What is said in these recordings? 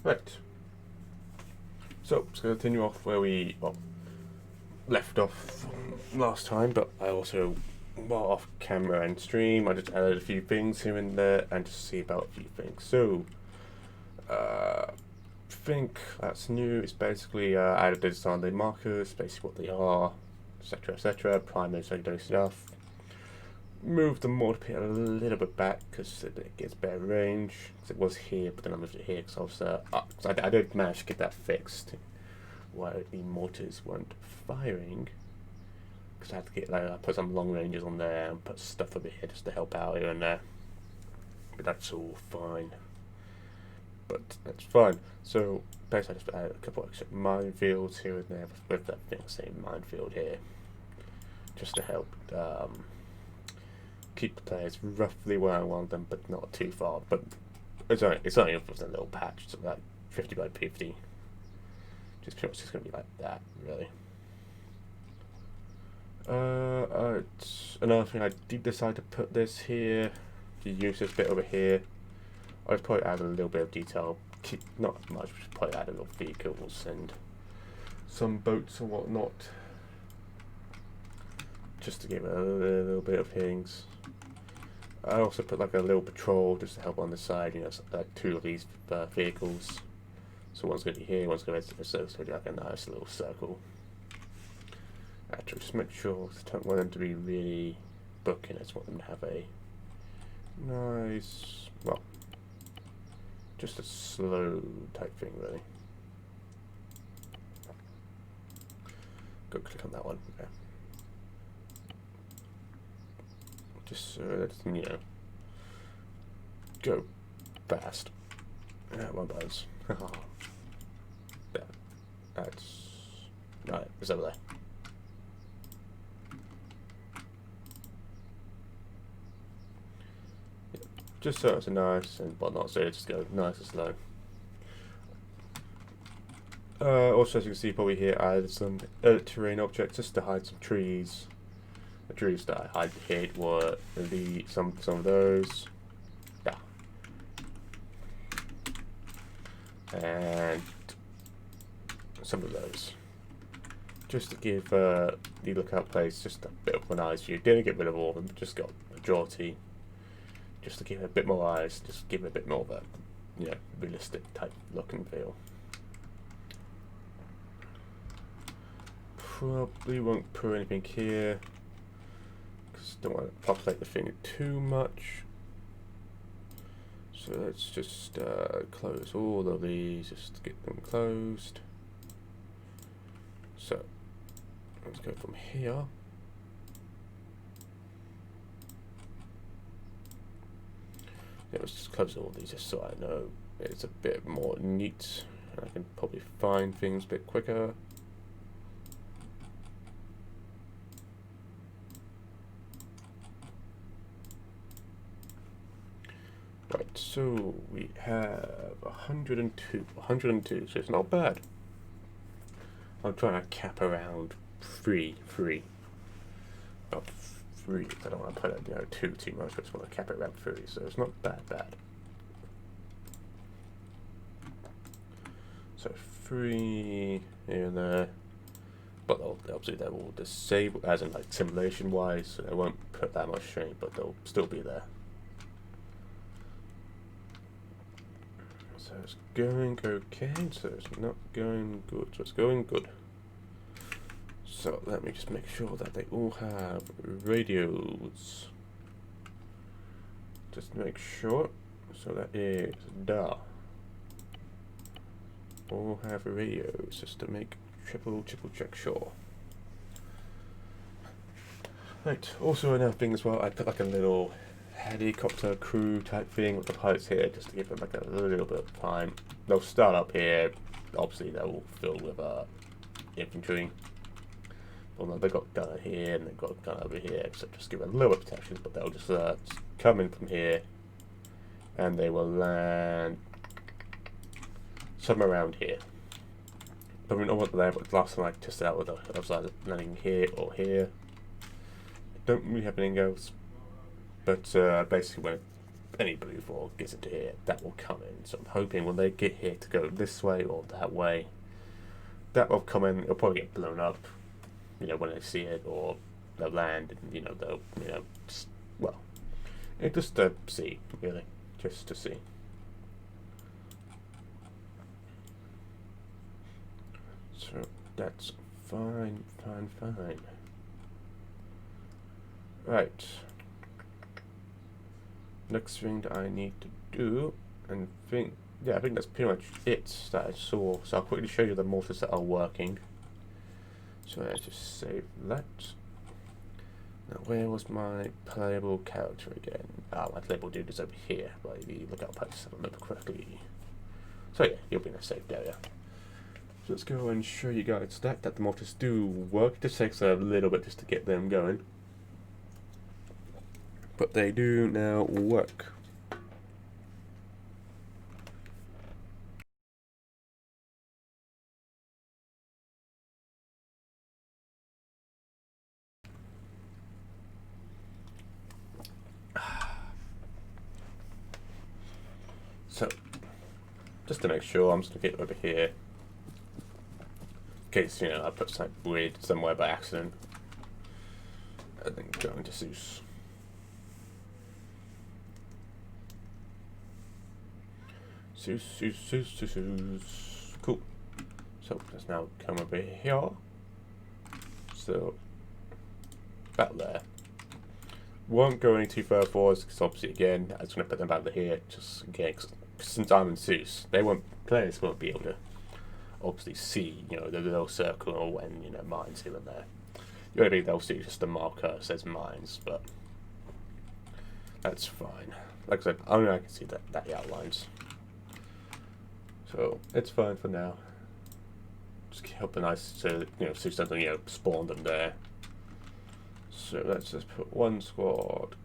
Right. So, let's continue off where we left off last time, but I also, while off camera and stream, I just added a few things here and there and just see about a few things. So, think that's new. It's basically added the Sunday markers, basically what they are, etc., etc., primary, secondary stuff. Move the mortar pit a little bit back because it gets better range. Cause it was here, but then I moved it here because I did manage to get that fixed. Why the mortars weren't firing? Because I had to get I put some long ranges on there and put stuff over here just to help out here and there. But that's all fine. But that's fine. So basically, I just added a couple extra minefields here and there with that same minefield here, just to help. Keep the players roughly where I want them, but not too far. But it's only a little patch, so like 50 by 50. Just pretty much just gonna be like that, really. Another thing, I did decide to put this here, to use this bit over here. I'd probably add a little bit of detail, not much, just probably add a little vehicles and some boats and whatnot, just to give it a little bit of things. I also put like a little patrol just to help on the side, like two of these vehicles. So one's going to be here, one's going to be so it's like a nice little circle. Actually, just make sure, I don't want them to be really booking, I just want them to have a nice, well, just a slow type thing, really. Go click on that one. Okay. Just so that go fast. Yeah, one buzz. Yeah, that's right. It's over there. Yeah, just so it's nice and whatnot. So just go nice and slow. Also, as you can see, probably here, I added some terrain objects just to hide some trees. The trees that I hid were some of those, yeah, and some of those, just to give the lookout place just a bit of an eyes view. Didn't get rid of all of them, just got a majority, just to give it a bit more eyes, just give it a bit more of a realistic type look and feel. Probably won't put anything here. Don't want to populate the thing too much, so let's just close all of these just to get them closed. So let's go from here. Yeah, let's just close all these just so I know it's a bit more neat and I can probably find things a bit quicker. Right, so we have 102, so it's not bad. I'm trying to cap around three. About 3, I don't want to put it too much, I just want to cap it around 3, so it's not bad. So 3 here and there, but obviously they will disable, as in like simulation wise, so they won't put that much strain, but they'll still be there. So it's going okay, so it's not going good, so it's going good. So let me just make sure that they all have radios. Just make sure, so that is da. All have radios, just to make triple check sure. Right, also another thing as well, I put like a little helicopter crew type thing with the pilots here, just to give them like a little bit of time. They'll start up here, obviously they'll fill with infantry. Well, they've got gunner here and they've got gunner over here, so just give it a little bit of protection, but they'll just come in from here and they will land somewhere around here. But we know what they're, but last time I tested out with I was either landing here or here. I don't really have anything else. But basically, when any blue ball gets into here, that will come in. So I'm hoping when they get here to go this way or that way, that will come in. It'll probably get blown up, you know, when they see it, or they'll land, and you know they'll, you know, just, well, just to see, really, just to see. So that's fine. Right. Next thing that I need to do, and I think that's pretty much it that I saw. So I'll quickly show you the mortars that are working. So let's just save that. Now, where was my playable character again? Ah, my playable dude is over here by the lookout post, if I remember correctly. So yeah, you'll be in a safe area. So let's go and show you guys that the mortars do work. It just takes a little bit just to get them going, but they do now work. So, just to make sure, I'm just going to get over here, in case, you know, I put something weird somewhere by accident, and then go into Zeus. Zeus. Cool. So, let's now come over here. So, about there. Won't go any too far forwards, because obviously, again, I was going to put them about here, just again, since I'm in Zeus, players won't be able to obviously see, you know, the little circle and, you know, mines here and there. Usually they'll see just the marker that says mines, but that's fine. Like I said, only I can see that the outlines. So it's fine for now. Just hoping I to, you know, see something, you know, spawn them there. So let's just put 1 squad.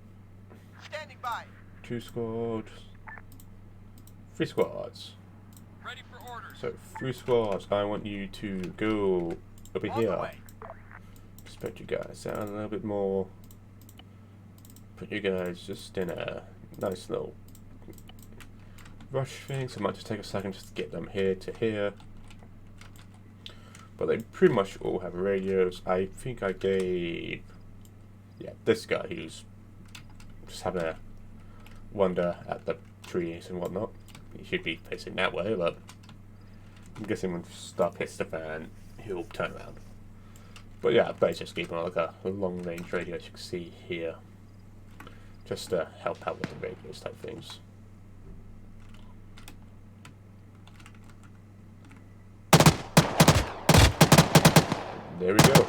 Standing by. 2 squads. 3 squads. Ready for orders. So 3 squads. I want you to go over On here. the way. Spread you guys out a little bit more. Put you guys just in a nice little rush thing. So it might just take a second just to get them here to here. But they pretty much all have radios. I think I gave, yeah, this guy who's just having a wander at the trees and whatnot. He should be facing that way, but I'm guessing when stuff hits the fan, he'll turn around. But yeah, basically just keeping like a long range radio, as you can see here, just to help out with the radios type things. There we go.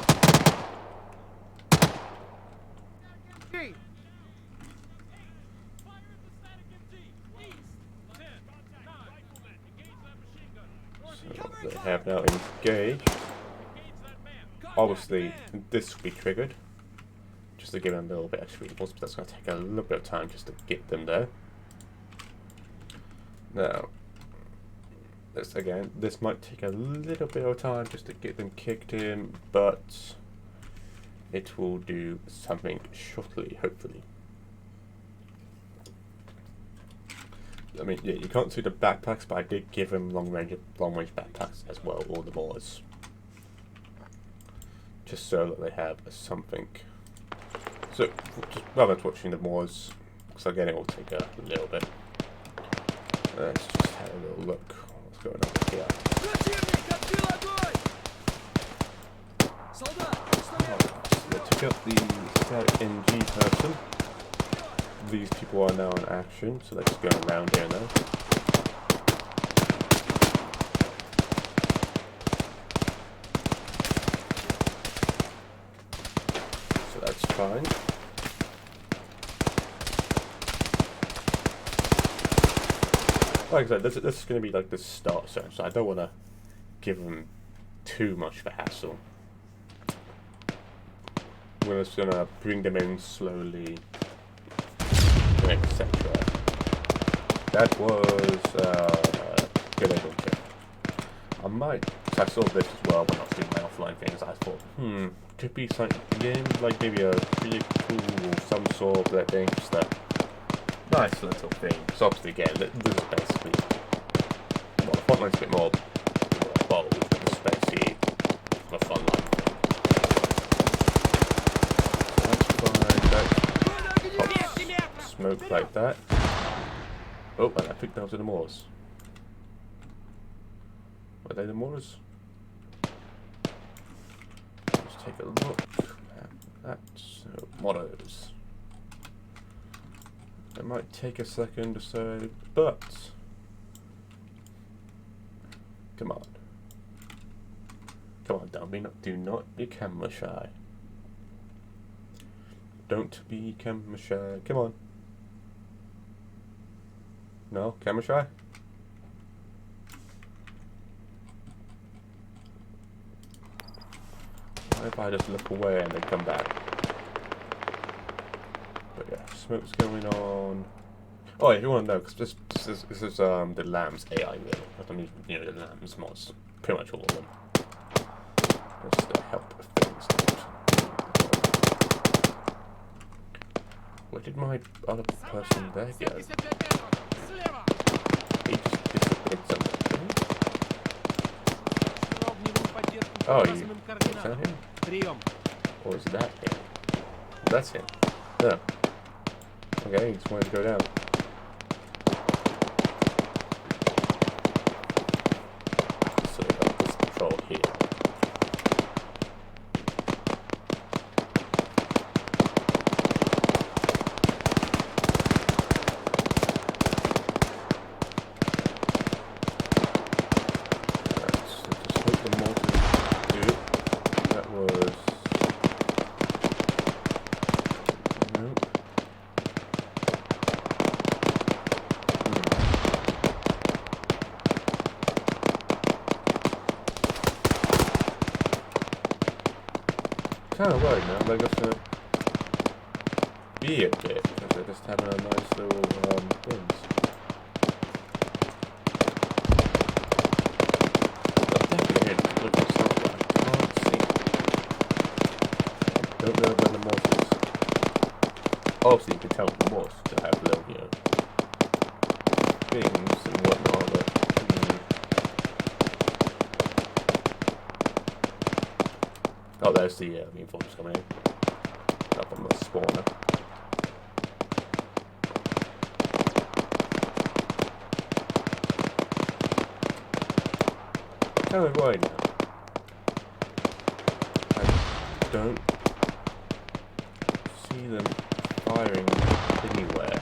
So they have now engaged. Obviously, this will be triggered just to give them a little bit extra reinforcement, but that's going to take a little bit of time just to get them there. Now, this might take a little bit of time just to get them kicked in, but it will do something shortly, hopefully. I mean, yeah, you can't see the backpacks, but I did give them long range backpacks as well, all the Moors, just so that they have something. So, just rather than watching the Moors, because again it will take a little bit. Let's just have a little look. What's going on here? So they took out the NG person. These people are now in action, so they're just going around here now. So that's fine. Like I said, this is going to be like the start zone, so I don't want to give them too much of a hassle. We're just going to bring them in slowly, etc. That was good able to. I might, I saw this as well when I was doing my offline things. I thought, could be something again, like maybe a vehicle or some sort of that thing, just to Nice little thing. So obviously again, this is basically, well, the front line's a bit more bold, but this is basically a fun line thing. So that's fine. Pop smoke like that. Oh, and I think those are the Moors. Are they the Moors? Let's take a look at that. So, mottos. It might take a second or so, but come on. Come on, do not be camera shy. Don't be camera shy. Come on. No, camera shy? What if I just look away and they come back? But yeah, smoke's going on. Oh, if you want to know, because this is the Lambs AI really. I mean, you know, the Lambs mods, pretty much all of them. Just to help things out. Where did my other person there go? He just disappeared somewhere. Oh, is that him? Or is that him? That's him. Yeah. Okay, he just wanted to go down. So we got this control here. Kind of worried now, they're just gonna be a bit because they're just having a nice little things. I'm definitely here to look at something I can't see. I don't know where the Morse is. Obviously, you can tell the Morse to have little, you know, things and whatnot, but oh, there's the reinforcements coming in. Up on the spawner. Kind of worried now. I don't see them firing anywhere.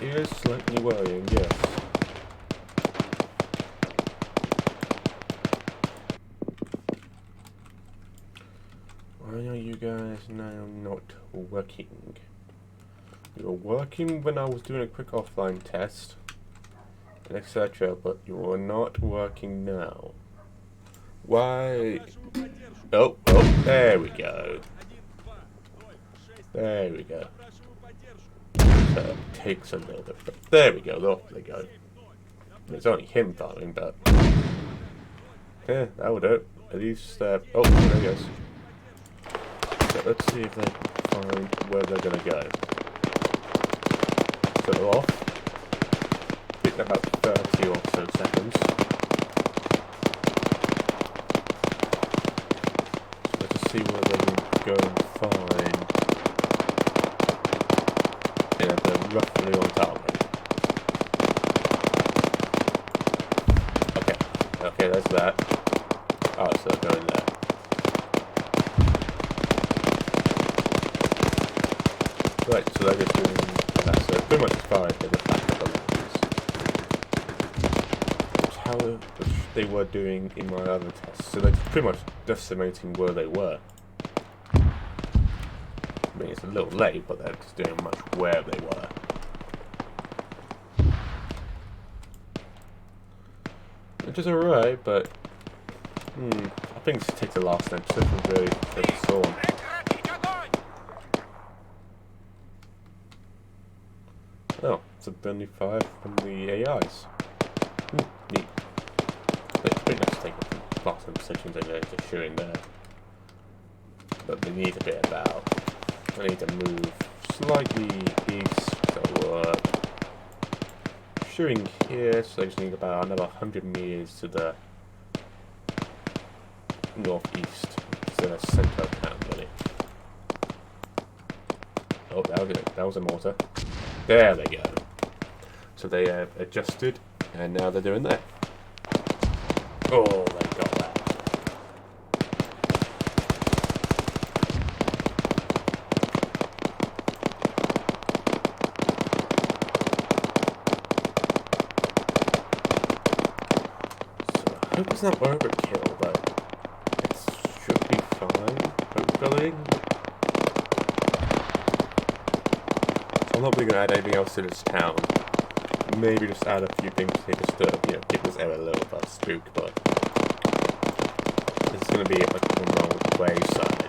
It is slightly worrying, yes. Why are you guys now not working? You were working when I was doing a quick offline test, and etc., but you are not working now. Why? Oh, there we go. There we go. Takes a little bit, but there we go, off they go. It's only him firing, but yeah, that would do. At least, oh, there he goes. So let's see if they find where they're gonna go. So they're off. I think about 30 or so seconds. So let's just see where they can go and find. Yeah, they're roughly on target. Okay, there's that. Oh, so they're going there. Right, so they're just doing that. So pretty much fired with the back of the lines. That's how they were doing in my other tests. So they're pretty much decimating where they were. I mean, it's a little late, but they're just doing much where they were. Which is alright, but I think this takes the last episode to really focus on. Oh, it's a friendly fire from the AIs. Neat. It's pretty nice to take the bottom sections and just shooting there. But they need a bit about. I need to move slightly east, so shooting here, so I just need about another 100 meters to the northeast, to the center of town, really. Oh, that was a mortar. There they go. So they have adjusted, and now they're doing that. Oh, they got that. So I hope it's not overkill, but it should be fine, hopefully. So I'm not really going to add anything else to this town. Maybe just add a few things here just to, give this area a little bit of spook, but it's going to be like on the wayside.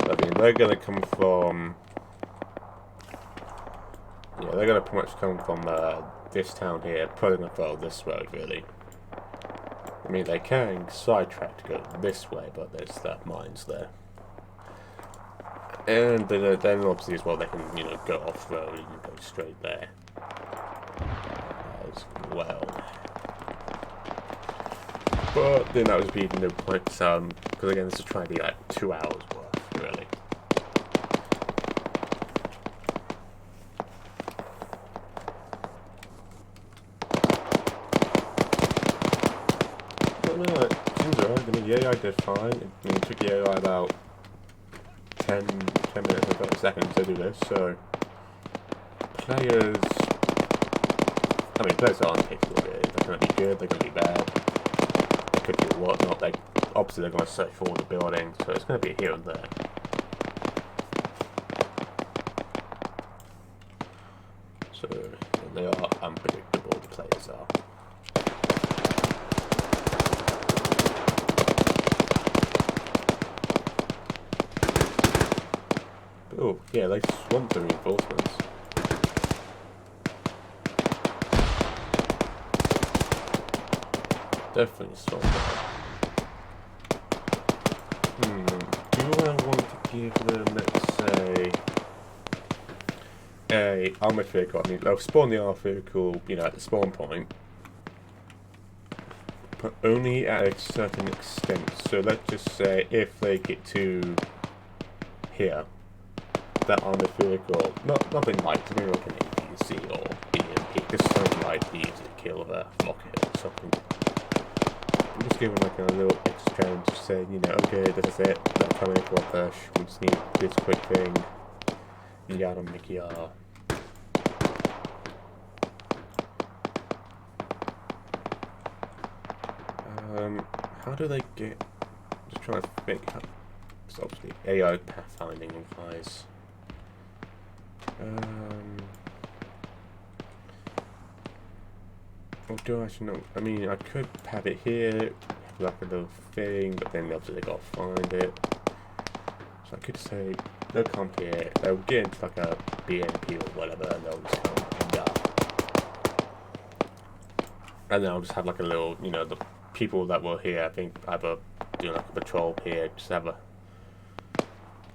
I mean, they're going to come from... Yeah, they're going to pretty much come from this town here, pulling across this road, really. I mean, they can sidetrack to go this way, but there's that mines there. And then obviously as well they can, go off-road and go straight there. As well. But then that would be no point, because again this is trying to be like 2 hours worth, really. But no, it seems alright. I mean, the AI did fine. It took the AI about 10 minutes and 30 seconds to do this, so players aren't capable of it. They're going to be good, they're going to be bad, they could do whatnot, obviously they're going to search for all the buildings, so it's going to be here and there. So they are unpredictable, the players are. Oh, yeah, they swamped the reinforcements. Definitely swamped them. Do I want to give them, let's say, a armored vehicle? I mean, they'll spawn the armored vehicle, at the spawn point, but only at a certain extent. So let's just say if they get to here, that armored vehicle, nothing like something like an APC or BMP, just something like the easy to kill with a rocket or something. I'm just giving like a little exchange saying, okay, this is it, they're coming for a push, we just need this quick thing, yada make yada. How do they get, just trying to think, it's obviously AI pathfinding implies. Or do I actually know? I mean, I could have it here, like a little thing, but then obviously they gotta find it. So I could say, they'll come here, they'll get into like a BMP or whatever, and they'll just come and and then I'll just have like a little, the people that were here, I think, either doing like a patrol here, just have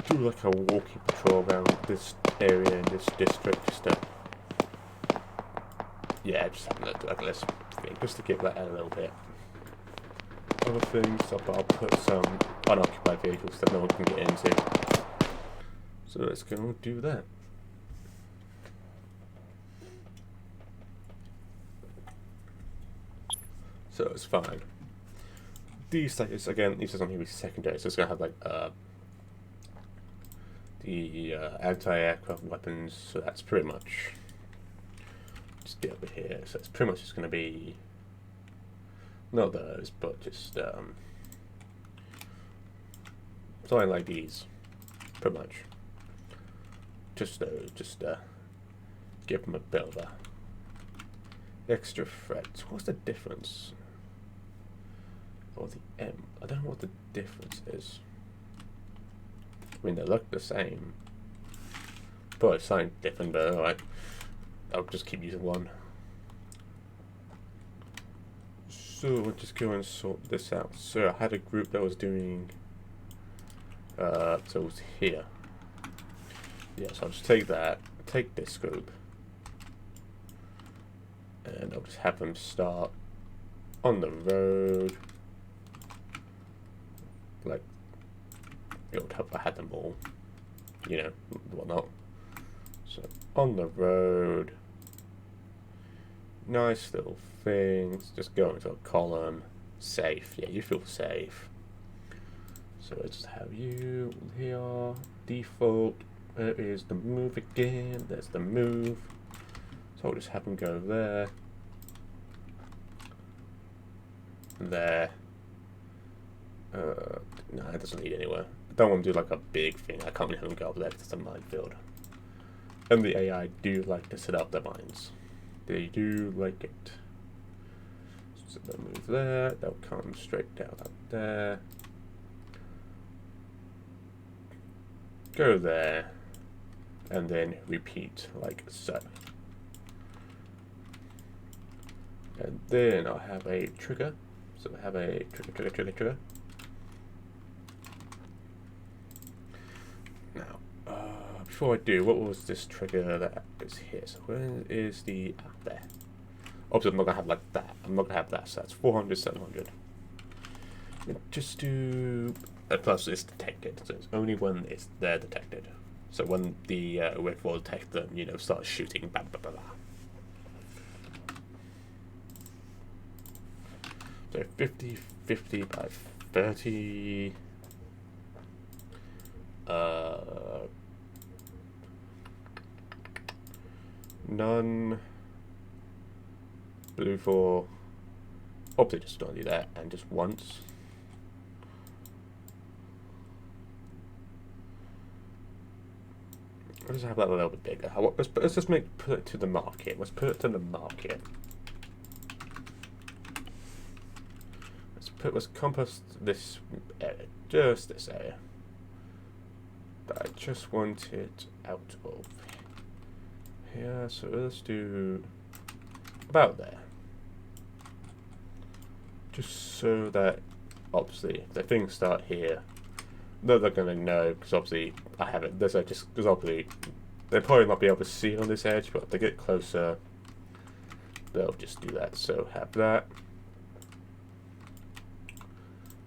do like a walking patrol around this area in this district, just to, just have like this thing, just to give that a little bit. Other things, I'll put some unoccupied vehicles that no one can get into. So let's go do that. So it's fine. These status, again, these are something to be secondary, so it's going to have like the anti-aircraft weapons, so that's pretty much just be over here. So it's pretty much just going to be not those, but just something like these, pretty much. Just those, just give them a bit of a extra threat. What's the difference? Or the M? I don't know what the difference is. I mean, they look the same. probably something different, but alright. I'll just keep using one. So we'll just go and sort this out. So I had a group that was doing so it was here. Yeah, so I'll just take that, take this group, and I'll just have them start on the road. Like, it would help if I had them all, you know, whatnot. So, on the road, nice little things, just go into a column, safe, yeah, you feel safe. So let's just have you here, default, where is the move again, there's the move. So I'll just have them go there, there. No, it doesn't need anywhere. I don't want to do like a big thing. I can't really have them go up there because it's a minefield. And the AI do like to set up their mines. They do like it. So they'll move there, they'll come straight down up there. Go there. And then repeat like so. And then I'll have a trigger. So I have a trigger. Now, before I do, what was this trigger that is here? So where is the there? Obviously, I'm not gonna have like that. I'm not gonna have that. So that's 400, 700. Just do. Plus, it's detected. So it's only when they're detected. So when the whip will detect them, you know, start shooting. Blah blah blah blah. So 50, 50 by 30. None. Blue for. Obviously, just don't do that, and just once. Let's just have that a little bit bigger. Let's just put it to the market. Let's put it to the market. Let's compass this area, just this area that I just want it out of here. So let's do about there, just so that obviously if the things start here, they're gonna know, because obviously I have it. There's just because obviously they'll probably not be able to see it on this edge, but if they get closer, they'll just do that. So have that.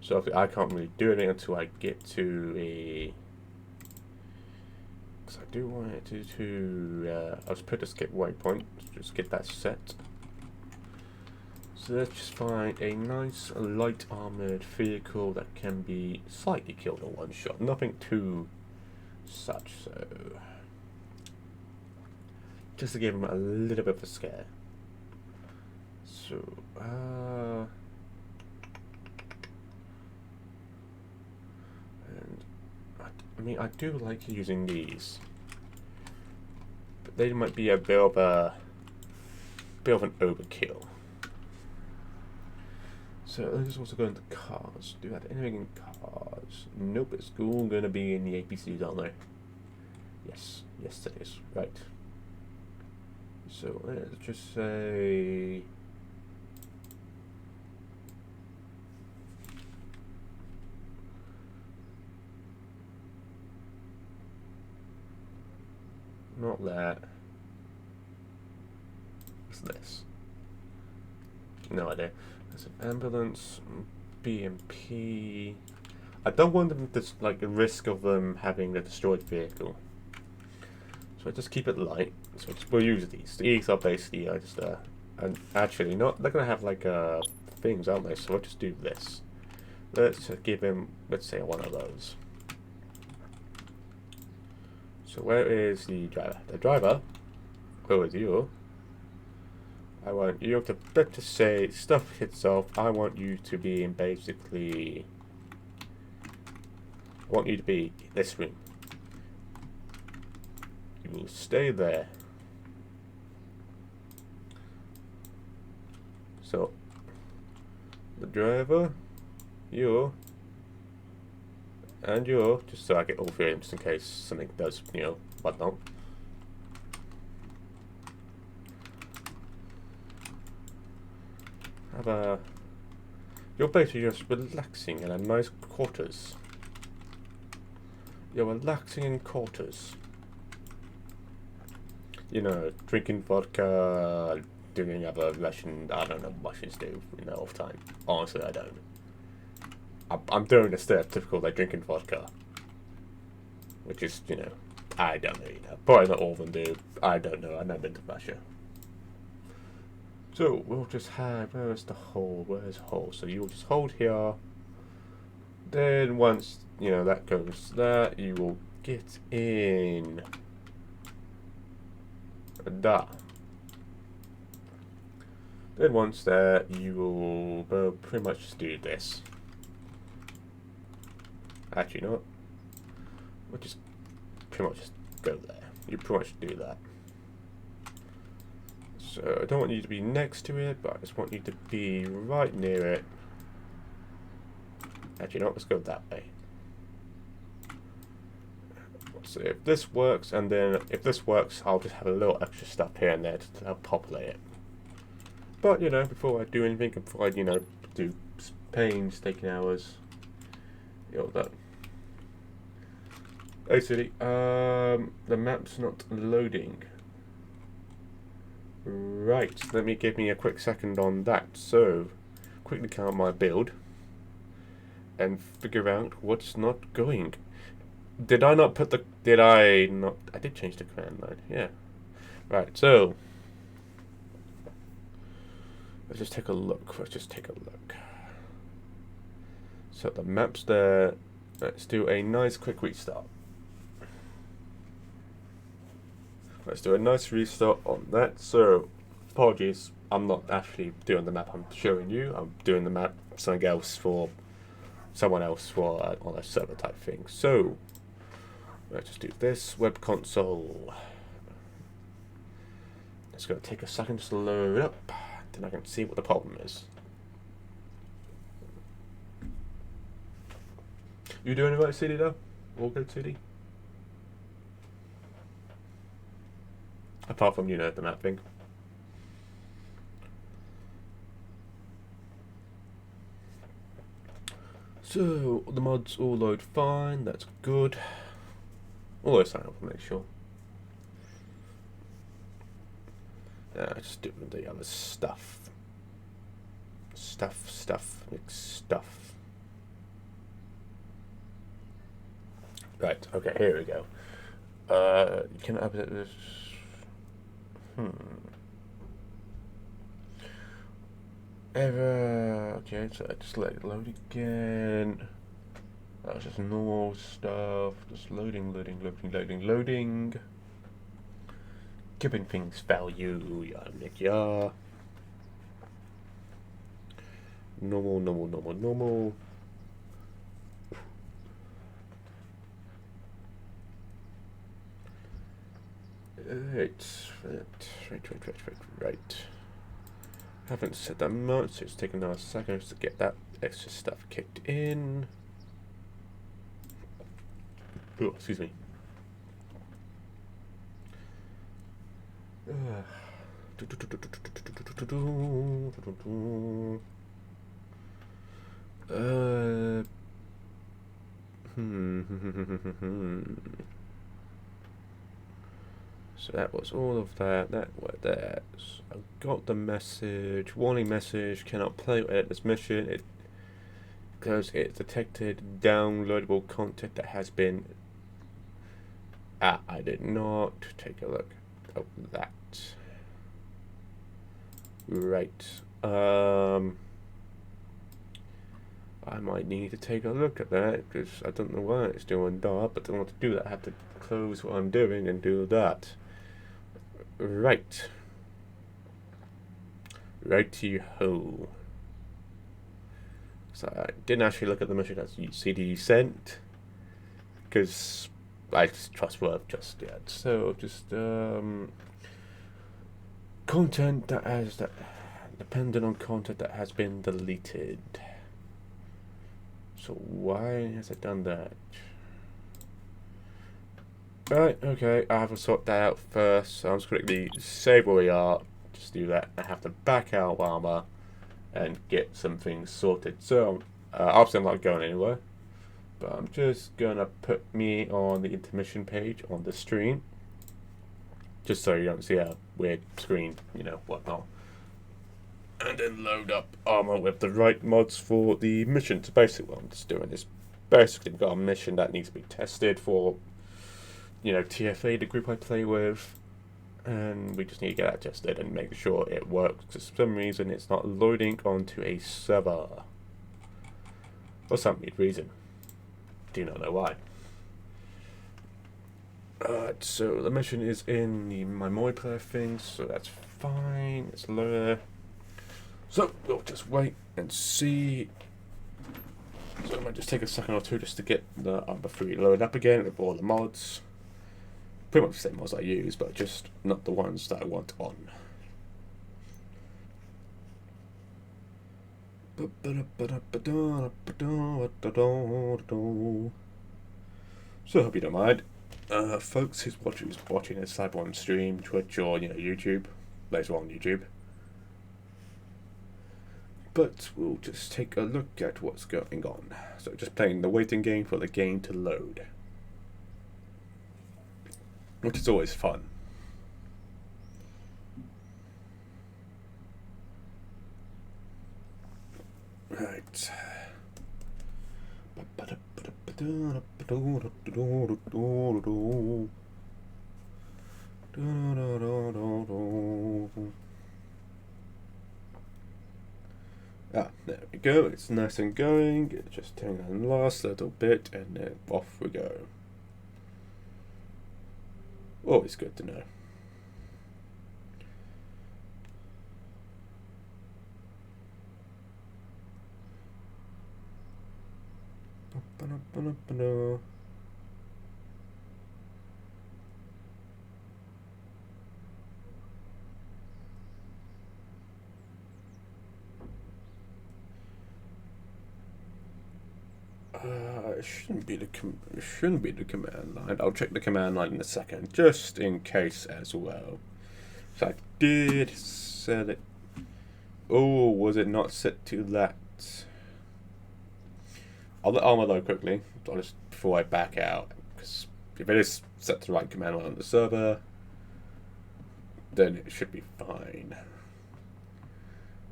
So I can't really do anything until I get to a. Because I do want it to. I'll just put a skip waypoint. Just get that set. So let's just find a nice light armored vehicle that can be slightly killed in one shot. Nothing too such. So just to give them a little bit of a scare. So I mean, I do like using these, but they might be a bit of an overkill. So let's also go into cars. Do that anything in cars? Nope, it's all gonna be in the APCs, aren't they? Yes, yes it is. Right. So let's just say. Not that. What's this? No idea. There's an ambulance, BMP. I don't want them to like the risk of them having a destroyed vehicle. So I just keep it light. So we'll use these. These are basically just and actually not. They're gonna have like things, aren't they? So I'll just do this. Let's give him. Let's say one of those. So where is the driver? The driver, who is you? I want you to say stuff hits off. I want you to be in basically. I want you to be this room. You will stay there. So the driver, you. And you, just so I get all three of them, just in case something does, you know, whatnot. have a... You're basically just relaxing in a nice quarters. You're relaxing in quarters. You know, drinking vodka, doing other Russian... I don't know what Russians do, you know, all the time. Honestly, I don't. I'm doing the stereotypical, they're drinking vodka. Which is, you know, I don't know, you know. Probably not all of them do. I don't know, I've never been to Russia. So, we'll just have, where's the hole? Where's the hole? So you'll just hold here. Then once, you know, that goes there, you will get in. Da. Then once there, you will pretty much just do this. Actually, not. We'll just pretty much just go there. You pretty much do that. So I don't want you to be next to it, but I just want you to be right near it. Actually, no, let's go that way. So if this works, and then if this works, I'll just have a little extra stuff here and there to help populate it. But, you know, before I do anything, before I, you know, do painstaking hours, you know, that. Hey, City, the map's not loading. Right, give me a quick second on that. So, quickly count my build and figure out what's not going. Did I not put the... Did I not... I did change the command line, yeah. Right, so... Let's just take a look. So the map's there. Let's do a nice quick restart. Let's do a nice restart on that. So, apologies, I'm not actually doing the map I'm showing you. I'm doing the map something else for someone else for on a server type thing. So, let's just do this web console. It's going to take a second to load up, then I can see what the problem is. You doing it right, CD though? All good, CD? Apart from, you know, the map thing. So, the mods all load fine, that's good. Always sign up to make sure. Just doing the other stuff. Stuff. Right, okay, here we go. You can update this. Okay, so I just let it load again. That's just normal stuff. Just loading. Giving things value, yeah. Normal. Right. Haven't said that much, so it's taken another second to get that extra stuff kicked in. Oh, excuse me. So that was all of that. I got the message. Warning message. Cannot play or edit this mission. Because it detected downloadable content that has been... I did not take a look at that. Right. I might need to take a look at that because I don't know why it's doing that, but I don't want to do that. I have to close what I'm doing and do that. Right. Righty-ho. So I didn't actually look at the message that CD sent because I just trust Word just yet. So just content that has dependent on content that has been deleted. So why has it done that? Right, okay, I have to sort that out first. So I'm just quickly save where we are. Just do that. I have to back out Armor and get some things sorted. So obviously I'm not going anywhere, but I'm just gonna put me on the intermission page on the stream, just so you don't see a weird screen, whatnot. And then load up armor with the right mods for the mission. So basically what I'm just doing is basically we've got a mission that needs to be tested for, TFA, the group I play with, and we just need to get that tested and make sure it works, because for some reason it's not loading onto a server. For some weird reason. Do not know why. So the mission is in my multiplayer thing, so that's fine. It's lower. So we'll just wait and see. So it might just take a second or two just to get the Arma 3 loaded up again with all the mods. Pretty much the same mods I use, but just not the ones that I want on. So I hope you don't mind. Folks who's watching a Cyberone stream, Twitch or YouTube, later on YouTube. But we'll just take a look at what's going on. So just playing the waiting game for the game to load, which is always fun. Right. There we go. It's nice and going. It's just taking the last little bit, and then off we go. Always good to know. It shouldn't be the command line. I'll check the command line in a second, just in case as well. So I did set it. Oh, was it not set to that? I'll let Arma load quickly, just before I back out, because if it is set to the right command line on the server, then it should be fine.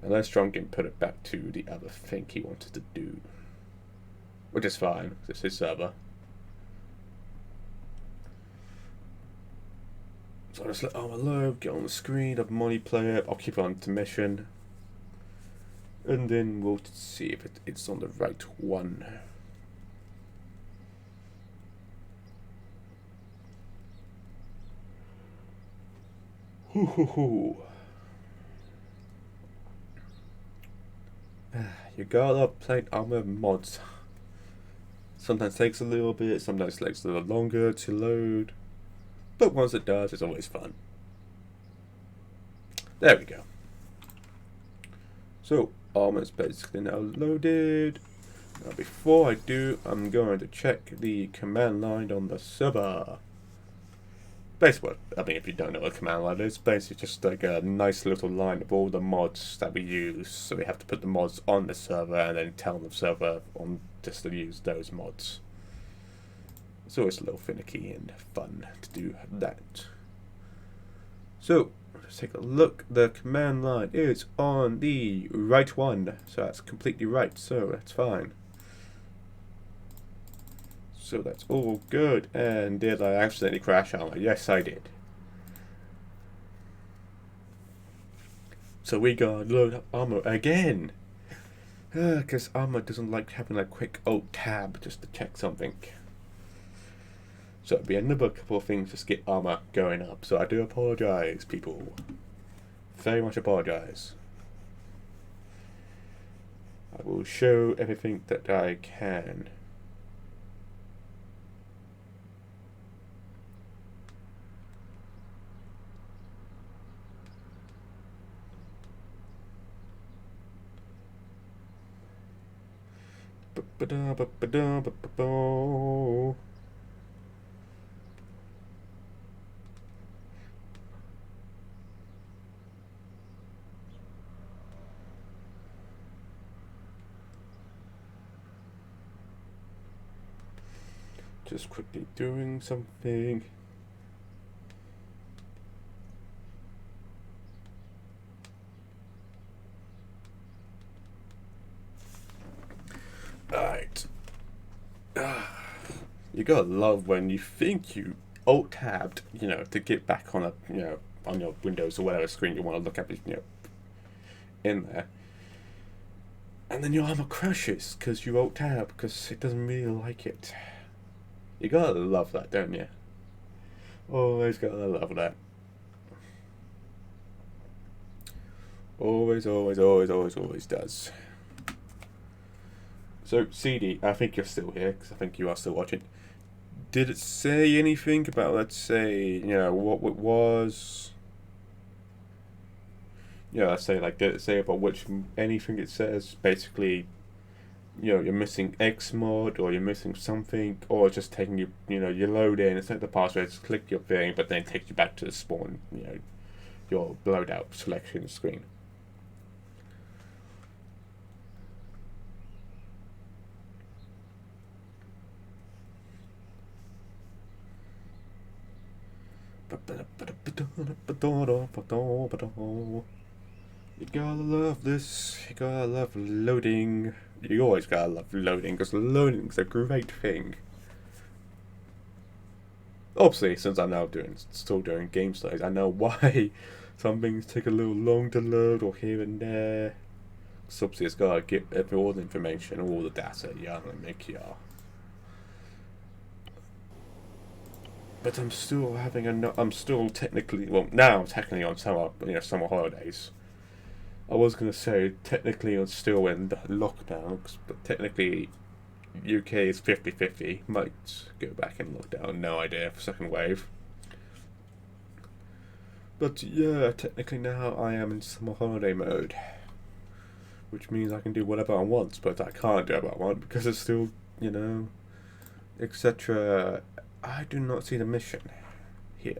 Unless John can put it back to the other thing he wanted to do. Which is fine, because it's his server. So I'll just let Arma load, get on the screen, have multiplayer, I'll keep it on intermission. And then we'll see if it's on the right one. Hoo hoo hoo. You gotta play Arma mods. Sometimes takes a little bit, sometimes takes a little longer to load. But once it does, it's always fun. There we go. So, Arma's basically now loaded. Now before I do, I'm going to check the command line on the server. Basically, if you don't know what command line is, basically just like a nice little line of all the mods that we use. So we have to put the mods on the server and then tell the server on just to use those mods. It's always a little finicky and fun to do that. So, let's take a look. The command line is on the right one, so that's completely right, so that's fine. So that's all good. And did I accidentally crash Arma? Yes, I did. So we gotta load up Arma again. Because Arma doesn't like having a quick alt tab just to check something. So it'll be another couple of things to get Arma going up. So I do apologize, people. Very much apologize. I will show everything that I can. Just quickly doing something. Alright. You gotta love when you think you alt-tabbed, to get back on on your Windows or whatever screen you want to look at, in there. And then your armor crashes because you alt-tab because it doesn't really like it. You gotta love that, don't you? Always gotta love that. Always, always, always, always, always does. So, CD, I think you're still here, because I think you are still watching. Did it say anything about, let's say, what it was? Let's say, did it say about anything it says? Basically, you're missing X mod, or you're missing something, or it's just taking you, you load in, it's like the password, just click your thing, but then it takes you back to the spawn, your loadout selection screen. You gotta love this. You gotta love loading. You always gotta love loading, because loading's a great thing. Obviously, since I'm now still doing game studies, I know why some things take a little long to load, or here and there. So obviously, it's gotta get all the information, all the data, But I'm still I'm still technically, now technically on summer holidays. I was gonna say technically I'm still in lockdown, but technically UK is 50-50. Might go back in lockdown, no idea for second wave. But yeah, technically now I am in summer holiday mode, which means I can do whatever I want, but I can't do whatever I want because it's still, etc. I do not see the mission here.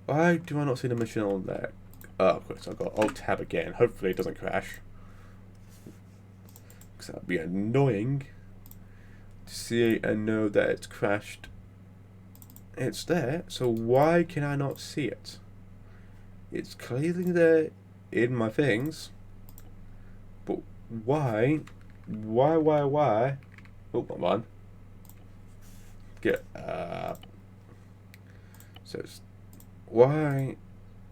Why do I not see the mission on there? Oh, of course, I've got Alt-Tab again. Hopefully it doesn't crash. Because that would be annoying to see and know that it's crashed. It's there, so why can I not see it? It's clearly there in my things. But why? Why? Oh, come on. So it's, why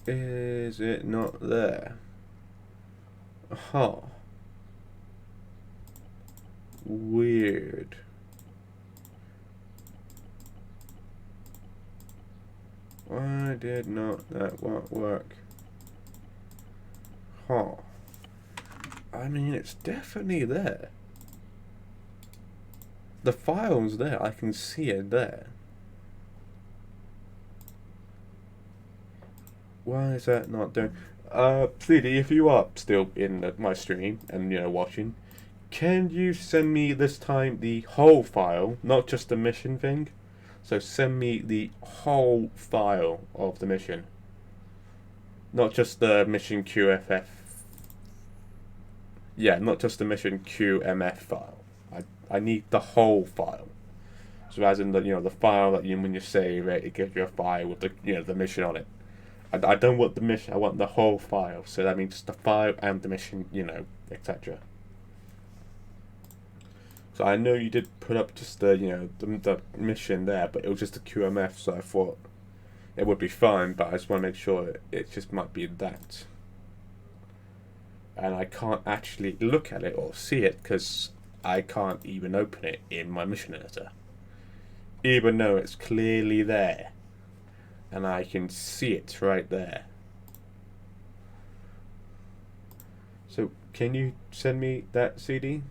is it not there? Huh. Weird. Why did not that work? Huh. I mean, it's definitely there. The file's there, I can see it there. Why is that not doing? CD, if you are still in my stream and watching, can you send me this time the whole file, not just the mission thing? So send me the whole file of the mission, not just the mission QFF. Yeah, not just the mission QMF file. I need the whole file. So as in the file that when you save it, it gives you a file with the mission on it. I don't want the mission. I want the whole file. So that means the file and the mission, etc. So I know you did put up just the the mission there, but it was just a QMF. So I thought it would be fine, but I just want to make sure it just might be that. And I can't actually look at it or see it because I can't even open it in my mission editor, even though it's clearly there. And I can see it right there. So, can you send me that CD?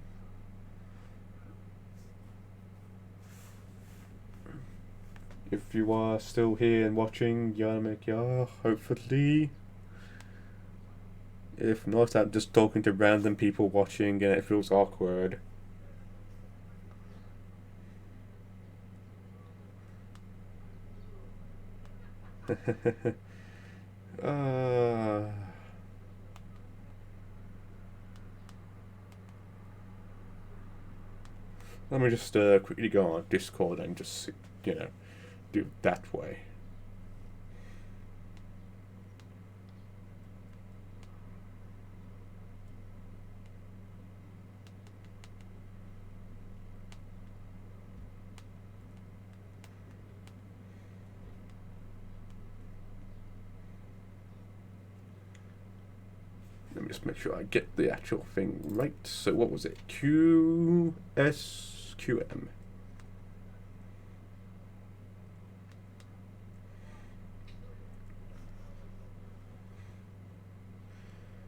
If you are still here and watching, Yannick, hopefully. If not, I'm just talking to random people watching and it feels awkward. Let me just quickly go on Discord and just, you know, do it that way. Let me just make sure I get the actual thing right. So what was it? QSQM.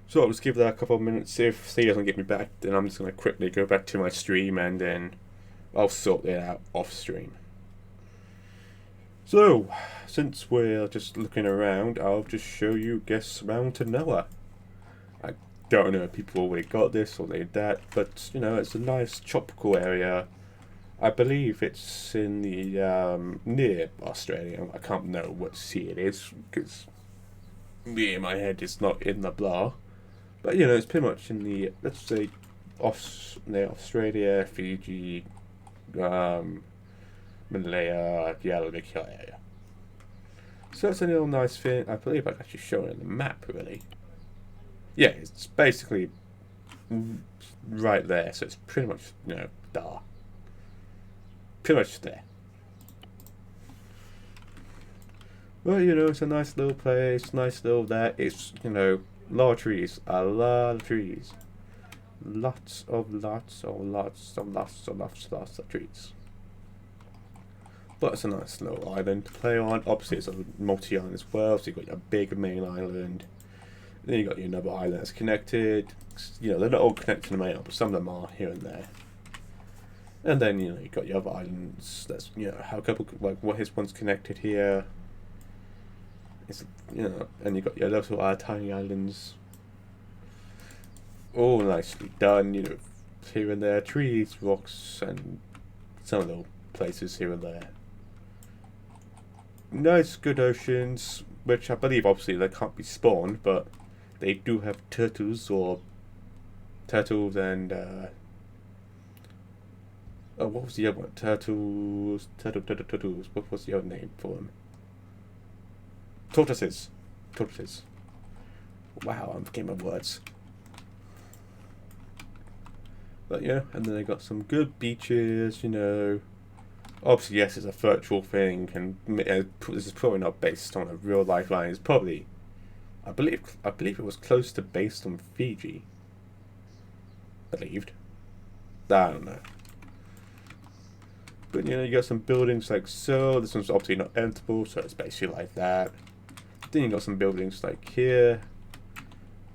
So I'll just give that a couple of minutes. If he doesn't get me back, then I'm just going to quickly go back to my stream and then I'll sort it out off stream. So, since we're just looking around, I'll just show you Guess Mountain Noah. I don't know if people already got this or they that, but you know, it's a nice tropical area. I believe it's in the near Australia. I can't know what sea it is because me in my head it's not in the blah. But you know, it's pretty much in the, let's say, near Australia, Fiji, Malaya, Yellowknife area. So it's a little nice thing. I believe I can actually show it on the map, really. Yeah, it's basically right there, so it's pretty much, you know, there. Pretty much there. Well, you know, it's a nice little place, nice little that. It's, you know, a lot of trees. A lot of trees. Lots of trees. But it's a nice little island to play on. Obviously, it's a multi-island as well, so you've got your big main island. Then you've got your another island that's connected. You know, they're not all connected to the main, but some of them are here and there. And then, you know, you've got your other islands. That's, you know, how a couple, like, what his one's connected here. It's, you know, and you've got your little tiny islands. All nicely done, you know, here and there. Trees, rocks, and some little places here and there. Nice, good oceans, which I believe obviously they can't be spawned, but they do have turtles and oh, what was the other one? Turtles. What was the other name for them? Tortoises. Wow, I'm forgetting my words. But yeah, and then they got some good beaches, you know. Obviously, yes, it's a virtual thing, and this is probably not based on a real life line. It's probably, I believe it was close to based on Fiji. Believed. I don't know. But you know, you got some buildings like so. This one's obviously not editable, so it's basically like that. Then you got some buildings like here,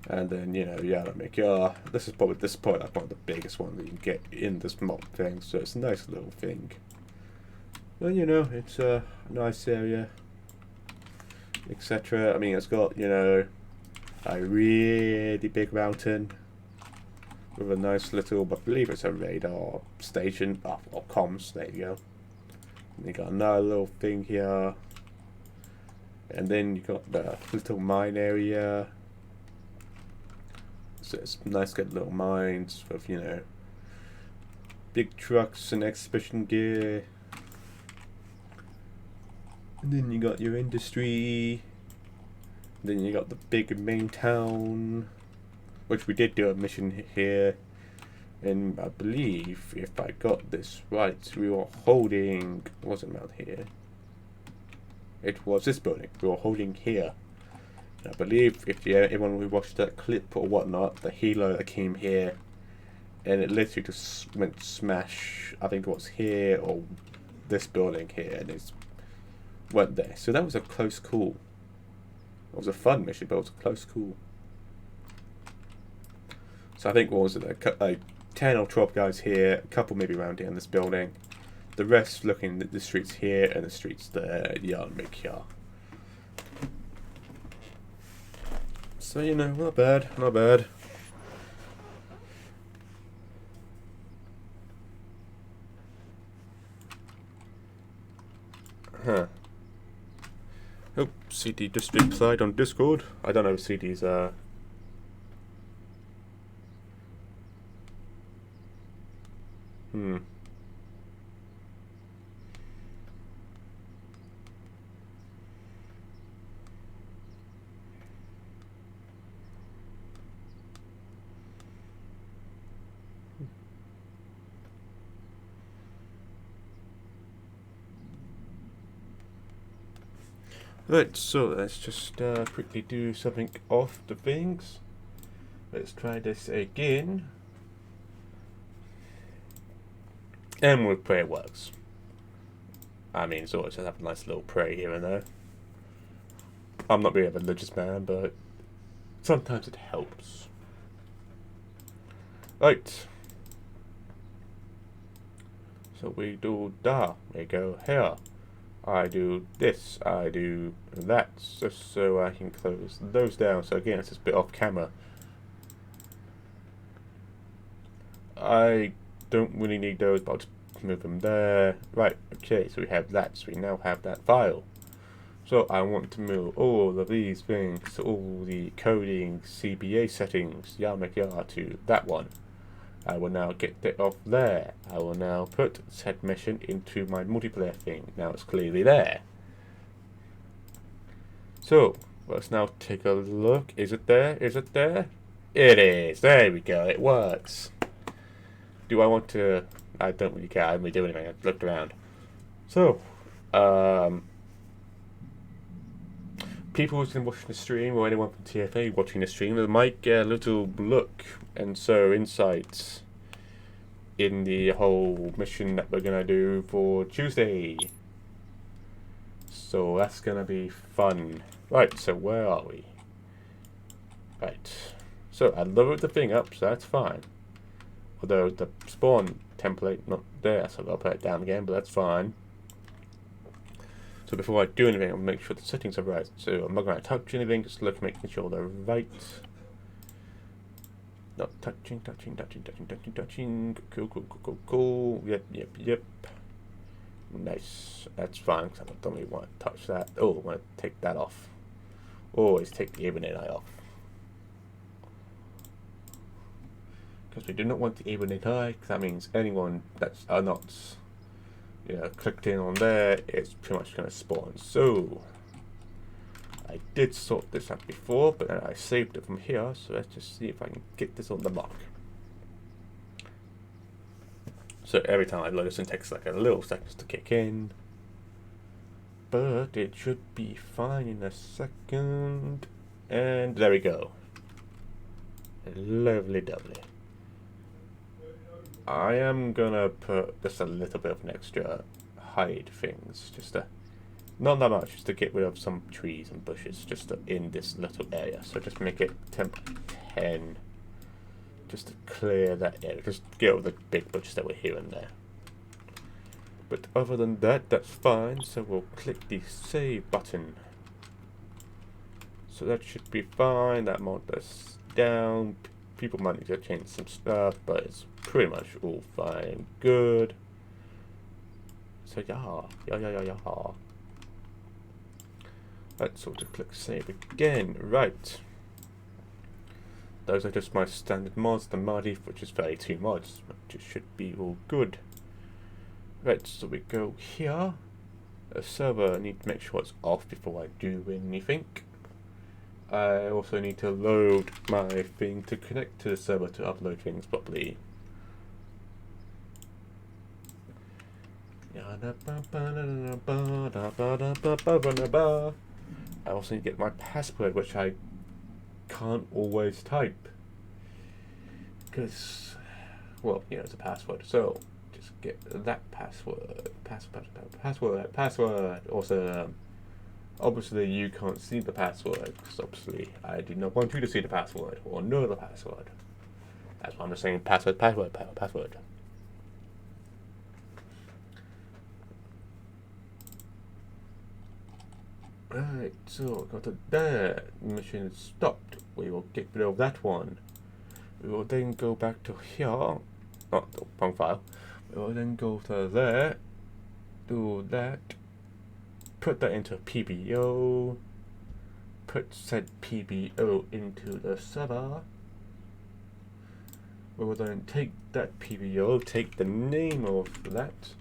and then you know, this is probably like one of the biggest ones that you can get in this mob thing. So it's a nice little thing. Well, you know, it's a nice area, etc. I mean, it's got, you know, a really big mountain with a nice little, I believe it's a radar station, or comms, there you go. And you got another little thing here. And then you got the little mine area. So it's nice good little mines with, you know, big trucks and exhibition gear. And then you got your industry. Then you got the big main town, which we did do a mission here. And I believe, if I got this right, we were holding, it wasn't around here. It was this building. We were holding here. And I believe if everyone who watched that clip or whatnot, the helo that came here, and it literally just went smash. I think it was here or this building here, and it's went there. So that was a close call. It was a fun mission, but it was a close call. So I think what was it, like 10 or 12 guys here, a couple maybe around here in this building. The rest looking at the streets here and the streets there. Yeah, make here. So you know, not bad, not bad. Huh. Oh, CD just replied on Discord. I don't know if CD's Right, so let's just quickly do something off the things. Let's try this again. And we'll pray it works. I mean, it's always just have a nice little pray here and there. I'm not really a religious man, but sometimes it helps. Right. So we do that. We go here. I do this. I do that. Just so I can close those down. So again, it's just a bit off camera. I don't really need those, but I'll just move them there. Right, okay, so we have that. So we now have that file. So I want to move all of these things, all the coding, CBA settings, Yamaka to that one. I will now get it off there. I will now put said mission into my multiplayer thing. Now it's clearly there. So let's now take a look. Is it there? Is it there? It is. There we go. It works. Do I want to... I don't really care. I didn't really do anything. I looked around. So, people who's been watching the stream, or anyone from TFA watching the stream, they might get a little look and so insights in the whole mission that we're gonna do for Tuesday. So that's gonna be fun. Right, so where are we? Right. So I loaded the thing up, so that's fine. Although the spawn template not there, so I'll put it down again, but that's fine. So before I do anything, I'll make sure the settings are right. So I'm not going to touch anything, just look, making sure they're right. Not touching. Cool. Yep. Nice. That's fine, because I don't really want to touch that. Oh, I want to take that off. Always take the Ethernet eye off. Because we do not want the Ethernet eye, because that means anyone that's not... clicked in on there, it's pretty much going to spawn. So, I did sort this out before, but then I saved it from here, so let's just see if I can get this on the mark. So every time I load this, it takes like a little seconds to kick in. But it should be fine in a second. And there we go. Lovely doubly. I am gonna put just a little bit of an extra hide things, just to, not that much, just to get rid of some trees and bushes, just in this little area. So just make it temp 10, just to clear that area, just get all the big bushes that were here and there. But other than that, that's fine. So we'll click the save button. So that should be fine. That marked us down. People might need to change some stuff, but it's pretty much all fine, good. So yeah. Let's sort of click save again. Right. Those are just my standard mods. The Mardi, which is 32 mods, which should be all good. Right, so we go here. A server, I need to make sure it's off before I do anything. I also need to load my thing to connect to the server to upload things properly. I also need to get my password, which I can't always type. Because, well, it's a password. So, just get that password. Password. Also, obviously you can't see the password, because obviously I do not want you to see the password or know the password. That's why I'm just saying password. Right, so got to there. Mission is stopped. We will get rid of that one. We will then go back to here. Not the wrong file. We will then go to there. Do that. Put that into PBO. Put said PBO into the server. We will then take that PBO, take the name of that,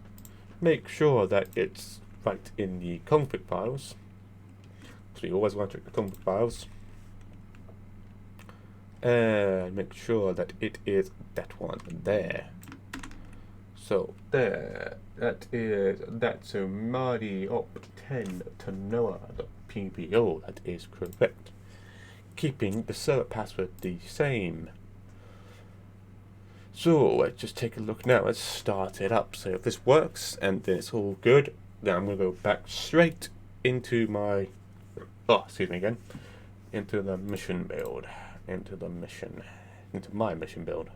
make sure that it's right in the config files. So you always want to check the config files. And make sure that it is that one there. So there, that is that. So Mardi op 10 to Noah TPO, that is correct. Keeping the server password the same. So let's just take a look now. Let's start it up. So if this works and then it's all good, then I'm going to go back straight into my, into the mission build, into my mission build.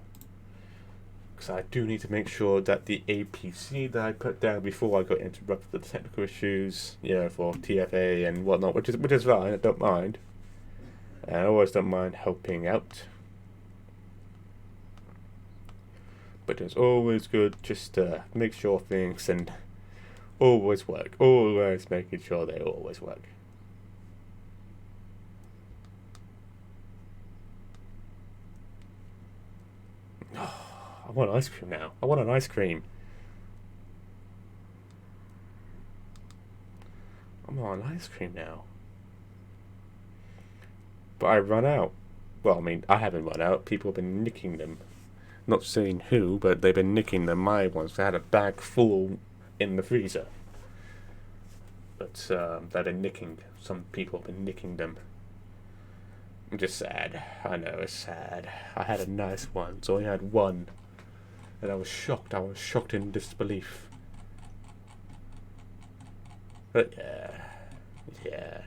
Because I do need to make sure that the APC that I put down before I got interrupted with the technical issues, for TFA and whatnot, which is fine. I don't mind. And I always don't mind helping out. But it's always good just to make sure things and always work. Always making sure they always work. I want ice cream now. I want an ice cream. I want ice cream now. But I run out. Well, I mean, I haven't run out. People have been nicking them. Not saying who, but they've been nicking them. My ones. I had a bag full in the freezer. But they've been nicking. Some people have been nicking them. I'm just sad. I know, it's sad. I had a nice one, so I had one. And I was shocked. I was shocked in disbelief. But yeah.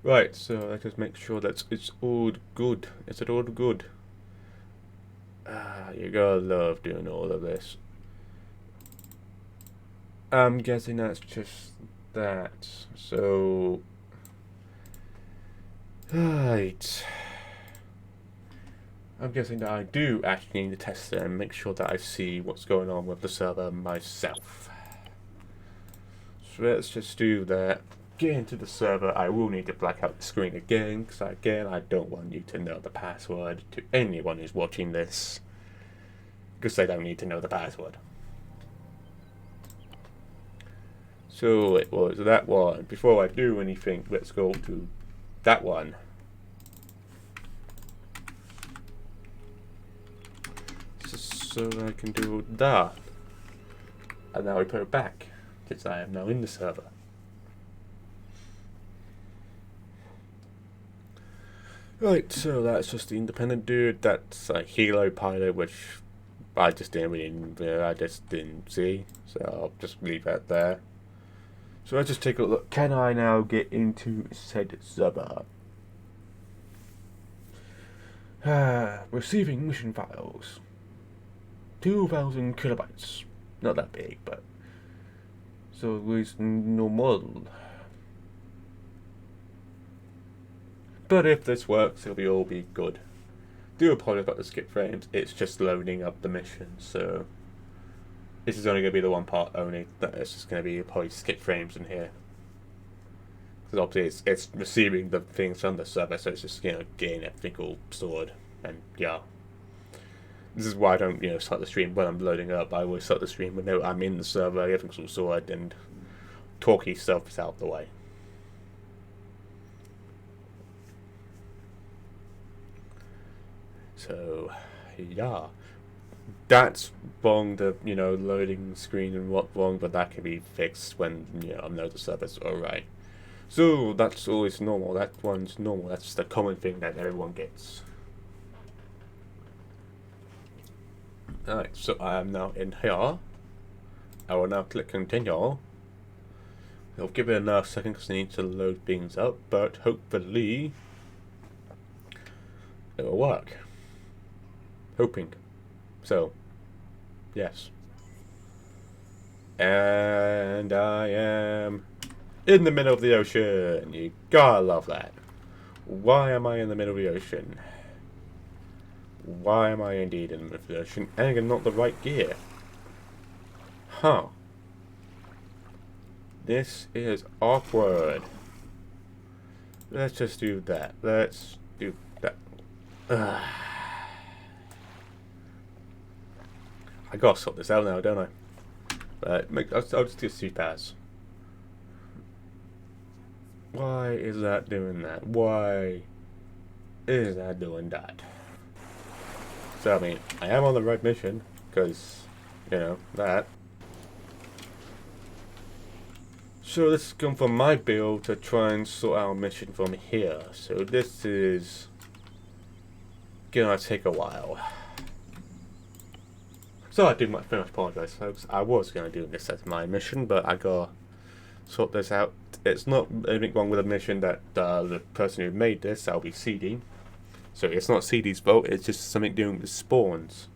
Right, so let's just make sure that it's all good. Is it all good? You gotta love doing all of this. I'm guessing that's just that. So, right. I'm guessing that I do actually need to test it and make sure that I see what's going on with the server myself. So let's just do that. Get into the server. I will need to black out the screen again, because again, I don't want you to know the password to anyone who's watching this, because they don't need to know the password. So it was that one. Before I do anything, let's go to that one. So I can do that. And now we put it back, since I am now in the server. Right, so that's just the independent dude. That's a Helo pilot, which I just didn't see. So I'll just leave that there. So let's just take a look. Can I now get into said server? Receiving mission files. 2,000 kilobytes. Not that big, but so it's normal. But if this works, it'll all be good. Do apologize about the skip frames. It's just loading up the mission, so this is only going to be the one part only. That it's just going to be probably skip frames in here. Because obviously it's receiving the things from the server, so it's just getting everything all stored. And yeah, this is why I don't start the stream when I'm loading up. I always start the stream when I'm in the server, everything's all sorted, and talky stuff is out the way. So, yeah, that's wrong, the, loading screen and what wrong, but that can be fixed when, I know the server's alright. So, that's always normal, that one's normal, that's the common thing that everyone gets. Alright, so I am now in here. I will now click continue. It'll give it enough seconds because I need to load things up, but hopefully it will work. Hoping. So, yes. And I am in the middle of the ocean. You gotta love that. Why am I in the middle of the ocean? Why am I indeed in the middle of the ocean? And I'm not the right gear. Huh. This is awkward. Let's just do that. Let's do that. I gotta sort this out now, don't I? But I'll just do CPAS. Why is that doing that? Why is that doing that? So, I mean, I am on the right mission, because, that. So this is going from my build to try and sort out a mission from here. So this is gonna take a while. So I do very much apologise, folks. I was gonna do this as my mission, but I gotta sort this out. It's not anything wrong with the mission that the person who made this, that'll be CD. So it's not CD's fault. It's just something doing with spawns.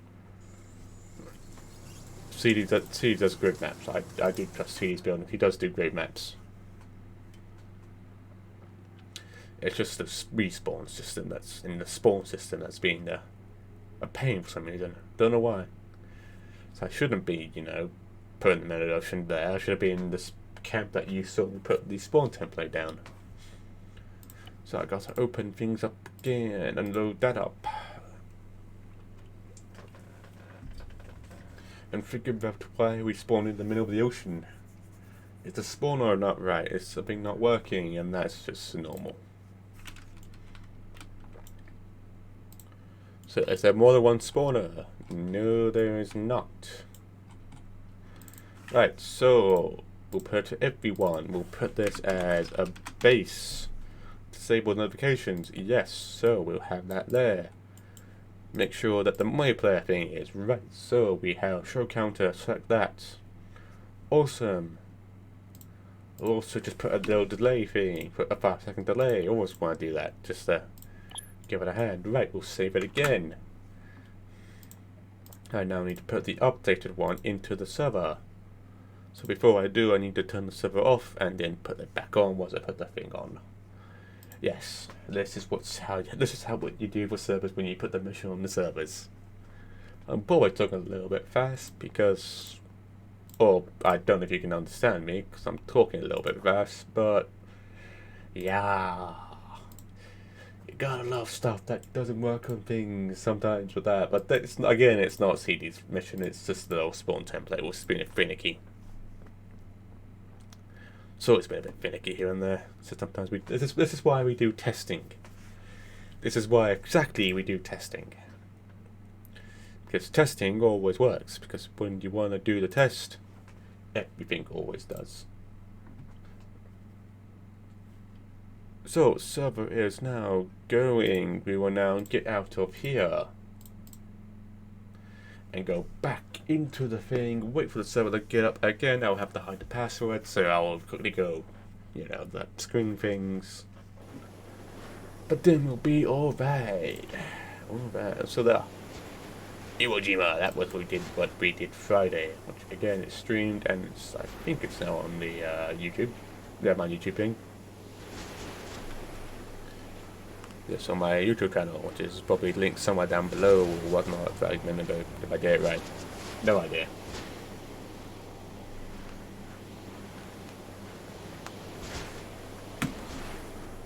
CD does great maps. I do trust CD's building. He does do great maps. It's just the respawn system that's in the spawn system that's being a pain for some reason. Don't know why. So I shouldn't be, you know, putting the Mid-Ocean there. I should have been in this camp that you saw me put the spawn template down. So I got to open things up again and load that up. And figure out why we spawned in the middle of the ocean. Is the spawner not right? Is something not working? And that's just normal. So is there more than one spawner? No, there is not. Right, so we'll put everyone. We'll put this as a base. Disable notifications. Yes, so we'll have that there. Make sure that the multiplayer thing is right. So we have show counter, select that. Awesome. We'll also just put a little delay thing, put a 5-second delay. Always want to do that, just to give it a hand. Right, we'll save it again. I now need to put the updated one into the server. So before I do, I need to turn the server off and then put it back on once I put the thing on. Yes, this is what you do for servers when you put the mission on the servers. I'm probably talking a little bit fast because, or I don't know if you can understand me because I'm talking a little bit fast, but yeah, you gotta love stuff that doesn't work on things sometimes with that. But that's, again, it's not CD's mission. It's just the little spawn template. We're being finicky. So it's been a bit finicky here and there. So sometimes this is why we do testing. This is why exactly we do testing. Because testing always works. Because when you want to do the test, everything always does. So server is now going. We will now get out of here and go back into the thing, wait for the server to get up again. I'll have to hide the password, so I'll quickly go, you know, that screen things. But then we'll be alright. Alright, so there. Iwo Jima, that was what we did Friday, which again is streamed and I think it's now on the YouTube. Yeah, my YouTube thing. It's on my YouTube channel, which is probably linked somewhere down below or whatnot if I remember, if I get it right. No idea.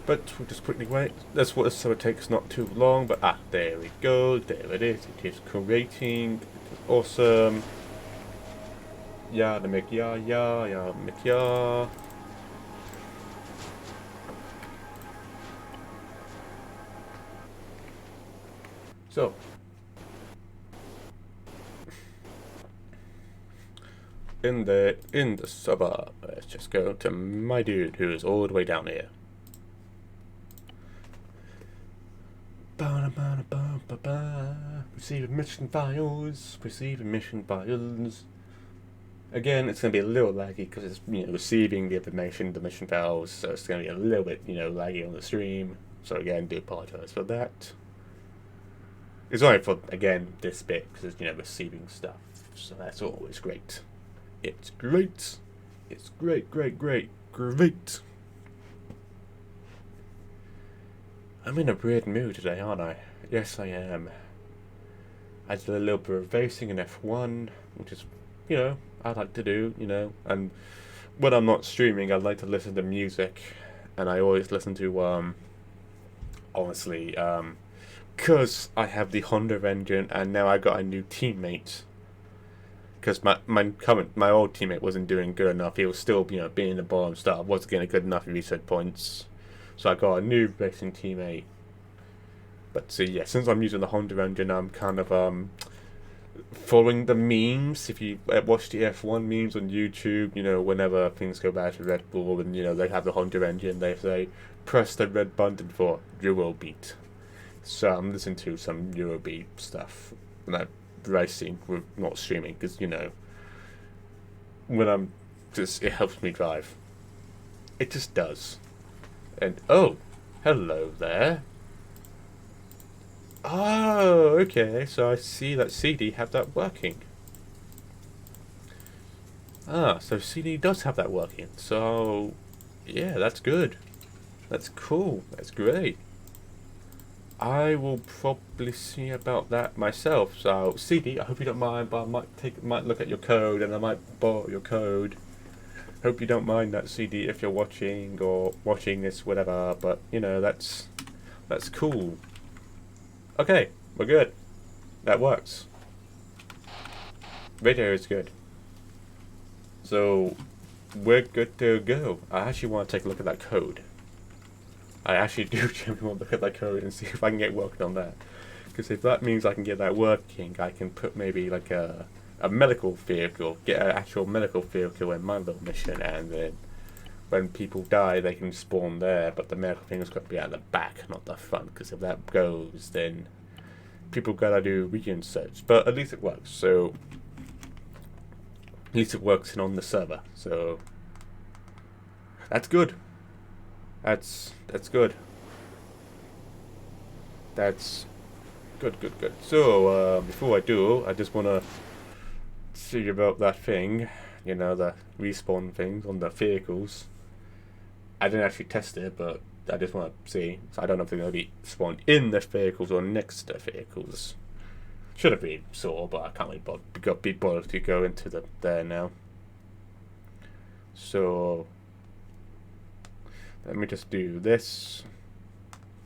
But we'll just quickly wait. That's what the server takes not too long, but there we go. There it is. It is creating. It is awesome. Yeah, the make yeah, make yeah. So, in the server, let's just go to my dude who is all the way down here. Receiving mission files. Receiving mission files. Again, it's going to be a little laggy because it's, you know, receiving the information, the mission files, so it's going to be a little bit, you know, laggy on the stream. So again, do apologize for that. It's only for, again, this bit, because it's, you know, receiving stuff. So that's always great. It's great. It's great. I'm in a weird mood today, aren't I? Yes, I am. I did a little bit of racing in F1, which is, you know, I like to do, you know. And when I'm not streaming, I like to listen to music. And I always listen to, honestly, because I have the Honda engine and now I got a new teammate. Because my old teammate wasn't doing good enough. He was still, you know, being the bottom star. Wasn't getting good enough reset points. So I got a new racing teammate. But yeah, since I'm using the Honda engine, I'm kind of following the memes. If you watch the F1 memes on YouTube, you know, whenever things go bad to Red Bull and, you know, they have the Honda engine, they say, press the red button for Eurobeat. So I'm listening to some Eurobeat stuff, like racing, with not streaming, because, you know, when I'm just, it helps me drive. It just does. And, oh, hello there. Oh, okay, so I see that CD have that working. Ah, so CD does have that working. So, yeah, that's good. That's cool. That's great. I will probably see about that myself. So, CD, I hope you don't mind, but I might look at your code and I might borrow your code. Hope you don't mind that, CD, if you're watching or watching this, whatever. But you know, that's cool. Okay, we're good. That works. Radio is good. So, we're good to go. I actually want to take a look at that code. I actually do genuinely want to look at that code and see if I can get working on that. Because if that means I can get that working, I can put maybe like a medical vehicle, get an actual medical vehicle in my little mission, and then when people die, they can spawn there, but the medical thing is going to be at the back, not the front, because if that goes, then people gotta do region search. But at least it works, so at least it works on the server, so that's good. That's good. That's good. So before I do, I just wanna see about that thing, you know, the respawn things on the vehicles. I didn't actually test it, but I just want to see. So I don't know if they're going to be spawned in the vehicles or next to the vehicles. Should have been saw, but I can't really be bothered to go into there now. So let me just do this.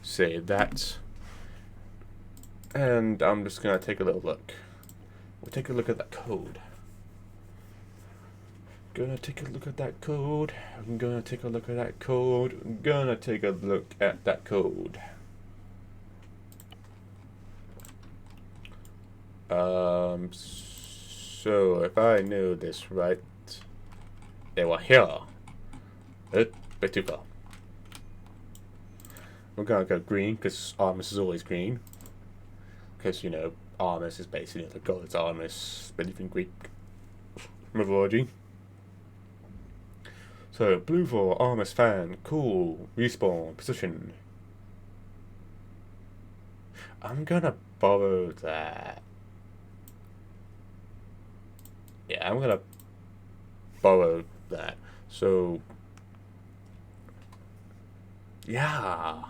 Say that. And I'm just going to take a little look. We'll take a look at that code. Gonna take a look at that code. I'm gonna take a look at that code. I'm gonna take a look at that code. So if I knew this right, they were here. A bit too far. We're gonna go green because Armus is always green. Because, you know, Armus is basically the god's Armus, believe in Greek mythology. So, blue for Armus fan, cool, respawn, position. I'm gonna borrow that. Yeah, I'm gonna borrow that. So, yeah.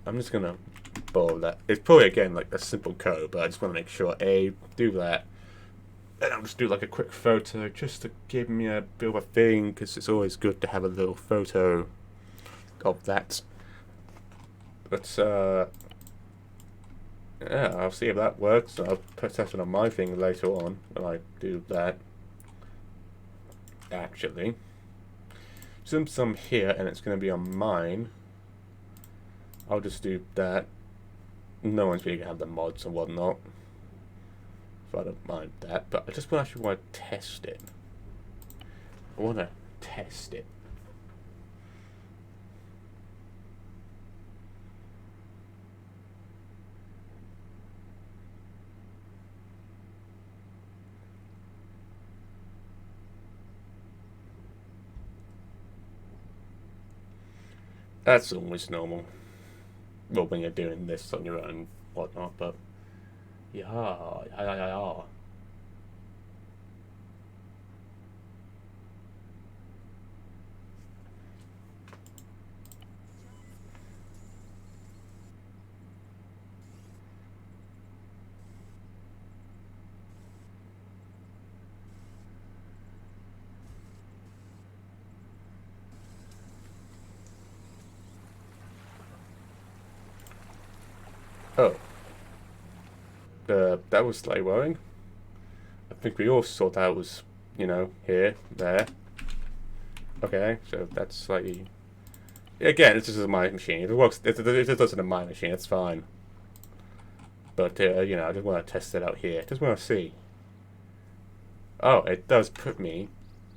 I'm just gonna borrow that. It's probably, again, like a simple code, but I just want to make sure, do that. And I'll just do like a quick photo just to give me a bit of a thing, because it's always good to have a little photo of that. But yeah, I'll see if that works. I'll put that on my thing later on when I do that. Actually, since I'm here and it's going to be on mine, I'll just do that. No one's really going to have the mods and whatnot. I don't mind that, but I just actually want to test it. I want to test it. That's always normal. Well, when you're doing this on your own, whatnot, but yeah. Oh. That was slightly worrying. I think we all saw that was, you know, here, there. Okay, so that's slightly... Again, it's just a my machine. If it works, if it does it in my machine, it's fine. But, you know, I just want to test it out here. Just want to see. Oh, it does put me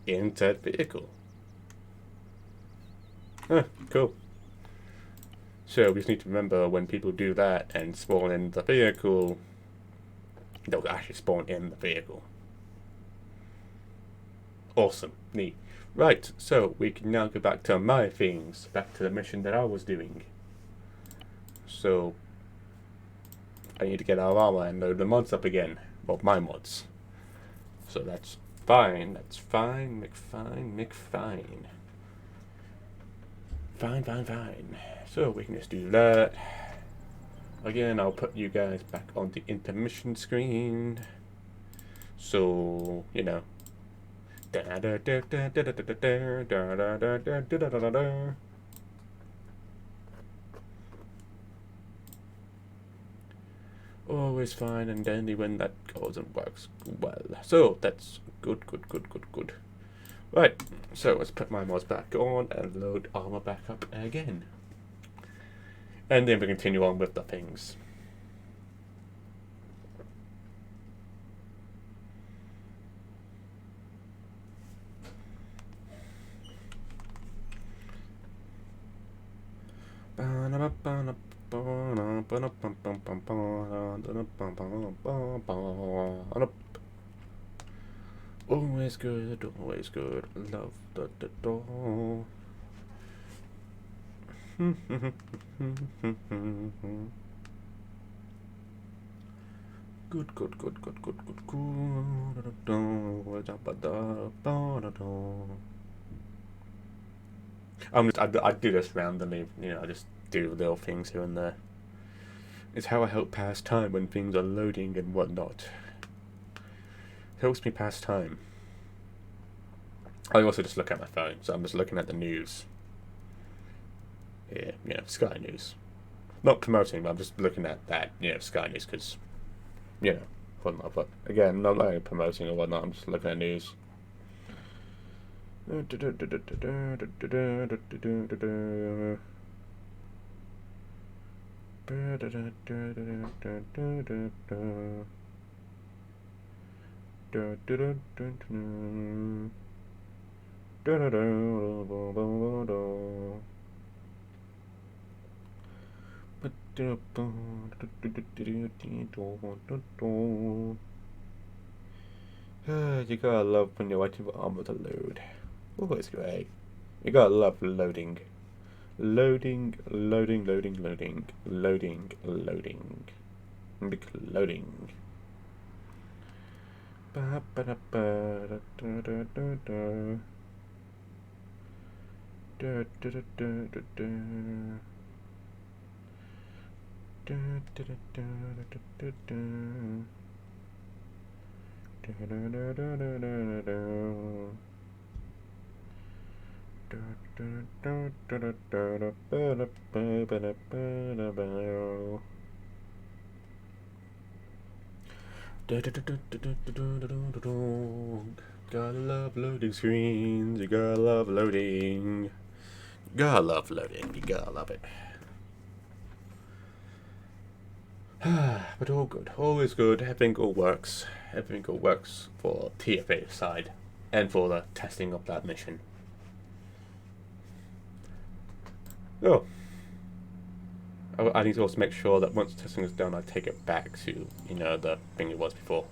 into that vehicle. Huh, cool. So we just need to remember when people do that and spawn in the vehicle, they'll actually spawn in the vehicle. Awesome. Neat. Right, so we can now go back to my things, back to the mission that I was doing. So I need to get our armor and load the mods up again. Well, my mods. So that's fine. That's fine. McFine. Fine. So we can just do that. Again, I'll put you guys back on the intermission screen. So, you know. Always fine and dandy when that goes and works well. So that's good. Right, so let's put my mods back on and load armor back up again. And then we continue on with the things. Always good. Love the door. Good. I do this randomly, you know, I just do little things here and there. It's how I help pass time when things are loading and whatnot. It helps me pass time. I also just look at my phone, so I'm just looking at the news. Yeah, you know, Sky News. Not promoting, but I'm just looking at that, you know, Sky News, because, you know, whatnot. But again, not like promoting or whatnot, I'm just looking at news. You gotta love when you're waiting for armor to load. Oh, it's great. You gotta love loading. Loading. Big loading. Gotta love loading screens, you gotta love loading. Gotta love loading, you gotta love it. But all good, all is good, everything all works. Everything all works for TFA side and for the testing of that mission. Oh. I need to also make sure that once testing is done, I take it back to, you know, the thing it was before.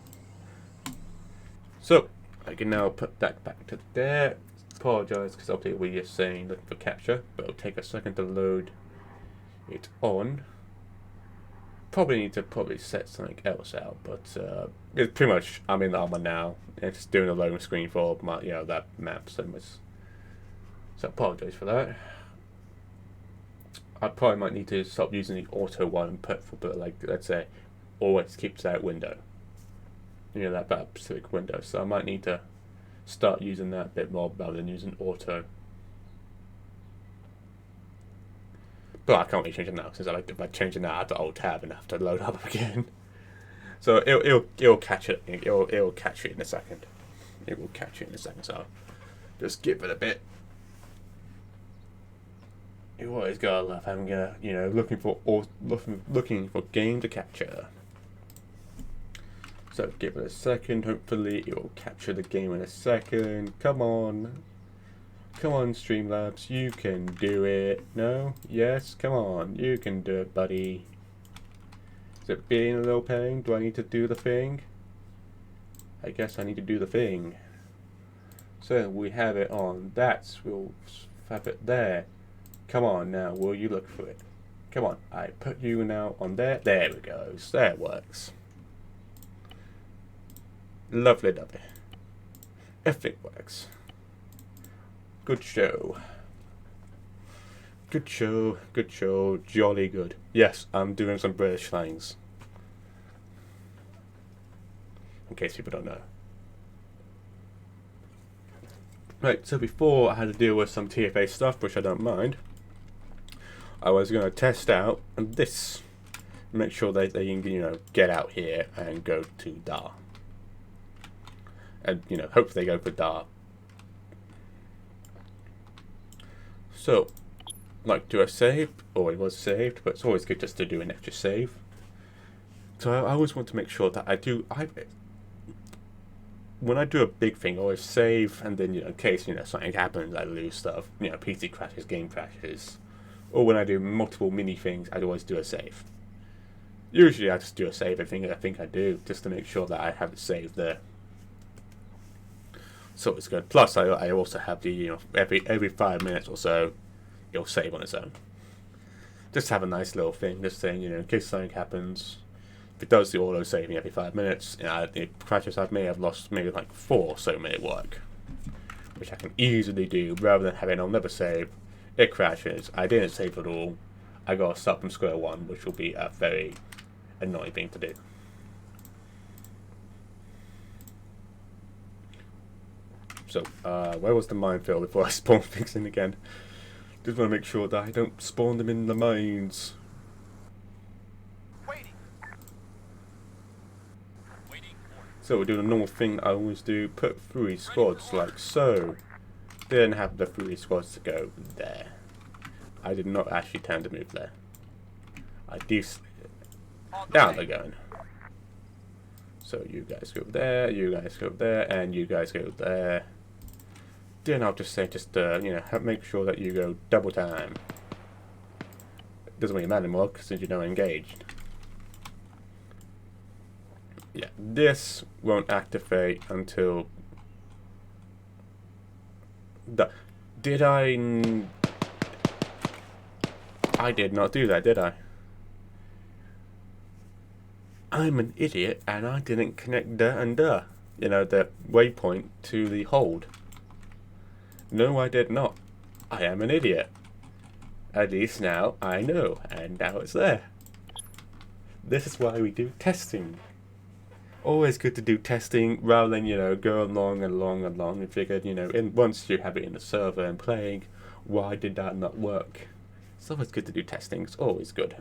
So, I can now put that back to there. Apologise, because obviously we're just saying looking for capture, but it'll take a second to load it on. Probably need to set something else out, but it's pretty much, I'm in the armor now. It's just doing a loading screen for my, you know, that map so much. So apologise for that. I probably might need to stop using the auto one and put for, like, let's say, always keeps that window. You know, that specific window. So I might need to start using that a bit more rather than using auto. But I can't really change it now, since if I change it now, I have to alt tab and have to load up again. So it'll catch it. It'll catch it in a second. It will catch it in a second. So just give it a bit. You always gotta love having a, you know, looking for game to capture. So give it a second, hopefully it will capture the game in a second. Come on. Come on, Streamlabs, you can do it. No? Yes? Come on, you can do it, buddy. Is it being a little pain? Do I need to do the thing? I guess I need to do the thing. So we have it on. We'll have it there. Come on now, will you look for it? Come on, I put you now on there. There we go. There it works. Lovely, lovely. Everything works. Good show. Good show, good show, jolly good. Yes, I'm doing some British slangs. In case people don't know. Right, so before I had to deal with some TFA stuff, which I don't mind, I was going to test out this. Make sure that they can, you know, get out here and go to Dar. And, you know, hopefully they go for Dar. So, like, do I save? Oh, it was saved, but it's always good just to do an extra save. So I always want to make sure that when I do a big thing, I always save, and then, you know, in case, you know, something happens, I lose stuff, you know, PC crashes, game crashes. Or when I do multiple mini things, I'd always do a save. Usually I just do a save everything I think I do, just to make sure that I have it saved there. So it's good. Plus, I also have the, you know, every 5 minutes or so, it'll save on its own. Just have a nice little thing, just saying, you know, in case something happens. If it does the auto saving every 5 minutes, you know, the crashes I may have lost maybe like 4 so-minute work, which I can easily do rather than having I'll never save. It crashes. I didn't save at all. I got to start from square one, which will be a very annoying thing to do. So, where was the minefield before I spawn things in again? Just want to make sure that I don't spawn them in the mines. Waiting. So we're doing a normal thing I always do. Put 3 squads like so. Then have the 3 squads to go there. I did not actually turn to move there. I do. Down they're going. So you guys go there, you guys go there, and you guys go there. Then I'll just say, you know, make sure that you go double time. Doesn't really matter anymore since you're not engaged. Yeah, this won't activate until. Did I? I did not do that, did I? I'm an idiot, and I didn't connect you know, the waypoint to the hold. No, I did not. I am an idiot. At least now I know, and now it's there. This is why we do testing. Always good to do testing rather than, you know, go along and along and along and figure, you know, once you have it in the server and playing, why did that not work? It's always good to do testing. It's always good.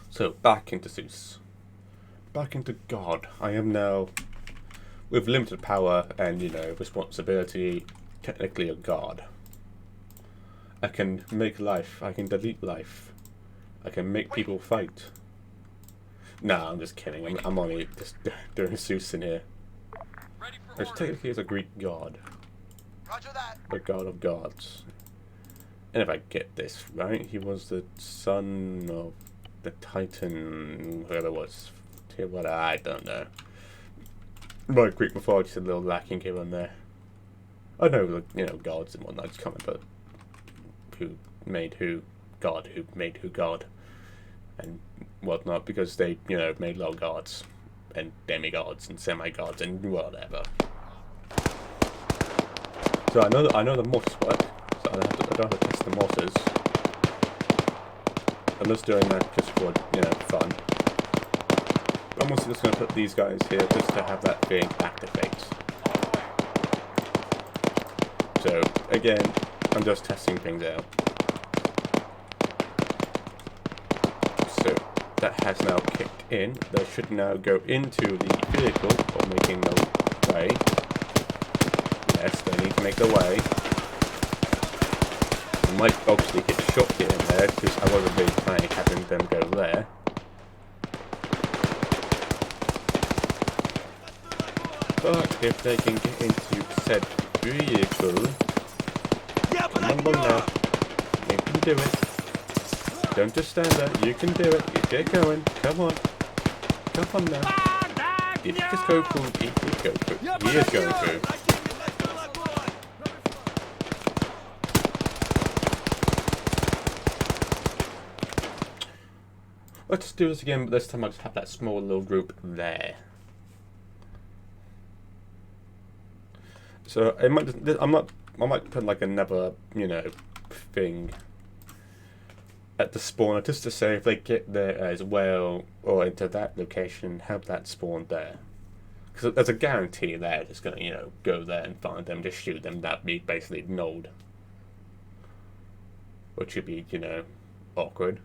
So, back into Zeus. Back into God. I am now, with limited power and, you know, responsibility, technically a god. I can make life. I can delete life. I can make people fight. Nah, I'm just kidding. I'm only just doing Zeus in here. Which technically is a Greek god. Roger that. The god of gods. And if I get this right, he was the son of the Titan, whoever it was. What, I don't know. My Greek mythology is a little lacking here and there. I know, you know, gods and whatnot. I just can't remember who made who god, who made who god, and whatnot, because they, you know, made low gods and demigods and semi-gods and whatever. So I know the mortars work. So I don't have to test the mortars. I'm just doing that just for, you know, fun. I'm also just going to put these guys here just to have that thing activate. So again, I'm just testing things out. So that has now kicked in. They should now go into the vehicle or making the way. rest. They need to make their way. I might obviously get shot here and there because I wasn't really planning having them go there. But if they can get into said vehicle, come on now, you can do it. Don't just stand there, you can do it. You get going, come on now. Did he just go through? He did go through. He is going through. Let's do this again, but this time I just have that small little group there. So I might put like another, you know, thing at the spawner just to say if they get there as well or into that location, have that spawn there. Because there's a guarantee they're just gonna, you know, go there and find them, just shoot them. That'd be basically ignored, which would be, you know, awkward.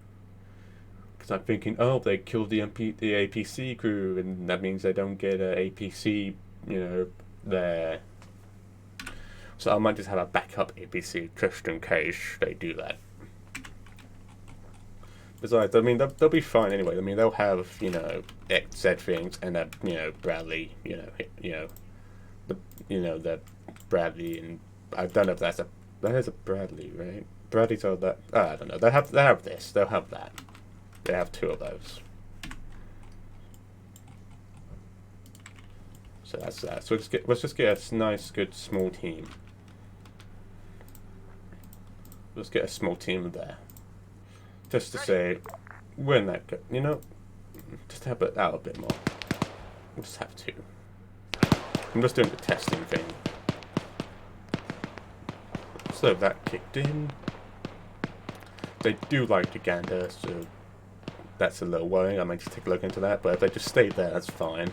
Because I'm thinking, oh, they killed the APC crew, and that means they don't get an APC, you know, there. So I might just have a backup APC just in case they do that. Besides, I mean, they'll be fine anyway. I mean, they'll have, you know, XZ things and a, you know, Bradley, the Bradley, and I don't know if that is a Bradley, right? Bradley's all that. I don't know. They have this. They'll have that. They have two of those. So that's that. So let's just get a nice, good, small team. Let's get a small team there. Just to say, we're not good, you know, just have it out a bit more. We'll just have to. I'm just doing the testing thing. So that kicked in. They do like the Gander, so that's a little worrying. I might just take a look into that, but if they just stay there, that's fine.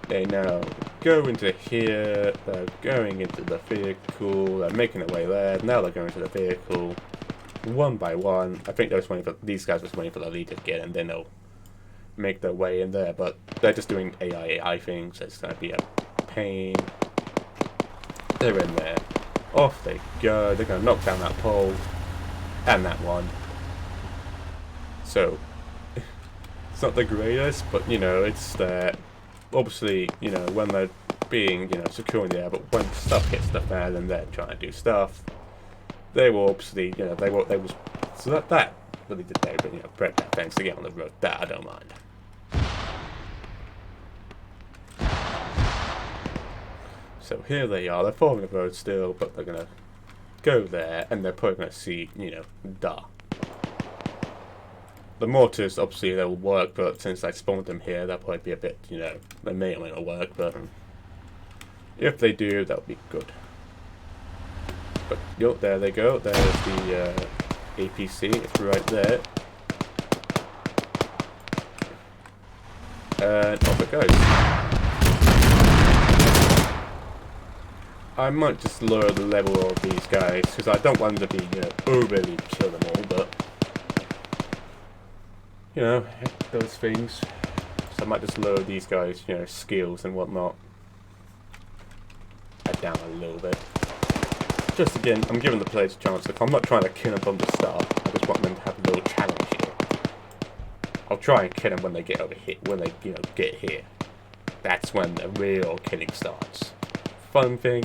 They now go into here, they're going into the vehicle, they're making their way there, now they're going to the vehicle. One by one. I think these guys were waiting for the lead to get, and then they'll make their way in there. But they're just doing AI things, so it's going to be a pain. They're in there. Off they go. They're going to knock down that pole and that one. So it's not the greatest, but you know, it's there. Obviously, you know, when they're being, you know, secure in the air, but when stuff hits the fan and they're trying to do stuff. They will obviously, you know, they will, so that really did they, but you know, break that fence to get on the road, that I don't mind. So here they are, they're following the road still, but they're gonna go there, and they're probably gonna see, you know, the mortars, obviously, they will work, but since I spawned them here, they'll probably be a bit, you know, they may or may not work, but if they do, that'll be good. But yo, there they go. There's the APC. It's right there. And off it goes. I might just lower the level of these guys because I don't want them to be, you know, overly kill them all, but you know, those things. So I might just lower these guys, you know, skills and whatnot. Add down a little bit. Just again, I'm giving the players a chance. Like, I'm not trying to kill them from the start. I just want them to have a little challenge here. I'll try and kill them when they get over here. When they, you know, get here. That's when the real killing starts. Fun thing.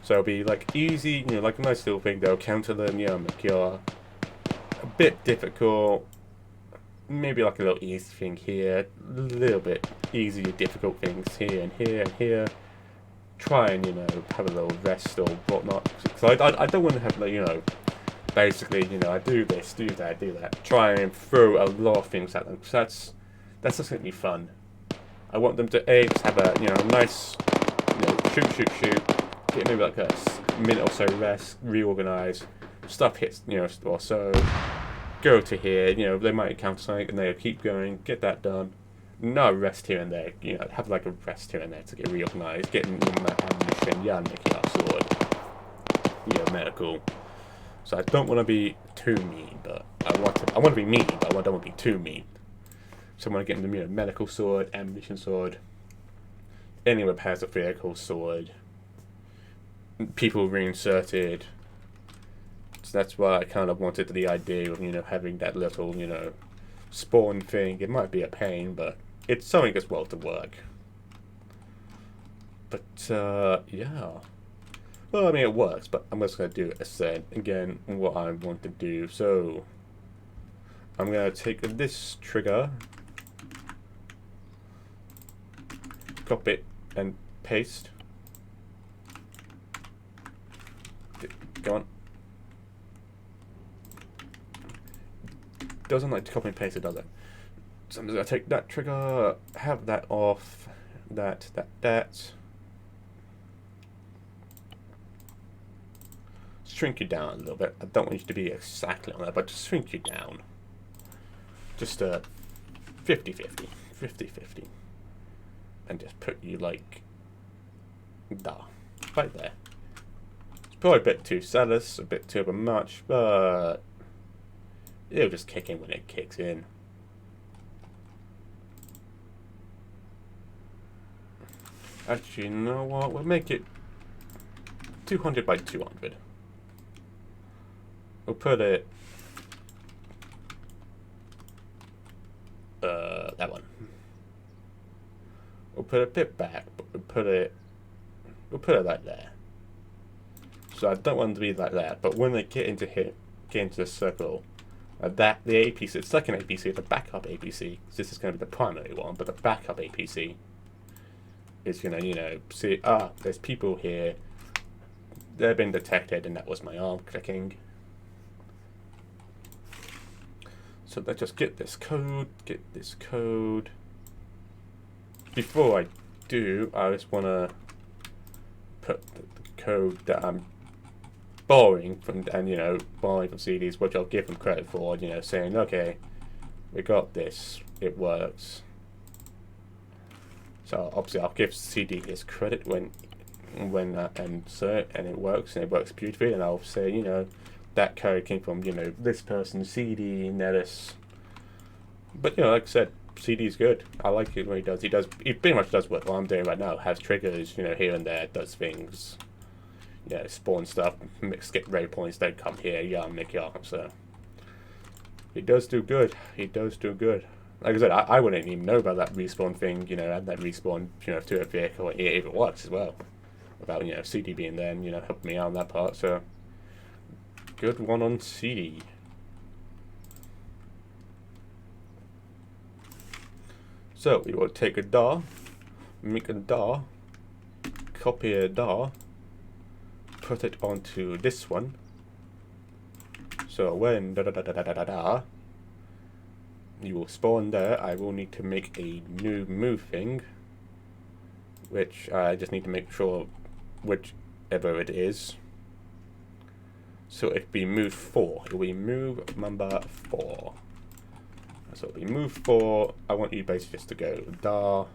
So it'll be like easy, you know, like a nice little thing. They'll counter them, you know, make your a bit difficult. Maybe like a little easy thing here. A little bit easier, difficult things here and here and here. Try and, you know, have a little rest or whatnot. So I don't want to have, like, you know, basically, you know, I do this, do that, do that. Try and throw a lot of things at them. So that's just going to be fun. I want them to just have a, you know, nice, you know, shoot. Get maybe like a minute or so rest, reorganize. Stuff hits, you know, or so. Go to here, you know, they might encounter something and they'll keep going, get that done. No rest here and there, you know, have like a rest here and there to get reorganized, getting your ammunition, yeah, making our sword, yeah, medical. So I don't want to be too mean, but I want to be mean, but I don't want to be too mean. So I want to get them, you know, medical sword, ammunition sword, any repairs of vehicle sword, people reinserted. So that's why I kind of wanted the idea of, you know, having that little, you know, spawn thing. It might be a pain, but it's something as well to work. But, yeah. Well, I mean, it works, but I'm just going to do it said again what I want to do. So, I'm going to take this trigger, copy it, and paste. Go on. Doesn't like to copy and paste it, does it? So I'm just going to take that trigger, have that off, that. Shrink you down a little bit. I don't want you to be exactly on that, but just shrink you down. Just 50-50. 50-50. And just put you like that. Right there. It's probably a bit too zealous, a bit too much, but it'll just kick in when it kicks in. Actually, you know what? We'll make it 200 by 200. We'll put it that one. We'll put it a bit back, but we'll put it like there. So I don't want it to be like that, but when they get into here, get into the circle, that the APC, the second APC, the backup APC, this is going to be the primary one, but the backup APC is going to, you know, see, there's people here, they've been detected, and that was my arm clicking. So let's just get this code, Before I do, I just want to put the code that I'm borrowing from, and, you know, borrowing from CDs, which I'll give them credit for, you know, saying, okay, we got this, it works. So obviously I'll give CD his credit when insert, and it works beautifully, and I'll say, you know, that code came from, you know, this person's CD, Netis. But, you know, like I said, CD's good. I like it when he does. He pretty much does what I'm doing right now. Has triggers, you know, here and there, does things. You know, spawn stuff, skip ray points, don't come here, so he does do good. Like I said, I wouldn't even know about that respawn thing, you know, and that respawn, you know, to a vehicle, if it works as well. Without, you know, CD being there and, you know, helping me out on that part, so good one on CD. So we will take a DAR, make a DAR, copy a DAR, put it onto this one. So when you will spawn there, I will need to make a new move thing, which I just need to make sure whichever it is. So it'll be move 4. It'll be move number 4. So it'll be move 4. I want you basically just to go DAR.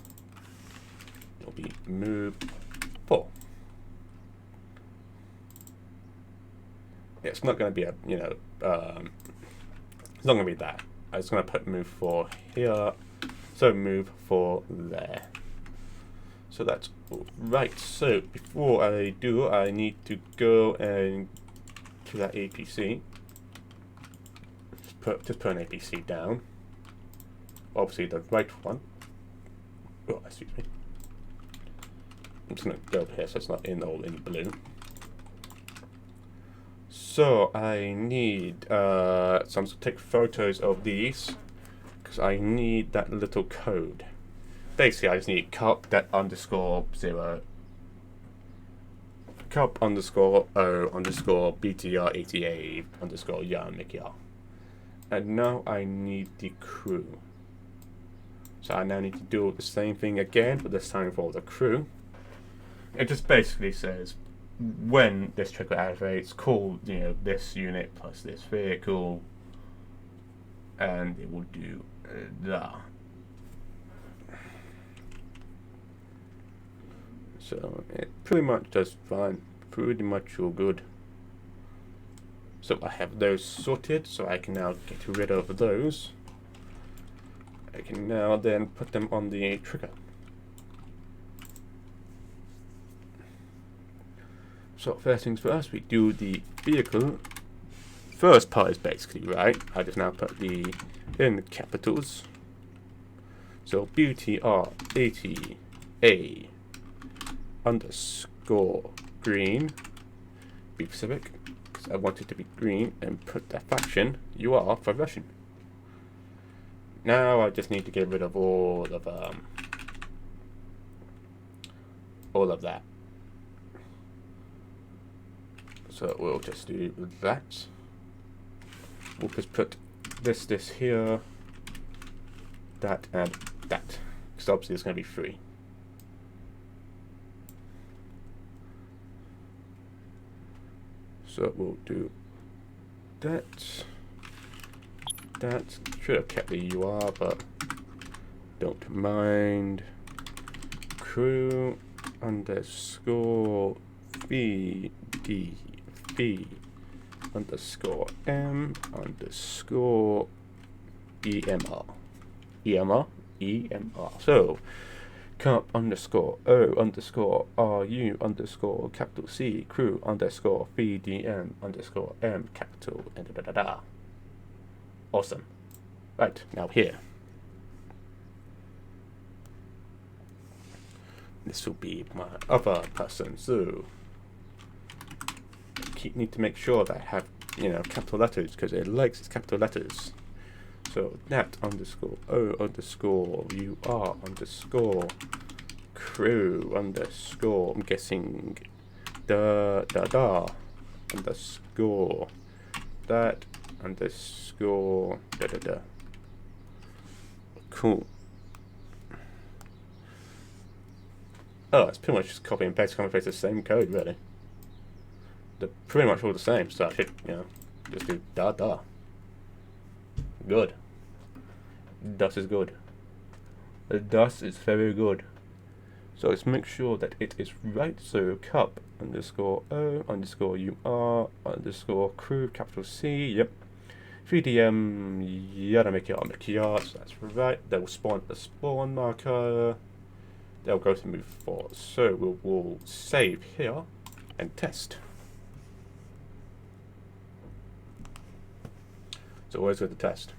It'll be move 4. Yeah, it's not going to be a, you know, it's not going to be that. I'm just going to put move 4 here. So move 4 there. So that's all right. So before I do, I need to go and to that APC. Just put an APC down. Obviously the right one. Oh, excuse me. I'm just going to go over here so it's not all in blue. So I need, so I'm just going to take photos of these, because I need that little code. Basically, I just need cup that underscore 0, cup underscore O underscore BTR88 underscore YAMIKYA. And now I need the crew. So I now need to do the same thing again, but this time for the crew. It just basically says, when this trigger activates, call, you know, this unit plus this vehicle, and it will do that. So it pretty much does fine, pretty much all good. So I have those sorted, so I can now get rid of those. I can now then put them on the trigger. So first things first, we do the vehicle. First part is basically right. I just now put the in capitals. So BTR80A underscore green. Be specific, because I want it to be green, and put that faction UR for Russian. Now I just need to get rid of all of that. So we'll just do that. We'll just put this here, that, and that. Because obviously it's going to be free. So we'll do that. That should have kept the UR, but don't mind. Crew underscore VD V underscore M underscore EMR. EMR. So Cup underscore O underscore RU underscore capital C crew underscore VDM underscore M capital and da da da. Awesome. Right, now here. This will be my other person, so need to make sure that I have, capital letters, because it likes its capital letters. So that underscore O underscore UR underscore crew underscore, I'm guessing da underscore that underscore da. Cool. Oh, it's pretty much just copy and paste the same code, really. They're pretty much all the same, so I should, just do da. Good. Das is good. Das is very good. So let's make sure that it is right. So cup underscore O underscore UR underscore crew capital C. Yep. 3DM yada make it on the kiosk. That's right. They will spawn the spawn marker. They'll go to move forward. So we'll save here and test. So always go to test.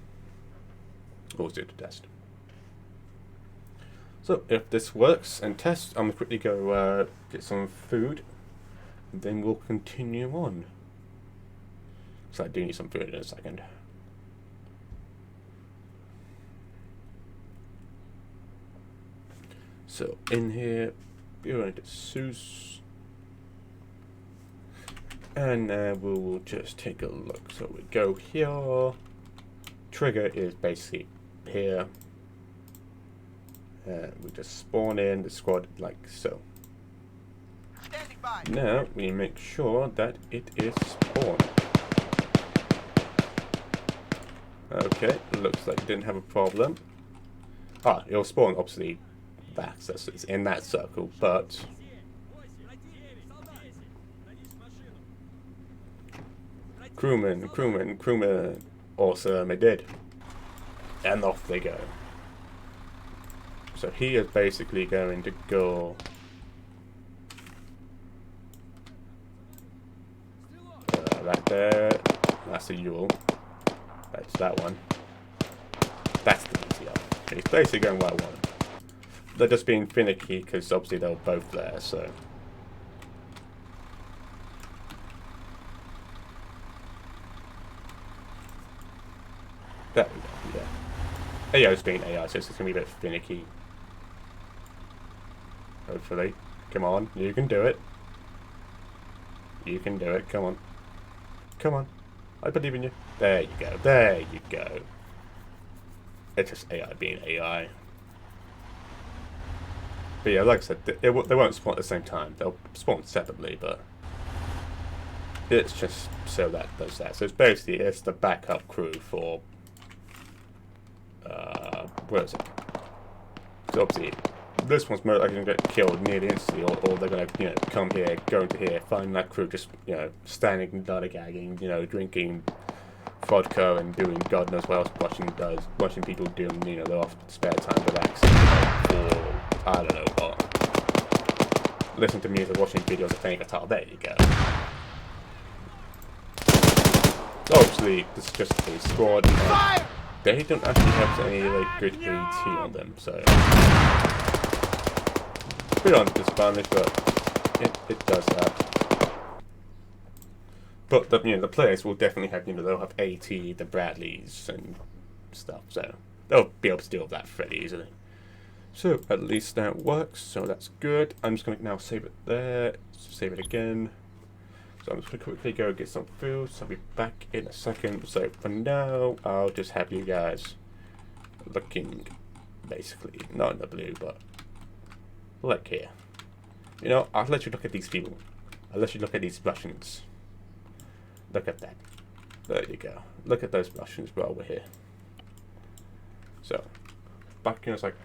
Always do the test. So if this works and tests, I'm gonna quickly go get some food, and then we'll continue on. So I do need some food in a second. So in here, we're going to Seuss, and we'll just take a look. So we go here. Trigger is basically here. We just spawn in the squad like so. Standing by. Now we make sure that it is spawned. Okay, looks like it didn't have a problem. It'll spawn obviously back, so it's in that circle, but crewman, awesome, it did. And off they go. So he is basically going to go right there. That's a Yule. That's that one. That's the BTR. He's basically going where I want him. They're just being finicky because obviously they were both there, so. There we go, yeah. AI's being AI, so it's going to be a bit finicky. Hopefully. Come on, you can do it. You can do it, come on. Come on. I believe in you. There you go, there you go. It's just AI being AI. But yeah, like I said, they won't spawn at the same time. They'll spawn separately, but it's just so that does that. So it's basically, it's the backup crew for where is it? So obviously, this one's more likely to get killed nearly instantly, or they're gonna, come here, go into here, find that crew just, standing and lollygagging, drinking vodka and doing God knows what else, watching people doing, their off spare time relaxing, or I don't know what. listening to music, watching videos, or playing guitar. There you go. Obviously, this is just a squad. Fire! They don't actually have any like good AT on them, so a bit on disadvantage, but it does that. But the players will definitely have they'll have AT, the Bradleys and stuff, so they'll be able to deal with that fairly easily. So at least that works, so that's good. I'm just going to now save it there, save it again. So I'm just going to quickly go get some food, so I'll be back in a second. So for now, I'll just have you guys looking, basically, not in the blue, but like here. I'll let you look at these people. I'll let you look at these Russians. Look at that. There you go. Look at those Russians while we're here. So, back in a second.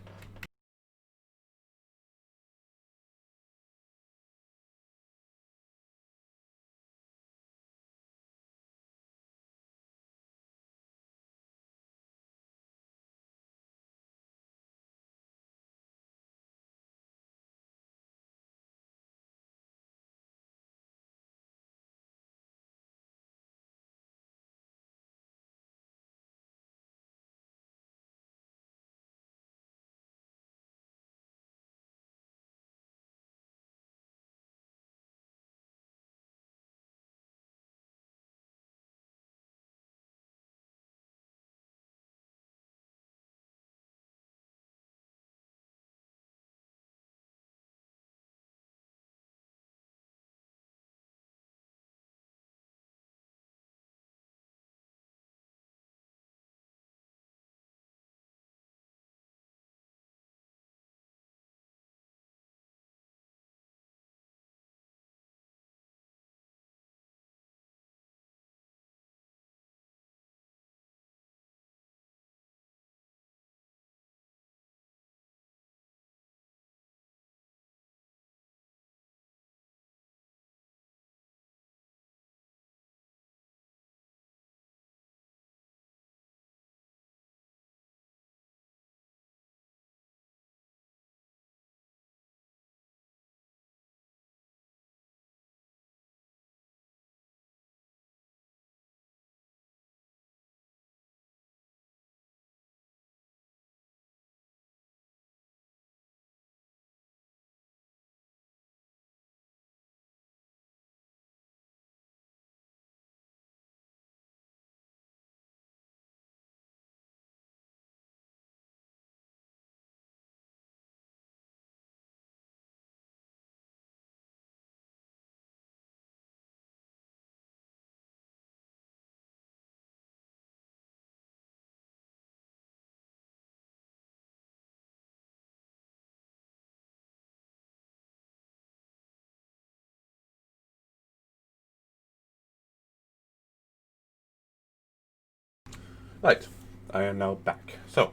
Right, I am now back. So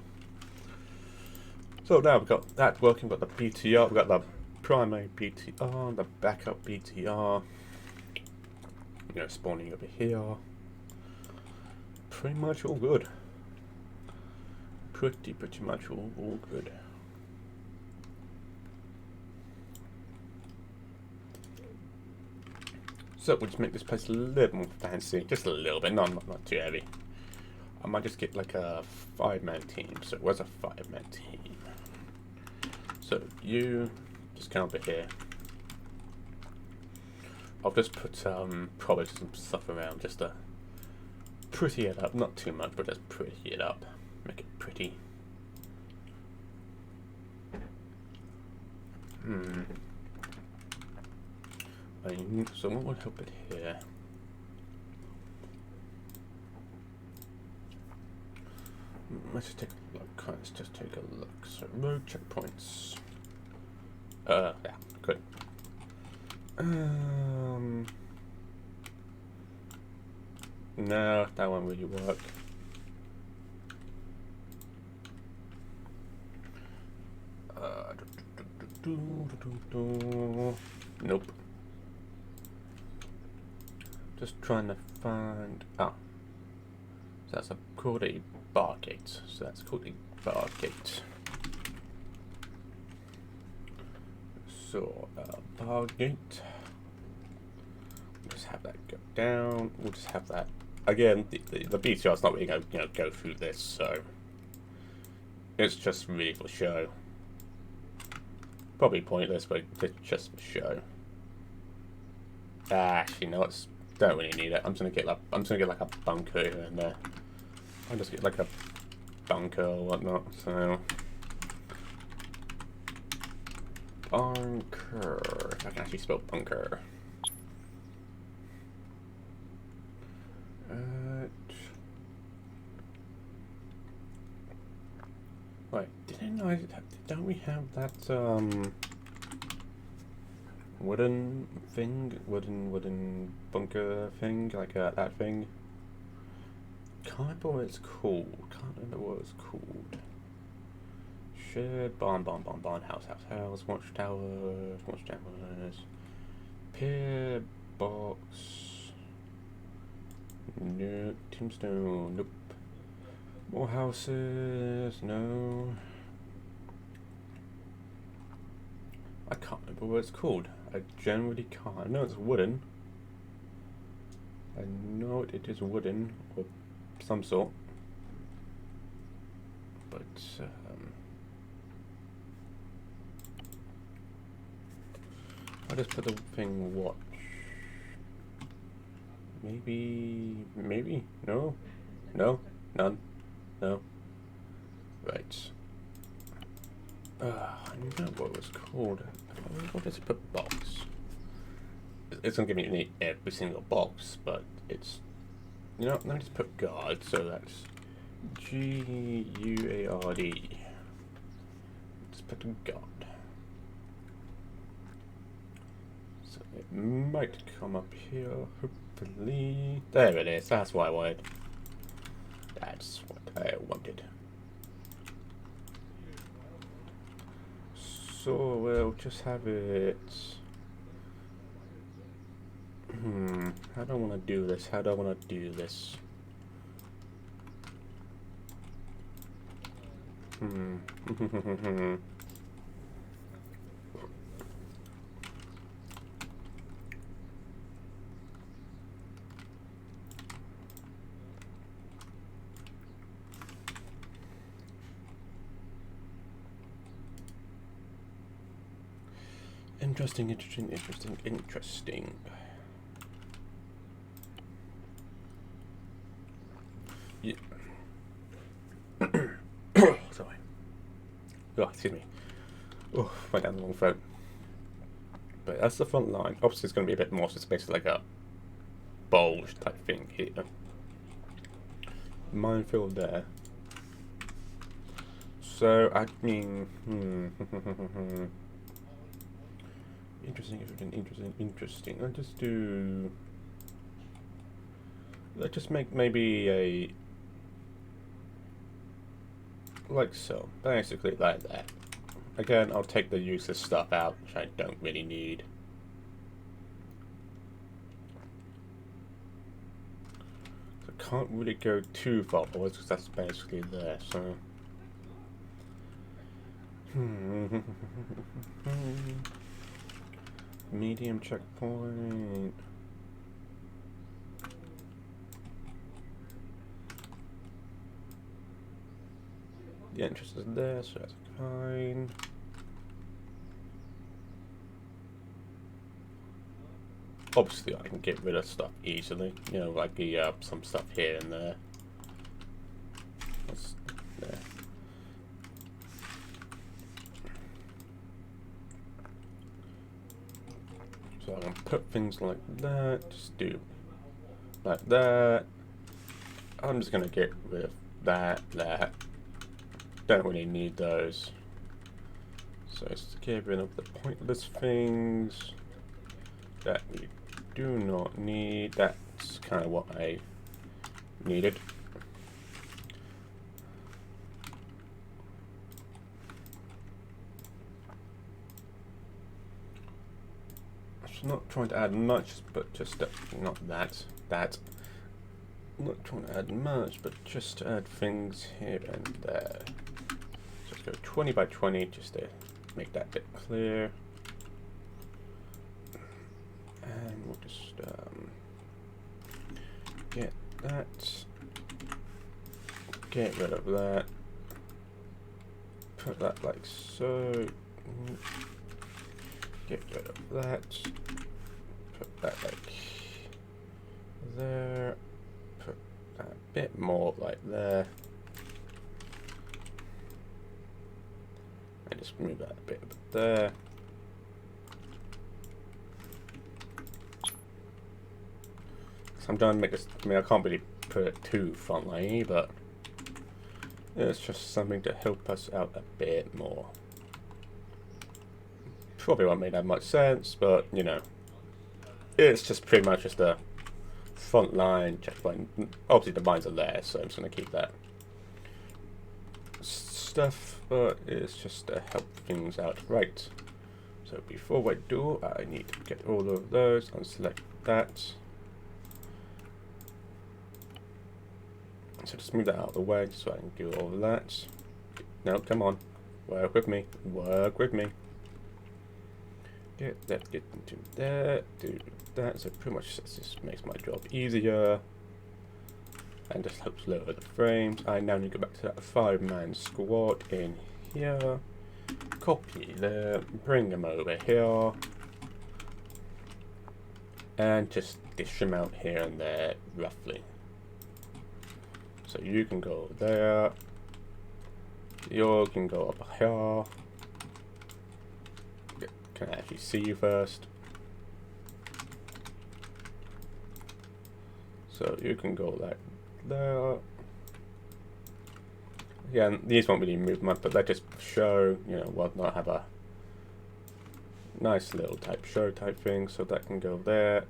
now we've got that working, we've got the BTR, we've got the primary BTR, the backup BTR, spawning over here. Pretty much all good. Pretty much all good. So we'll just make this place a little more fancy, just a little bit, not too heavy. I might just get like a 5-man team. So where's a 5-man team? So you just come over here. I'll just put probably some stuff around just to pretty it up. Not too much, but just pretty it up. Make it pretty. So what would help it here? Let's just take a look. Let's just take a look. So road checkpoints. Yeah, good. No, that won't really work. Nope. Just trying to find. So that's called a bar gate. So that's called a bar gate. So, bar gate. We'll just have that go down. We'll just have that. Again, the BTR is not really going to go through this, so it's just really for show. Probably pointless, but it's just for show. Actually, no, it's don't really need it. I'm just gonna get like a bunker here and there. I'll just get like a bunker or whatnot. So bunker. If I can actually spell bunker. Wait, don't we have that wooden thing, wooden bunker thing, like that thing? Can't remember what it's called. Shed, barn, house, watchtowers, pier, box, no, tombstone, nope. More houses, no. I can't remember what it's called. I generally can't. I know it's wooden. I know it is wooden or some sort. But I'll just put the thing watch. Maybe, no, none, no. Right. I know what it was called. What does it put box? It's gonna give me every single box, but it's, you know, let me just put guard. So that's GUARD. Let's put guard. So it might come up here. Hopefully, there it is. That's what I wanted. That's what I wanted. So we'll just have it. How do I want to do this? Interesting. Yeah. Sorry. Oh, excuse me. Oh, went down the wrong throat. But that's the front line. Obviously, it's going to be a bit more, so it's basically like a bulge type thing here. Minefield there. So, I mean, interesting. Let's just make maybe a, like so, basically like that. Again, I'll take the useless stuff out, which I don't really need. So I can't really go too far forward because that's basically there, so. Medium checkpoint. The entrance is there, so that's fine. Obviously, I can get rid of stuff easily. You know, like the some stuff here and there. That's there. So I'm gonna put things like that. Just do like that. I'm just gonna get rid of that. Don't really need those. So let's get rid of the pointless things that we do not need. That's kind of what I needed. I'm not trying to add much, but just not that. I'm not trying to add much, but just to add things here and there. So let's go 20 by 20 just to make that bit clear. and we'll just get that, get rid of that, put that like so, get rid of that, put that like there, put that a bit more like there, and just move that a bit there. So I'm trying to make this, I mean I can't really put it too frontline, but it's just something to help us out a bit more. Probably won't make that much sense, but you know, it's just pretty much just a front line checkpoint. Obviously the mines are there, so I'm just going to keep that stuff, but it's just to help things out. Right, so before I do, I need to get all of those and select that. So just move that out of the way so I can do all of that. No, come on, work with me, work with me. Get that, get into there, do that. So pretty much this just makes my job easier and just helps lower the frames. I now need to go back to that 5-man squad in here, copy there, bring them over here, and just dish them out here and there roughly. So you can go there, you can go up here. Can I actually see you first? So you can go like there. Yeah, and these won't really move much, but they just show, you know, whatnot, have a nice little type show type thing, so that can go there.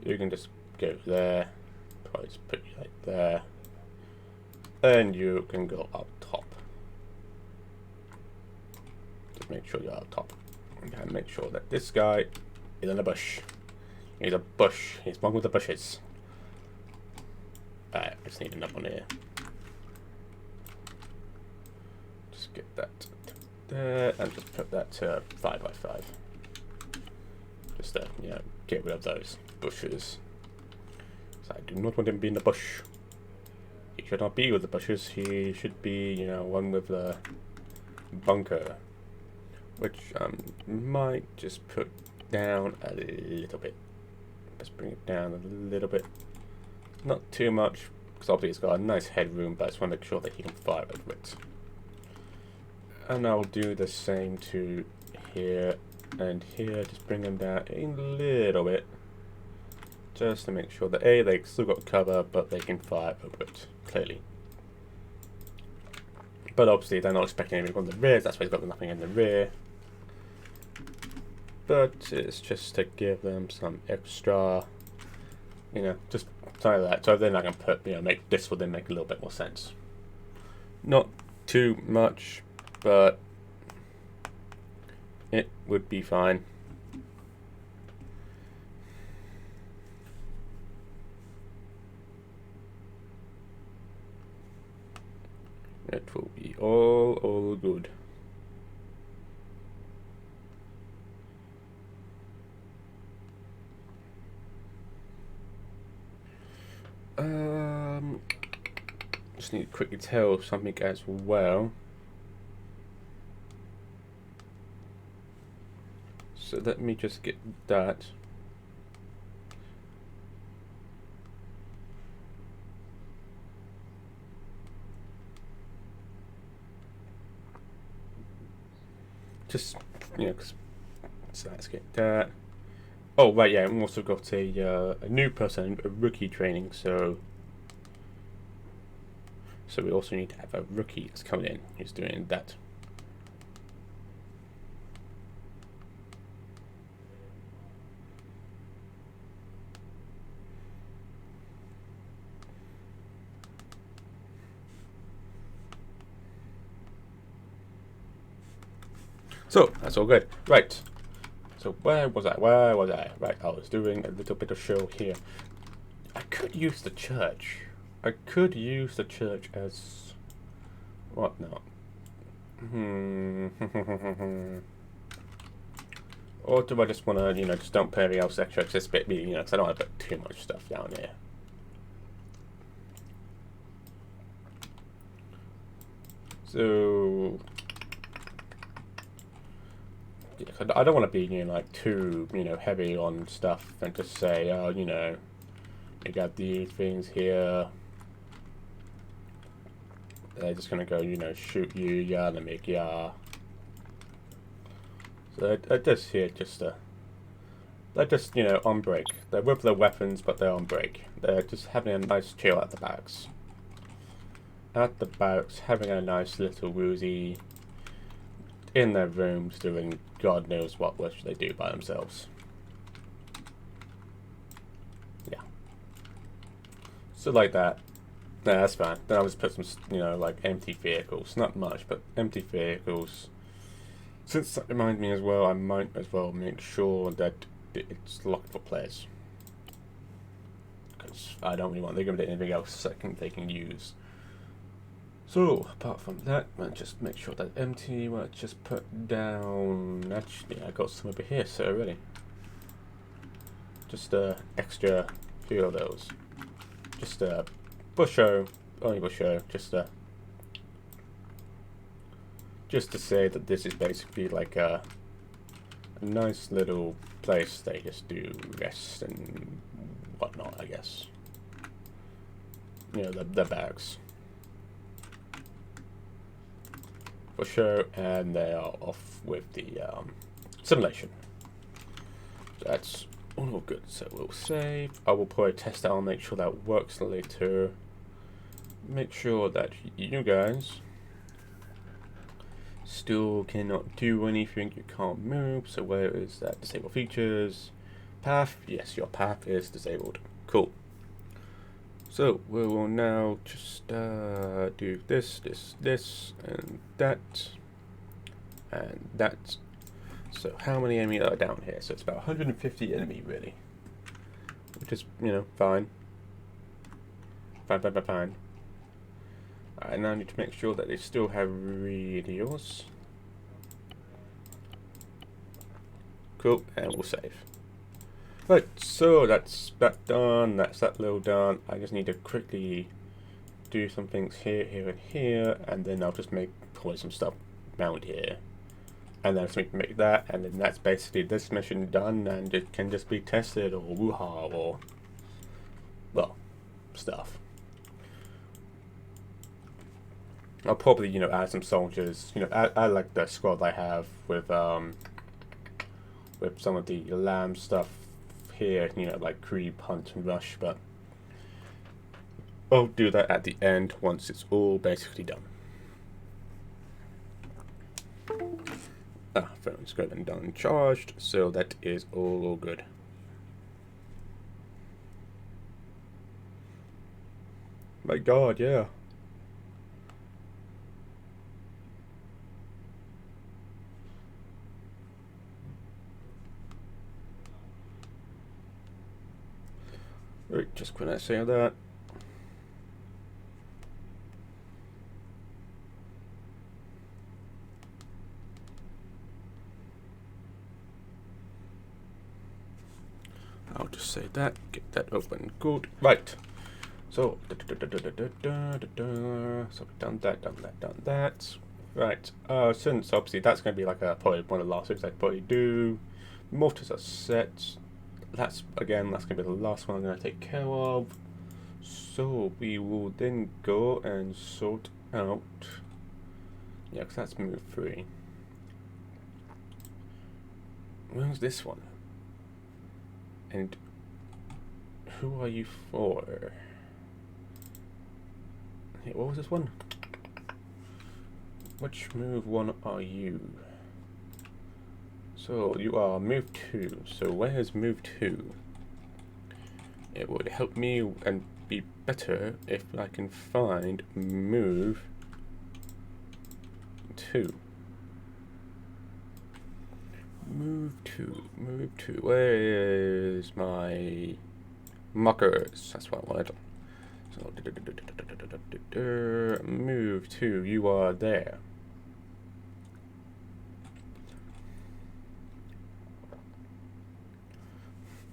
You can just go there, probably just put you like there, and you can go up top. Just make sure you're up top. And make sure that this guy is in a bush. He's a bush. He's one with the bushes. Alright, I just need another one here. Just get that there and just put that to 5x5. Just to, you know, get rid of those bushes. So I do not want him to be in the bush. He should not be with the bushes. He should be, you know, one with the bunker. Which might just put down a little bit. Let's bring it down a little bit. Not too much, because obviously it's got a nice headroom, but I just want to make sure that he can fire over it. And I'll do the same to here and here. Just bring them down a little bit. Just to make sure that A, they still got cover, but they can fire over it, clearly. But obviously they're not expecting anything on the rear, that's why he's got nothing in the rear. But it's just to give them some extra, you know, just something like that. So then I can put, you know, make this will then make a little bit more sense. Not too much, but it would be fine. It will be all good. Just need to quickly tell something as well. So let me just get that. Just, you know, so let's get that. Oh, right, yeah, we've also got a new person, a rookie training, so we also need to have a rookie that's coming in who's doing that. So, that's all good. Right. So, where was I? Right, I was doing a little bit of show here. I could use the church. I could use the church as... what now? Or do I just want to, just don't put anything else extra, just bit me, because I don't want to put too much stuff down here. So, yeah, I don't want to be, like too, heavy on stuff and just say, oh, you got these things here. They're just gonna go, shoot you, yeah, and make yeah. So I just here, they're just, on break. They're with their weapons, but they're on break. They're just having a nice chill at the barracks. At the barracks, having a nice little woozy in their rooms, doing God knows what which they do by themselves. Yeah. So like that. No, that's fine. Then I'll just put some, like empty vehicles. Not much, but empty vehicles. Since that reminds me as well, I might as well make sure that it's locked for players. Because I don't really want them to give it anything else they can use. So, apart from that, I'll just make sure that's empty. Well, just put down... Actually, I got some over here, so already. Just extra few of those. Just Busho, only Busho, just to say that this is basically like a nice little place they just do rest and whatnot, I guess. The barracks. For sure, and they are off with the simulation. So that's all good. So we'll save. I will probably test that. I'll make sure that works later. Make sure that you guys still cannot do anything. You can't move. So where is that? Disable features. Path. Yes, your path is disabled. Cool. So we will now just do this, and that, and that. So how many enemy are down here? So it's about 150 enemy really, which is fine. Fine. I now need to make sure that they still have radios. Cool, and we'll save. Right, so that's that done, that's that little done. I just need to quickly do some things here, and here, and then I'll just probably some stuff around here. And then I'll just make that, and then that's basically this mission done, and it can just be tested, or woo-ha, or, well, stuff. I'll probably, add some soldiers, add like the squad I have with some of the lamb stuff here, like creep, hunt, and rush, but I'll do that at the end once it's all basically done. Phone's good and done charged, so that is all good. My God, yeah. Right, just when I say that. I'll just say that, get that open, good. Right, so, so we've done that. Right, since obviously that's going to be like probably one of the last things I'd probably do. Mortars are set. That's going to be the last one I'm going to take care of. So we will then go and sort out. Yeah, because that's move 3. Where's this one? And who are you for? Hey, what was this one? Which move 1 are you? So you are move 2. So where is move 2? It would help me and be better if I can find move 2. Move 2. Where is my muckers? That's what I wanted. So move 2. You are there.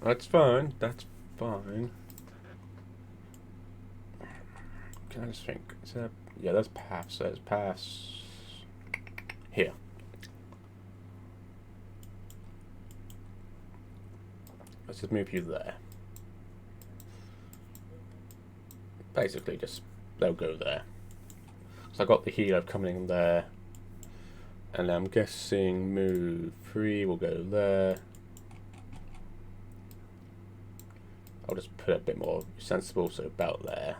That's fine. That's fine. Can I just think? Is there, yeah, there's paths. There's paths here. Let's just move you there. Basically, just they'll go there. So I got the helo coming in there, and I'm guessing move 3 will go there. I'll just put it a bit more sensible, so about there.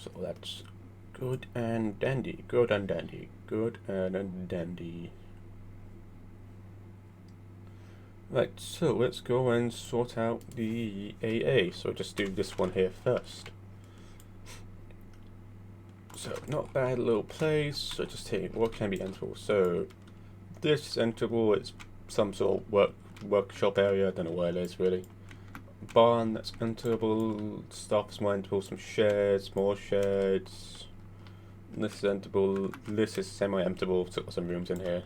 So that's good and dandy, good and dandy, good and dandy. Right, so let's go and sort out the AA. So just do this one here first. So not bad little place. So just take what can be enterable. So this enterable is some sort of workshop area. I don't know where it is really. Barn that's enterable. Stuff's more enterable. Some sheds, more sheds. This is enterable. This is semi-emptable. So got some rooms in here.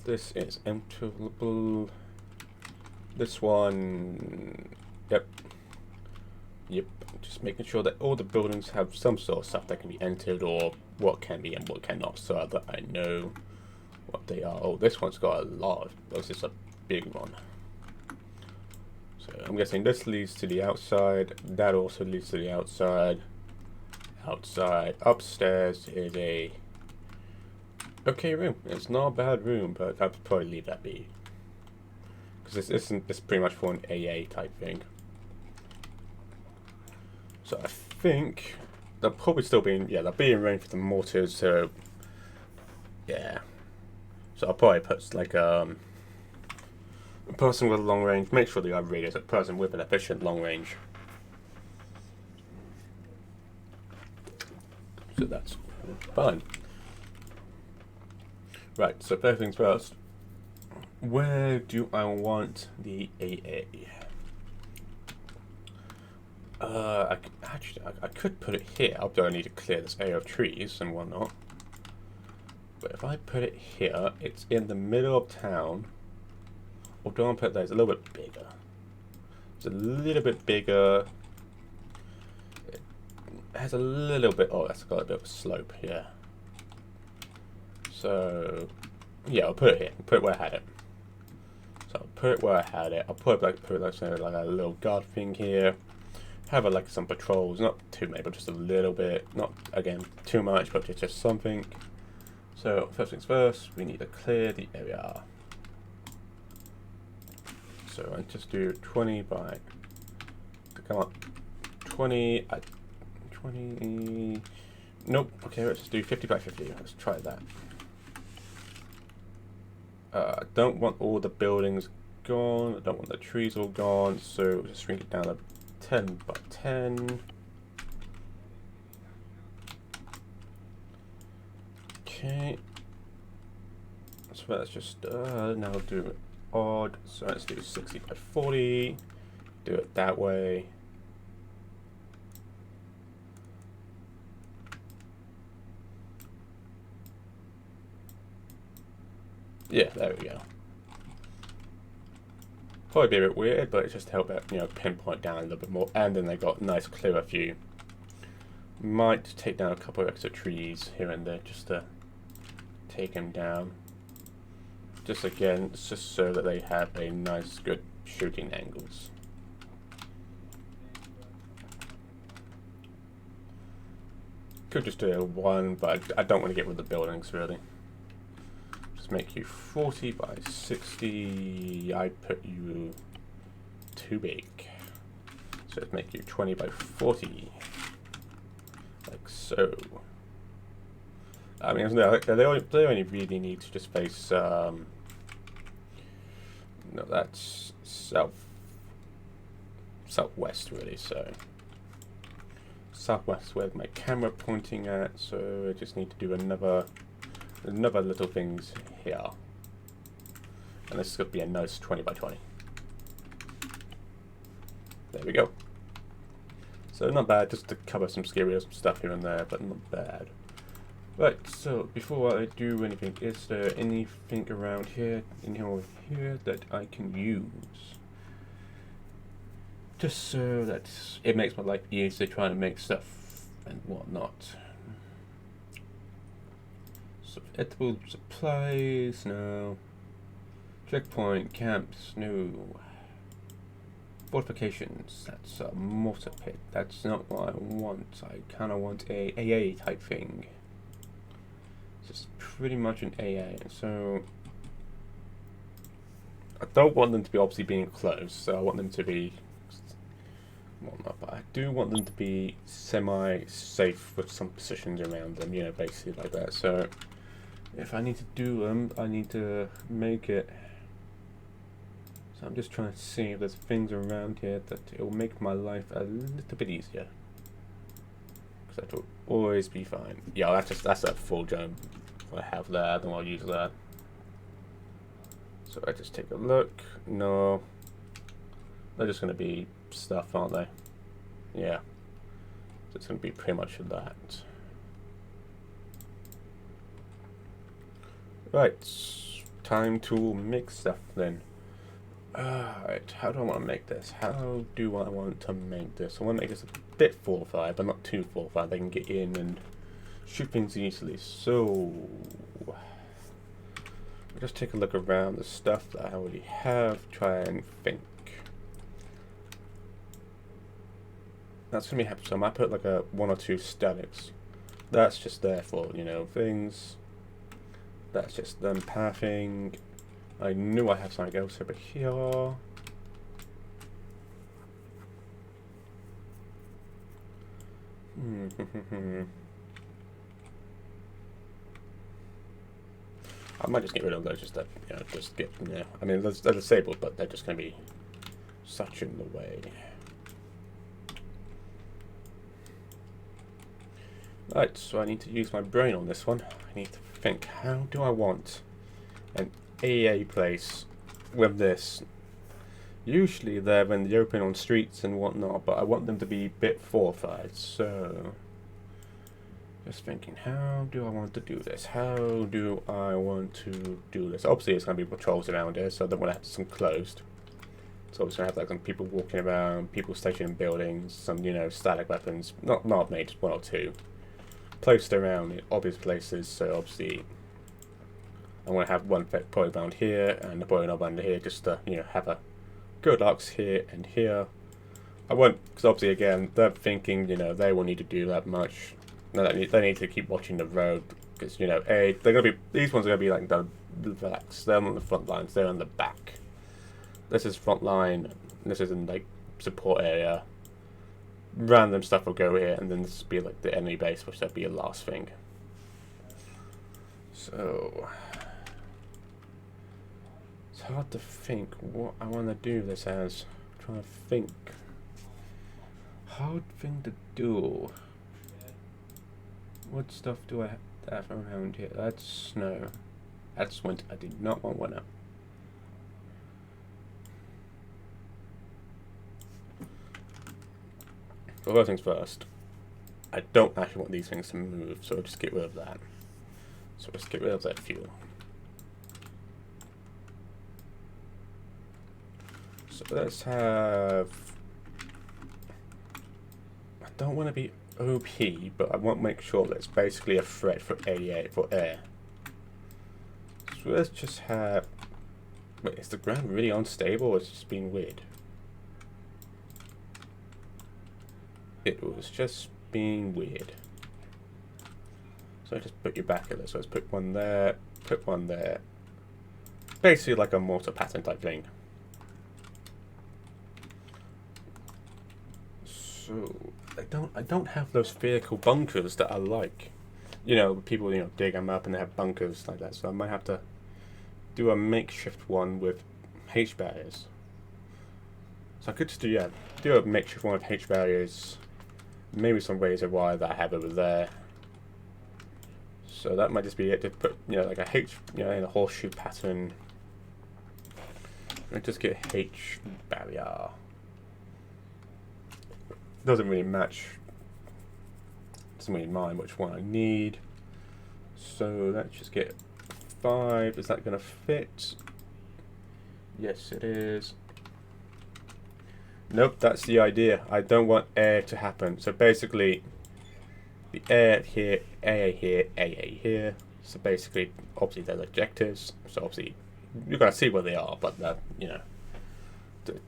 This is enterable. This one, yep. Just making sure that all the buildings have some sort of stuff that can be entered, or what can be and what cannot, so that I know what they are. Oh, this one's got a lot of. This is a big one. So I'm guessing this leads to the outside. That also leads to the outside. Outside, upstairs is a okay room. It's not a bad room, but I'd probably leave that be. Because this isn't this pretty much for an AA type thing. So I think they'll probably still be in, yeah, they'll be in range for the mortars, so yeah. So I'll probably put like a person with a long range, make sure they have radius, a person with an efficient long range. So that's fine. Right, so first things first. Where do I want the AA? I could put it here. I'll need to clear this area of trees and whatnot. But if I put it here, it's in the middle of town. Or do I put it there? It's a little bit bigger. It's a little bit bigger. It has a little bit. Oh, that's got a bit of a slope. Yeah. So yeah, I'll put it here. Put it where I had it. So I'll put it where I had it. I'll put it like a little guard thing here. Have like some patrols, not too many, but just a little bit. Not again too much, but just something. So first things first, we need to clear the area. So I just do 20 by. Come on, 20. 20. Nope. Okay, let's just do 50 by 50. Let's try that. I don't want all the buildings gone. I don't want the trees all gone. So just shrink it down to 10 by 10. Okay. So let's just now do it odd. So let's do 60 by 40. Do it that way. Yeah, there we go. Probably be a bit weird, but it just helped it, pinpoint down a little bit more. And then they got a nice clearer view. Might take down a couple of extra trees here and there just to take them down. Just again, it's just so that they have a nice, good shooting angles. Could just do a 1, but I don't want to get rid of the buildings really. Make you 40 by 60. I put you too big. So let's make you 20 by 40. Like so. I mean, they only really need to just face, no, that's southwest really, so. Southwest where my camera pointing at, so I just need to do another little things here. And this is going to be a nice 20 by 20. There we go. So not bad, just to cover some scary stuff here and there, but not bad. Right, so before I do anything, is there anything around here, in here that I can use? Just so that it makes my life easier trying to make stuff and whatnot. So edible supplies, no. Checkpoint, camps, no. Fortifications, that's a mortar pit. That's not what I want. I kind of want a AA type thing. Just pretty much an AA. So I don't want them to be obviously being close. So I want them to be whatnot, but I do want them to be semi-safe with some positions around them. You know, basically like that. So if I need to do them, I need to make it. So I'm just trying to see if there's things around here that it will make my life a little bit easier. Because that will always be fine. Yeah, that's a full jump I have there, then I'll use that. So I just take a look. No. They're just going to be stuff, aren't they? Yeah. So it's going to be pretty much that. Right. Time to make stuff then. Alright, how do I want to make this? How do I want to make this? I want to make this a bit fortified, but not too fortified. They can get in and shoot things easily. So, I'll just take a look around the stuff that I already have, try and think. That's going to be, so I might put like a 1 or 2 statics. That's just there for, you know, things. That's just them pathing. I knew I had something else over here. I might just get rid of those, just to, you know, just get, yeah. I mean, they're disabled, but they're just going to be such in the way. Right, so I need to use my brain on this one. I need to think, how do I want an AA place with this? Usually they're in the open on streets and whatnot, but I want them to be a bit fortified, so just thinking, how do I want to do this? How do I want to do this? Obviously it's going to be patrols around here, so I don't want to have some closed. So obviously I have like some people walking around, people stationed in buildings, some, you know, static weapons, not made, just 1 or 2. Placed around in obvious places, so obviously I want to have one probably around here and probably another under here, just to, you know, have a good arcs here and here. I won't, because obviously again they're thinking, you know, they will need to do that much. No, they need to keep watching the road, because, you know, they're gonna be, these ones are gonna be like the backs. They're on the front lines, they're on the back. This is front line. This is in like support area. Random stuff will go here, and then this will be like the enemy base, which that'd be a last thing. So it's hard to think what I want to do this as. I'm trying to think. Hard thing to do. What stuff do I have around here? That's snow. That's winter. I did not want winter. So first things first. I don't actually want these things to move, so I'll just get rid of that. So let's get rid of that fuel. So let's have... I don't want to be OP, but I want to make sure that it's basically a threat for air. So let's just have... Wait, is the ground really unstable, or is it just being weird? It was just being weird. So I just put you back at this. So let's put one there, put one there. Basically like a mortar pattern type thing. So I don't have those vehicle bunkers that I like. You know, people, you know, dig them up and they have bunkers like that. So I might have to do a makeshift one with H barriers. So I could just do a makeshift one with H barriers. Maybe some razor wire that I have over there. So that might just be it, to put, you know, like a H, you know, in a horseshoe pattern. And just get H barrier. Doesn't really match. Doesn't really mind which one I need. So let's just get 5. Is that going to fit? Yes, it is. Nope, that's the idea. I don't want air to happen. So basically, the air here, AA here, AA here. So basically, obviously they're ejectors. So obviously, you're going to see where they are, but that, you know.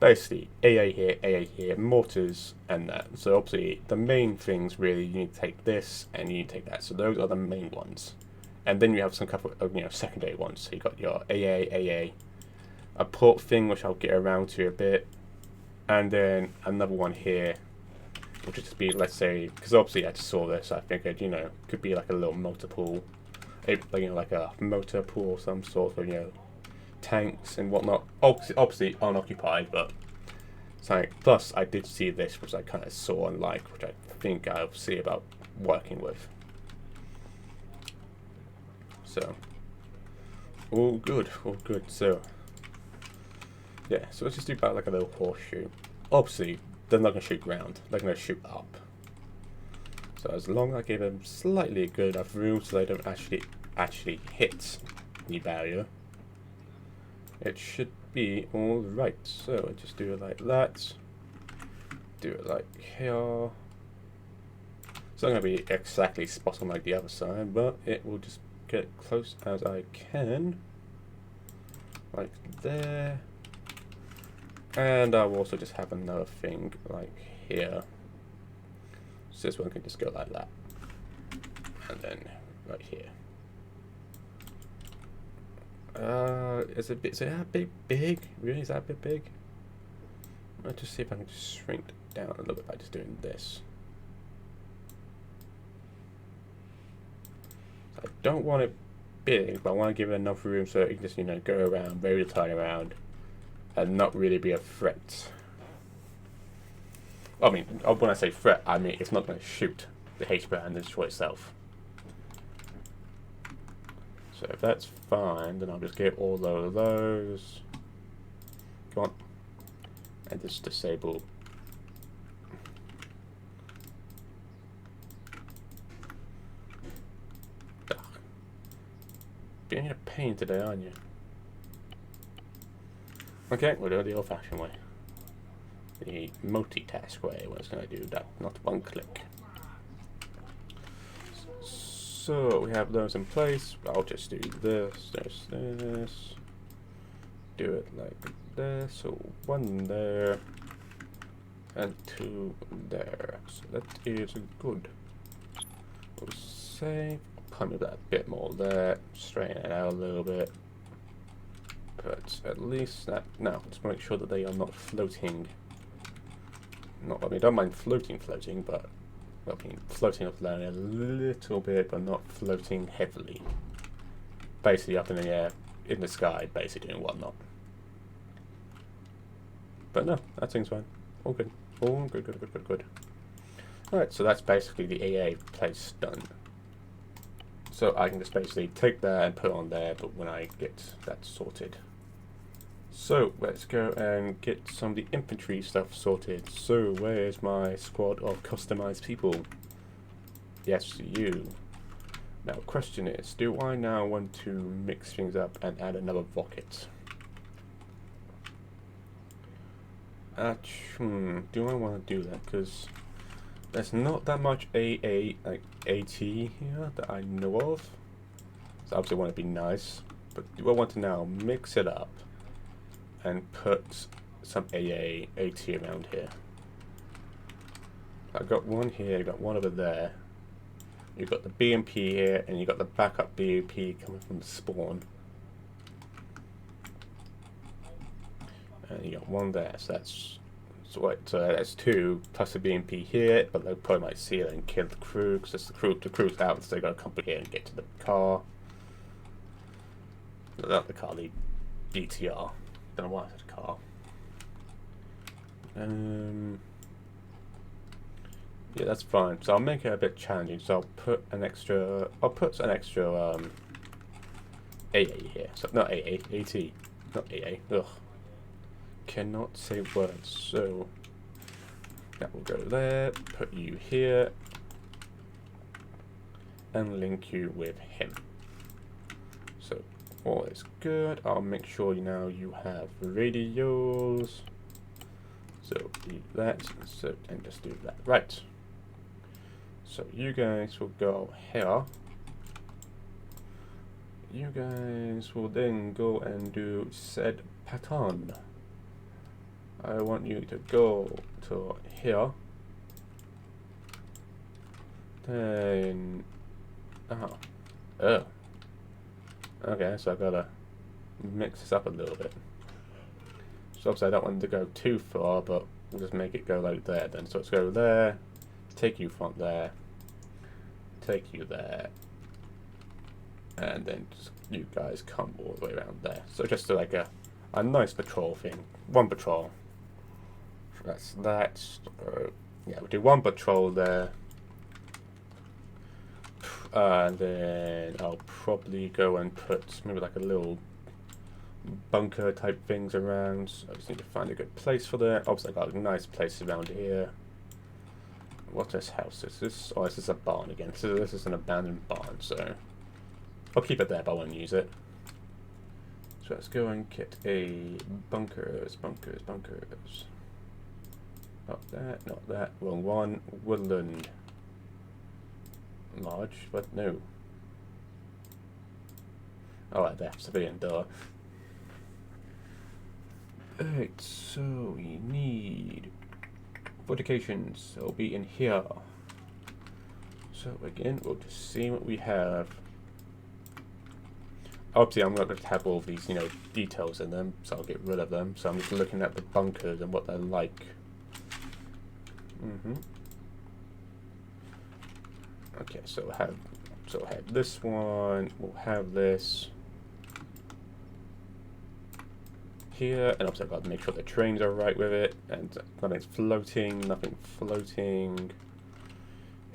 Basically, AA here, mortars, and that. So obviously, the main things really, you need to take this and you need to take that. So those are the main ones, and then you have some couple of secondary ones. So you got your AA, a port thing which I'll get around to a bit, and then another one here, which would just be, let's say, because obviously I just saw this, I figured could be like a little multiple, like a motor pool or some sort of tanks and whatnot. Obviously unoccupied, but something. Plus, I did see this, which I kind of saw and like, which I think I'll see about working with. So, all good, all good. So, yeah. So let's just do about like a little horseshoe. Obviously, they're not gonna shoot ground; they're gonna shoot up. So as long as I give them slightly good enough room so they don't actually hit the barrier, it should be all right. So I just do it like that. Do it like here. It's not going to be exactly spot on like the other side, but it will just get close as I can. Like there. And I'll also just have another thing like here. So this one can just go like that. And then right here. Is it that big? Really? Is that a bit big? Let's just see if I can just shrink it down a little bit by just doing this. So I don't want it big, but I want to give it enough room so it can just, go around, very turn around, and not really be a threat. I mean, when I say threat, I mean it's not going to shoot the H-bar and destroy itself. So if that's fine, then I'll just get all of those. Come on. And just disable. Ugh. Being a pain today, aren't you? Okay, we'll do it the old-fashioned way. The multitask way, where it's going to do that, not one click. So we have those in place. I'll just do this, this. Do it like this. So 1 there and 2 there. So that is good. We'll save. Probably move that a bit more there. Straighten it out a little bit. But at least that. Now, just make sure that they are not floating. I mean, I don't mind floating, but. I mean, floating up there a little bit, but not floating heavily. Basically up in the air, in the sky, basically, and whatnot. But no, that seems fine. All good. All good, good. Alright, so that's basically the AA place done. So I can just basically take that and put it on there, but when I get that sorted. So let's go and get some of the infantry stuff sorted. So where's my squad of customized people? Yes, you. Now question is, do I now want to mix things up and add another rocket? Do I want to do that? Because there's not that much like AT here that I know of. So obviously I want to be nice, but do I want to now mix it up and put some AT around here? I've got one here, I've got one over there. You've got the BMP here, and you've got the backup BMP coming from the spawn. And you got one there, so that's that's 2 plus the BMP here, but they probably might see it and kill the crew because the crew's out, so they got to come here and get to the car. Not the car, the BTR. Don't know why I said car. Yeah, that's fine. So I'll make it a bit challenging. So I'll put an extra AA here. So not AA, AT, not AA. Ugh. Cannot say words. So that will go there. Put you here. and link you with him. So all is good. I'll make sure now you have radios. So do that, so, and just do that. Right. So you guys will go here. You guys will then go and do said pattern. I want you to go to here. Then, oh. Okay, so I've got to mix this up a little bit. So obviously I don't want it to go too far, but we'll just make it go like there then. So let's go there, take you from there, take you there, and then just you guys come all the way around there. So just like a nice patrol thing. One patrol. So that's that. Yeah, we'll do one patrol there. And then I'll probably go and put maybe like a little bunker type things around. So I just need to find a good place for that. Obviously I got a nice place around here. What's this house? Is this? Oh, this is a barn again. So this is an abandoned barn, so I'll keep it there, but I won't use it. So let's go and get a bunkers. Not that. Wrong one. Woodland. Large, but no. Oh, right there. Civilian door. Alright, so we need fortifications. It'll be in here. So again, we'll just see what we have. Obviously, I'm not going to have all these, details in them, so I'll get rid of them. So I'm just looking at the bunkers and what they're like. Okay, so we'll have this one. We'll have this here, and also I've got to make sure the trains are right with it, and nothing's floating, nothing floating.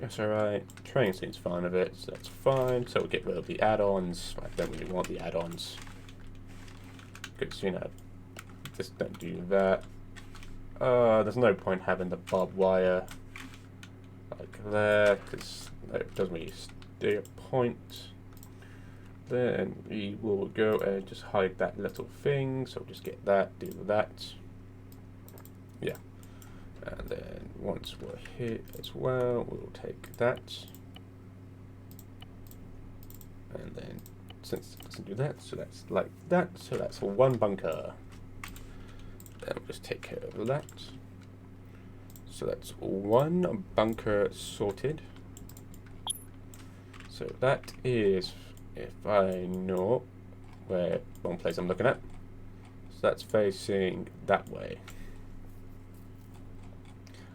Yes, alright. Train seems fine with it, so that's fine. So we'll get rid of the add-ons. I don't really want the add-ons. Because, just don't do that. There's no point having the barbed wire like there, because it doesn't really stay a point. Then we will go and just hide that little thing. So just get that, do that. Yeah. And then once we're here as well, we'll take that. And then since it doesn't do that, so that's like that. So that's one bunker. Then we'll just take care of that. So that's one bunker sorted. So that is, if I know where one place I'm looking at. So that's facing that way.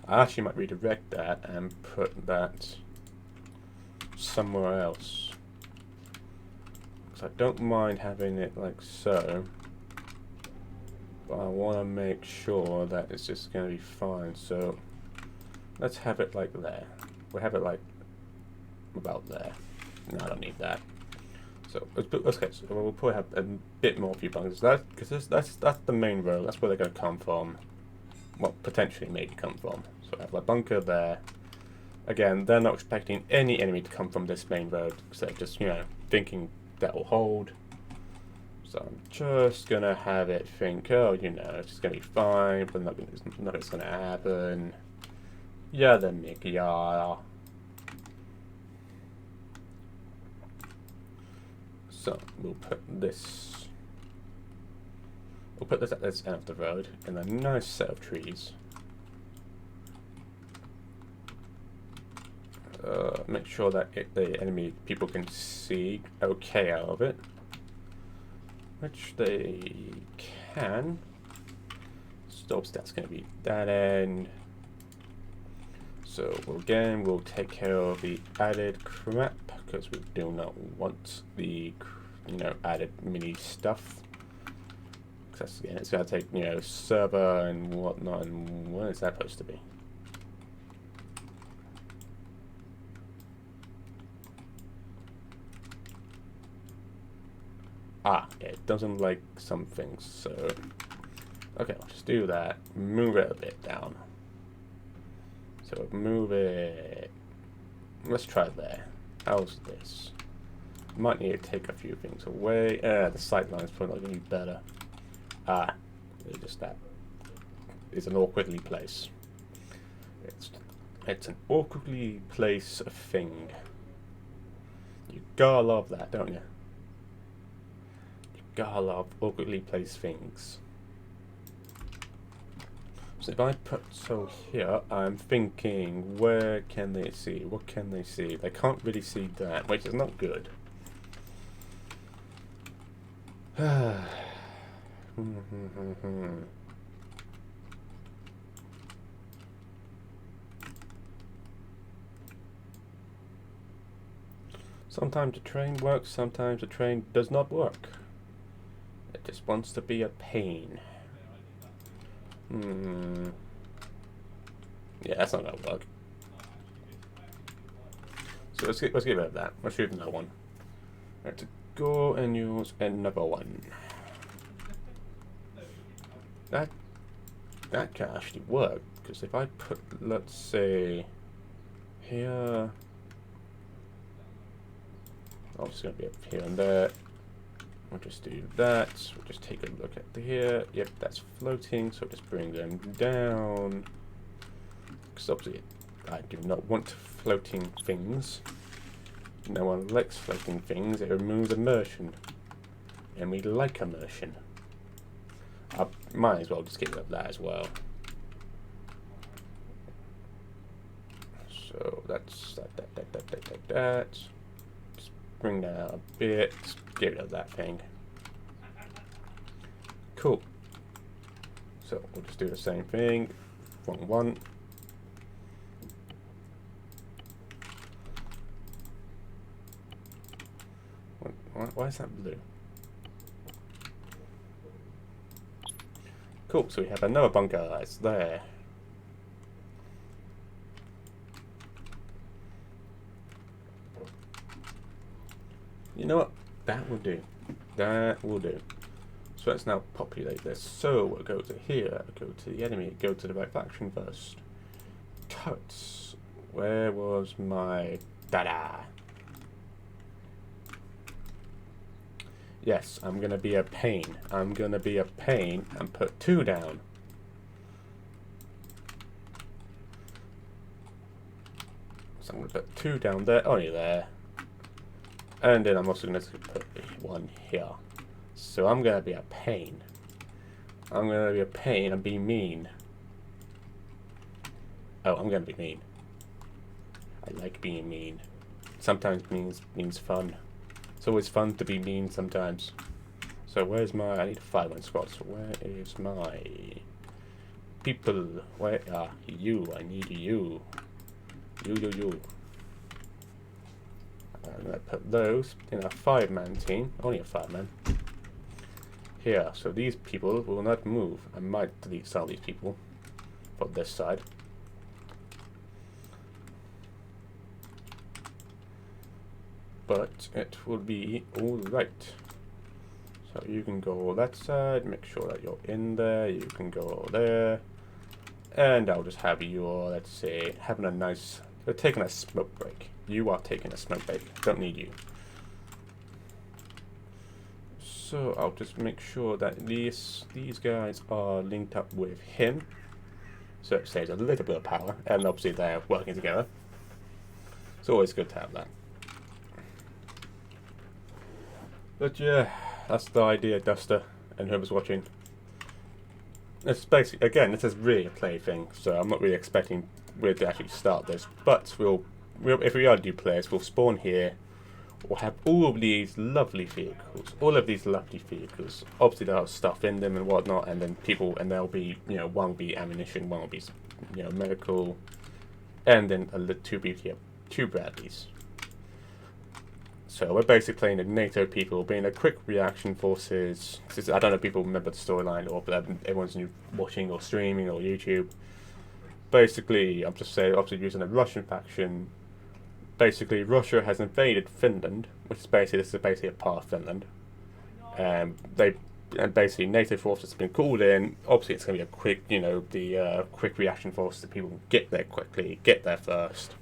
I actually might redirect that and put that somewhere else. Because I don't mind having it like so. But I want to make sure that it's just going to be fine. So let's have it like there. We'll have it like about there. No, I don't need that. So okay, so we'll probably have a bit more few bunkers. Because that's the main road. That's where they're going to come from. Well, potentially maybe come from. So I have a bunker there. Again, they're not expecting any enemy to come from this main road. So they're just, thinking that will hold. So I'm just going to have it think, oh, it's just going to be fine, but nothing's going to happen. Yeah, then Mickey, yeah. So we'll put this at this end of the road in a nice set of trees. Make sure that the enemy people can see okay out of it, which they can. So that's going to be that end. So we'll take care of the added crap because we do not want the added mini stuff. Because again, it's going to take server and whatnot. And when is that supposed to be? Ah, yeah, it doesn't like some things, so okay, I'll just do that. Move it a bit down. So move it. Let's try there. how's this? Might need to take a few things away. The sightline's probably not going to be better. Ah, just that. It's an awkwardly placed. It's an awkwardly placed thing. You gotta love that, don't you? You gotta love awkwardly placed things. So if I put so here, I'm thinking, where can they see? What can they see? They can't really see that, which is not good. Sometimes the train works, sometimes the train does not work. It just wants to be a pain. Yeah, that's not gonna work. So let's get rid of that. Let's use another one. Let's go and use another one. That can actually work, because if I put, let's say, here, obviously gonna be up here and there. We'll just do that. We'll just take a look at here. Yep, that's floating, so just bring them down. Because obviously I do not want floating things. No one likes floating things. It removes immersion. And we like immersion. I might as well just get rid of that as well. So that's that. Just bring that out a bit. Get rid of that thing. Cool. So we'll just do the same thing. Wrong one. Why is that blue? Cool, so we have another bunker that's there. You know what? That will do. That will do. So let's now populate this. So we'll go to here, go to the enemy, go to the right faction first. Turrets. Where was my dada? Yes, I'm gonna be a pain. I'm gonna be a pain and put 2 down. So I'm gonna put 2 down there, only there. And then I'm also gonna put 1 here. So I'm gonna be a pain. I'm gonna be a pain and be mean. Oh, I'm gonna be mean. I like being mean. Sometimes means fun. It's always fun to be mean sometimes. So where's my... I need a 5-1 squad. So where is my... people? Where are you? I need you. You. I'm going to put those in a 5-man team. Only a 5-man. Here. So these people will not move. I might delete some of these people for this side. But it will be alright. So you can go that side, make sure that you're in there, you can go there. And I'll just have you, let's say, having a nice, they're taking a smoke break. You are taking a smoke break, don't need you. So I'll just make sure that these guys are linked up with him. So it saves a little bit of power, and obviously they're working together. It's always good to have that. But yeah, that's the idea, Duster, and whoever's watching. It's basically, again, this is really a play thing, so I'm not really expecting we to actually start this. But we'll if we are new players, we'll spawn here. We'll have all of these lovely vehicles, Obviously, they'll have stuff in them and whatnot, and then people, and there'll be, you know, one will be ammunition, one will be, you know, medical, and then two Bradleys. So we're basically playing the NATO people, being a quick reaction forces. I don't know if people remember the storyline, or everyone's new watching or streaming or YouTube. Basically, I'm just saying, obviously using a Russian faction. Basically, Russia has invaded Finland, which is basically a part of Finland. And basically NATO forces have been called in. Obviously, it's going to be a quick, you know, the quick reaction force that people can get there quickly, get there first.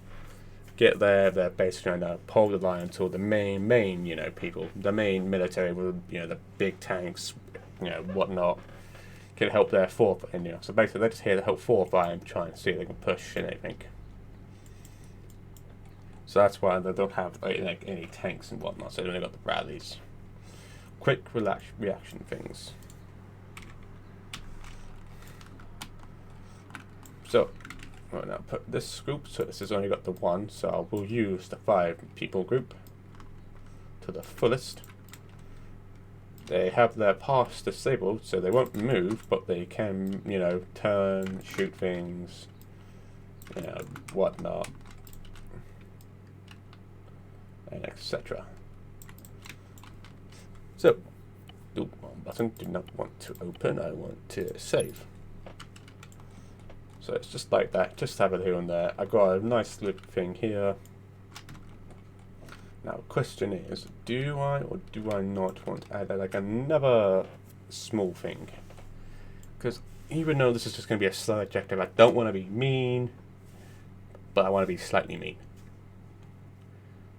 get there, they're basically going to pull the line until the main, people, the main military with, the big tanks, whatnot, can help their fourth, and so basically they're just here to help fourth line, try and see if they can push anything. So that's why they don't have any tanks and whatnot. So they only got the Bradleys. Quick reaction things. So we'll now put this group. So this has only got the one. So we'll use the 5 people group to the fullest. They have their pass disabled, so they won't move, but they can, turn, shoot things, whatnot, and etc. So, one button, do not want to open, I want to save. So it's just like that, just have it here and there. I got a nice little thing here. Now, the question is, do I or do I not want to add another small thing? Because even though this is just going to be a slow objective, I don't want to be mean, but I want to be slightly mean.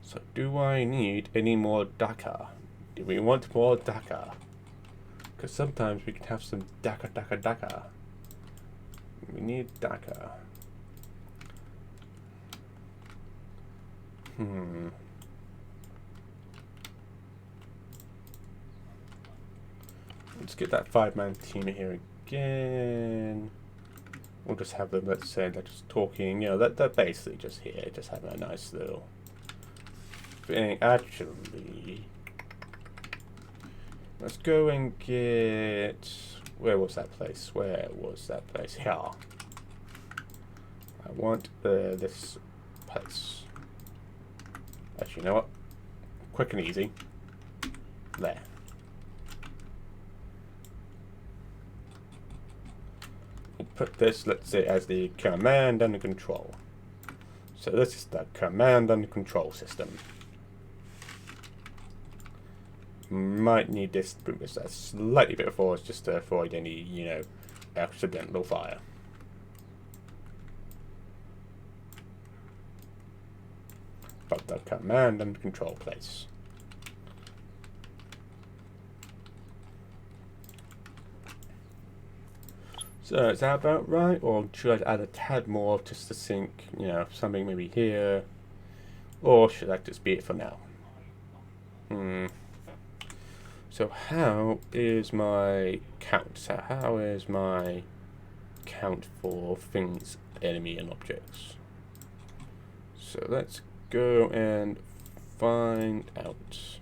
So, do I need any more Dakar? Do we want more Dakar? Because sometimes we can have some Dakar. We need Dakar. Let's get that 5-man team here again. We'll just have them, let's say, they're just talking, they're basically just here, just having a nice little thing. Actually, let's go and get, where was that place? Here. I want this place. Actually, you know what? Quick and easy. There. We'll put this, let's say, as the command and control. So this is the command and control system. Might need this to bring this slightly bit forward just to avoid any, accidental fire. But the command and control place. So is that about right, or should I add a tad more just to sync, something maybe here, or should that just be it for now? So how is my count? So how is my count for things, enemy and objects? So let's go and find out. So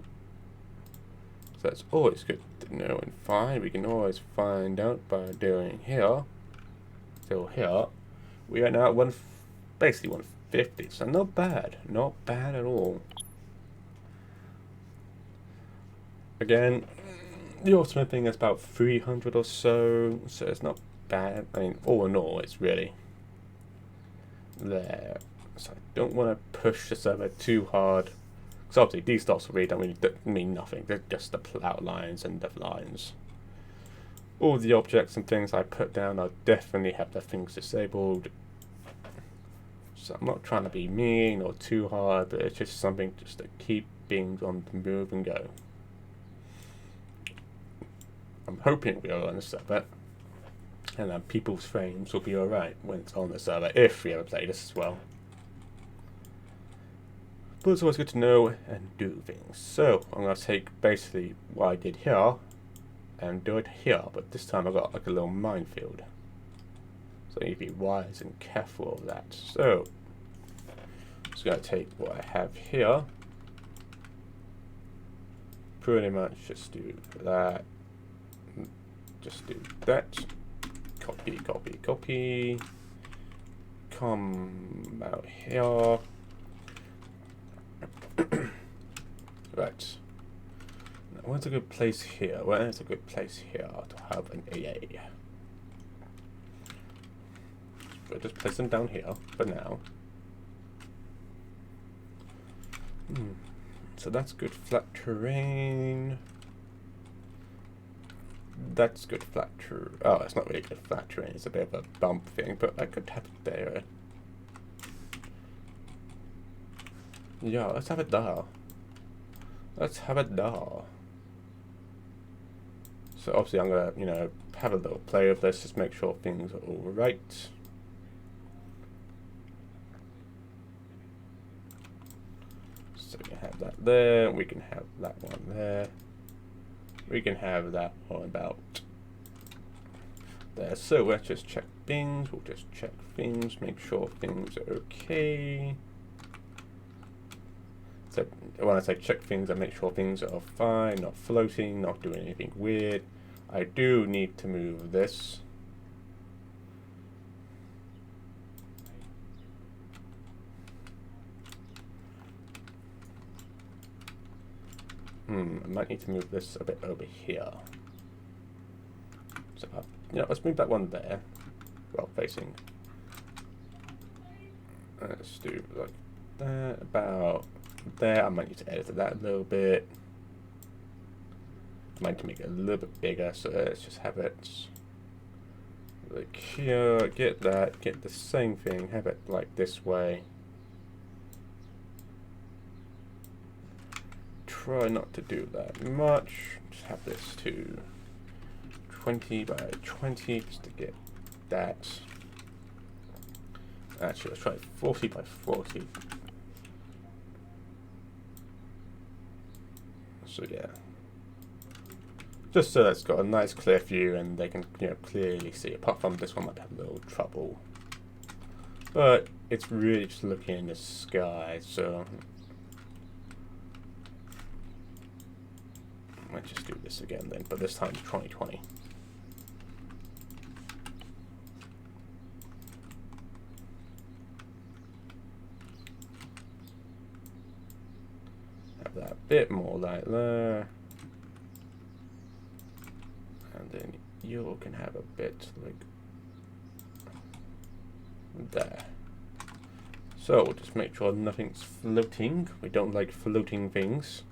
that's always good to know and find. We can always find out by doing here. So here, we are now at basically 150. So not bad at all. Again, the ultimate thing is about 300 or so, so it's not bad. I mean, all in all, it's really there. So I don't want to push the server too hard. Because obviously these dots really don't really mean nothing. They're just the outlines and the lines. All the objects and things I put down, I definitely have the things disabled. So I'm not trying to be mean or too hard, but it's just something just to keep things on the move and go. I'm hoping we are on the server, and then people's frames will be alright when it's on the server, if we ever play this as well. But it's always good to know and do things. So I'm going to take basically what I did here and do it here, but this time I got like a little minefield. So I need to be wise and careful of that. So I'm just going to take what I have here, pretty much just do that. Just do that. Copy, copy, copy. Come out here. Right. Now, where's a good place here? Where's a good place here to have an AA? We'll just place them down here for now. So that's good flat terrain. That's good flat terrain. Oh, it's not really good flat terrain. It's a bit of a bump thing, but I could have it there. Yeah, let's have it there. Let's have it there. So obviously I'm gonna, you know, have a little play of this, just make sure things are all right. So we can have that there, we can have that one there. We can have that one about there. So let's just check things, we'll just check things, make sure things are okay. So when I say check things, I make sure things are fine, not floating, not doing anything weird. I do need to move this. I might need to move this a bit over here. So, you know, let's move that one there. Well, facing. Let's do like that, about there. I might need to edit that a little bit. I might need to make it a little bit bigger, so let's just have it like here, get that, get the same thing, have it like this way. Try not to do that much, just have this to 20 by 20 just to get that. Actually, let's try 40 by 40. So yeah. Just so that's got a nice clear view and they can, you know, clearly see. Apart from this one might have a little trouble. But it's really just looking in the sky, so let's just do this again then, but this time 2020. Have that bit more like there. And then you can have a bit like there. So we'll just make sure nothing's floating. We don't like floating things.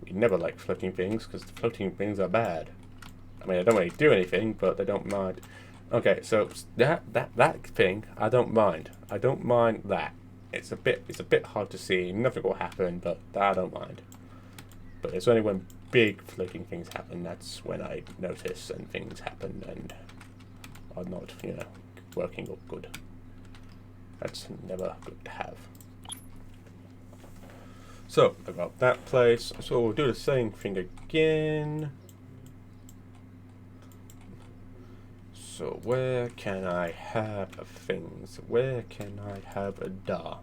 We never like floating things because the floating things are bad. I mean, I don't really do anything, but they don't mind. Okay, so that thing, I don't mind. I don't mind that. It's a bit hard to see. Nothing will happen, but that I don't mind. But it's only when big floating things happen that's when I notice and things happen and are not, you know, working or good. That's never good to have. So I got that place. So we'll do the same thing again. So where can I have things? Where can I have a da?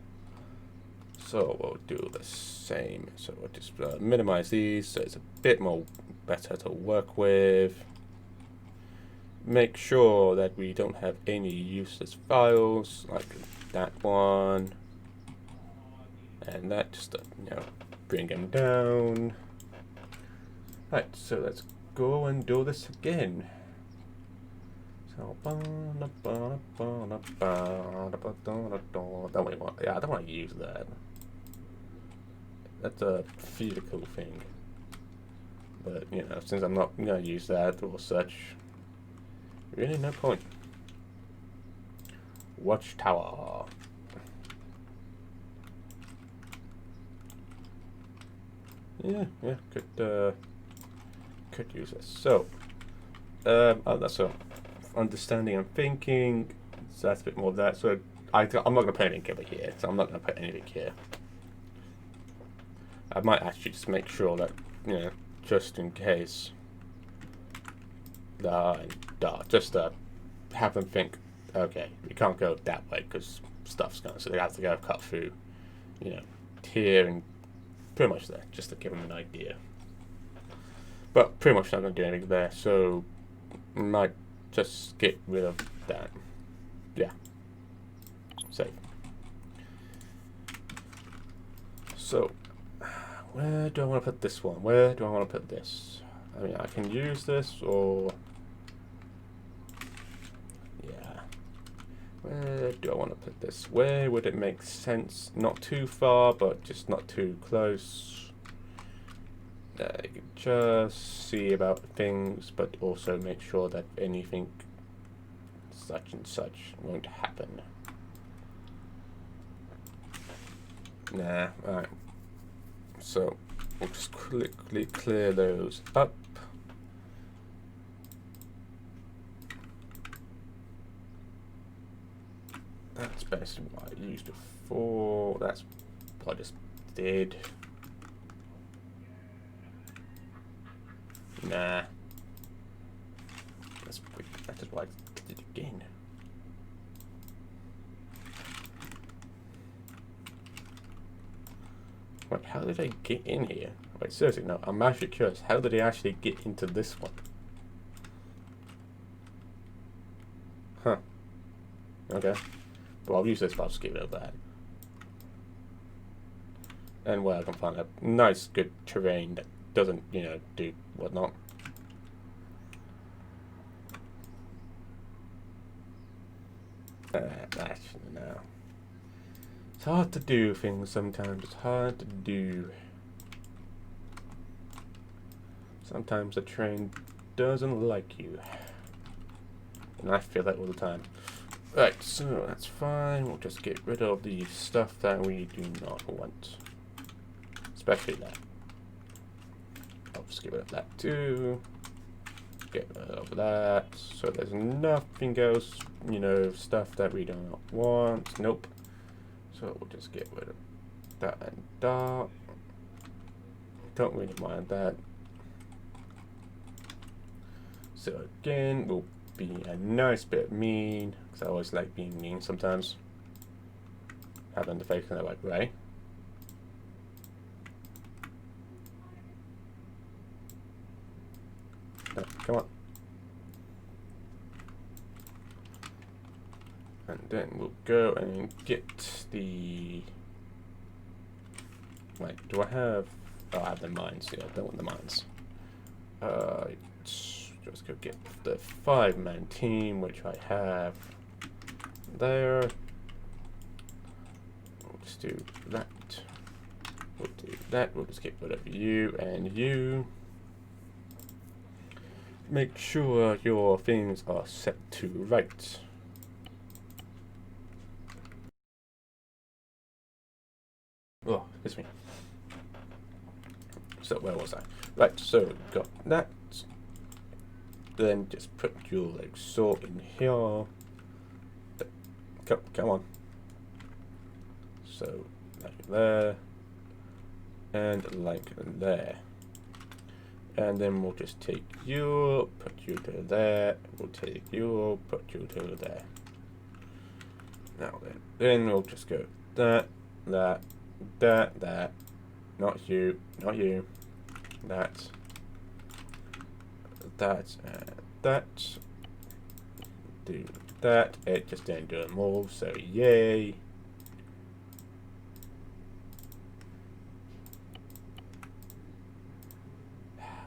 So we'll do the same. So we'll just minimize these so it's a bit more better to work with. Make sure that we don't have any useless files like that one and that, just to, you know, bring them down. Right, so let's go and do this again. So don't we want? Yeah, I don't want to use that. That's a physical thing. But you know, since I'm not gonna use that or such, really no point. Watchtower. Yeah, could use this. So, that's a understanding and thinking. So that's a bit more of that. So I'm not going to put anything over here. So I'm not going to put anything here. I might actually just make sure that, you know, just in case, just to have them think, okay, we can't go that way because stuff's going, so they have to go cut through, you know, here and pretty much there, just to give them an idea. But pretty much not going to do anything there, so I might just get rid of that. Yeah. Save. So, where do I want to put this one? Where do I want to put this? I mean, I can use this, or yeah. Where do I want to put this? Where would it make sense? Not too far, but just not too close. You can just see about things, but also make sure that anything such and such won't happen. Nah, alright. So, we'll just quickly clear those up. That's basically what I used before. That's what I just did. Nah. That's just what I did again. Wait, how did I get in here? Wait, seriously, no, I'm actually curious. How did I actually get into this one? Huh. Okay. Well, I'll use this, but I'll just get rid of that. And where I can find a nice, good terrain that doesn't, you know, do whatnot. Actually, no. It's hard to do things sometimes. It's hard to do. Sometimes the train doesn't like you. And I feel that all the time. Right, so that's fine. We'll just get rid of the stuff that we do not want. Especially that. I'll just get rid of that too. Get rid of that. So there's nothing else, you know, stuff that we do not want. Nope. So we'll just get rid of that and that. Don't really mind that. So again, we'll be a nice bit mean, because I always like being mean sometimes. Having the face kind of like grey. No, come on. And then we'll go and get the... Wait, do I have... Oh, I have the mines. Yeah, I don't want the mines. Just go get the 5-man team, which I have there. We'll just do that. We'll do that. We'll just get rid of you and you. Make sure your things are set to right. Oh, it's me. So where was I? Right, so got that. Then just put your like sort in here. Come on. So like there, and like there, and then we'll just take you, put you to there. We'll take you, put you to there. Now then we'll just go that, that. Not you, not you. That. That and that. Do that. It just didn't do them all, so yay.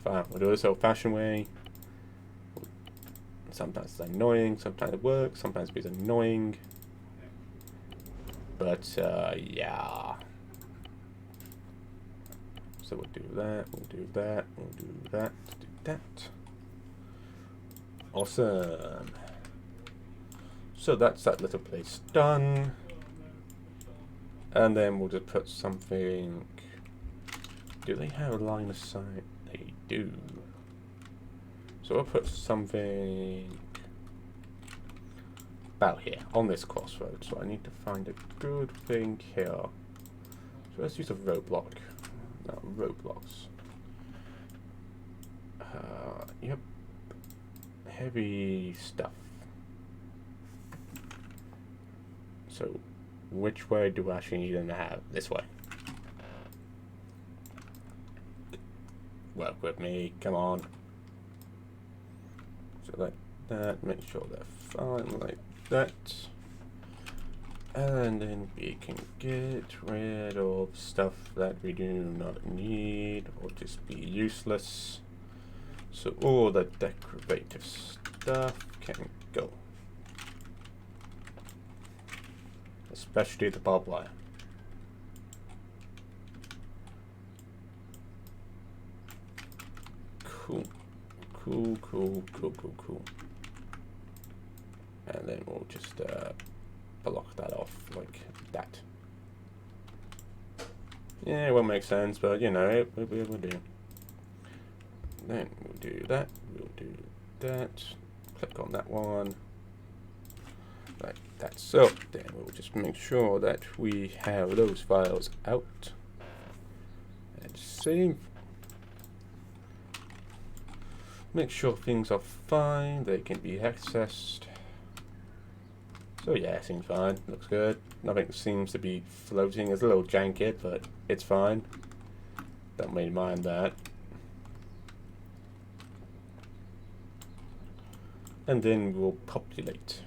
Fine, we'll do this old-fashioned way. Sometimes it's annoying, sometimes it works, sometimes it's annoying. But yeah. So we'll do that, we'll do that, we'll do that, do that. Awesome. So that's that little place done. And then we'll just put something. Do they have a line of sight? They do. So we'll put something about here on this crossroad. So I need to find a good thing here. So let's use a roadblock. No, roadblocks. Yep. Heavy stuff. So, which way do I actually need them to have? This way. Work with me, come on. So like that, make sure they're fine like that. And then we can get rid of stuff that we do not need or just be useless. So all the decorative stuff can go. Especially the barbed wire. Cool. Cool. And then we'll just block that off like that. Yeah, it won't make sense, but you know, we'll do. Then we'll do that, we'll do that. Click on that one. Like that. So then we'll just make sure that we have those files out. And save. Make sure things are fine, they can be accessed. So yeah, seems fine, looks good. Nothing seems to be floating. It's a little janky, but it's fine. Don't really mind that. And then we'll populate.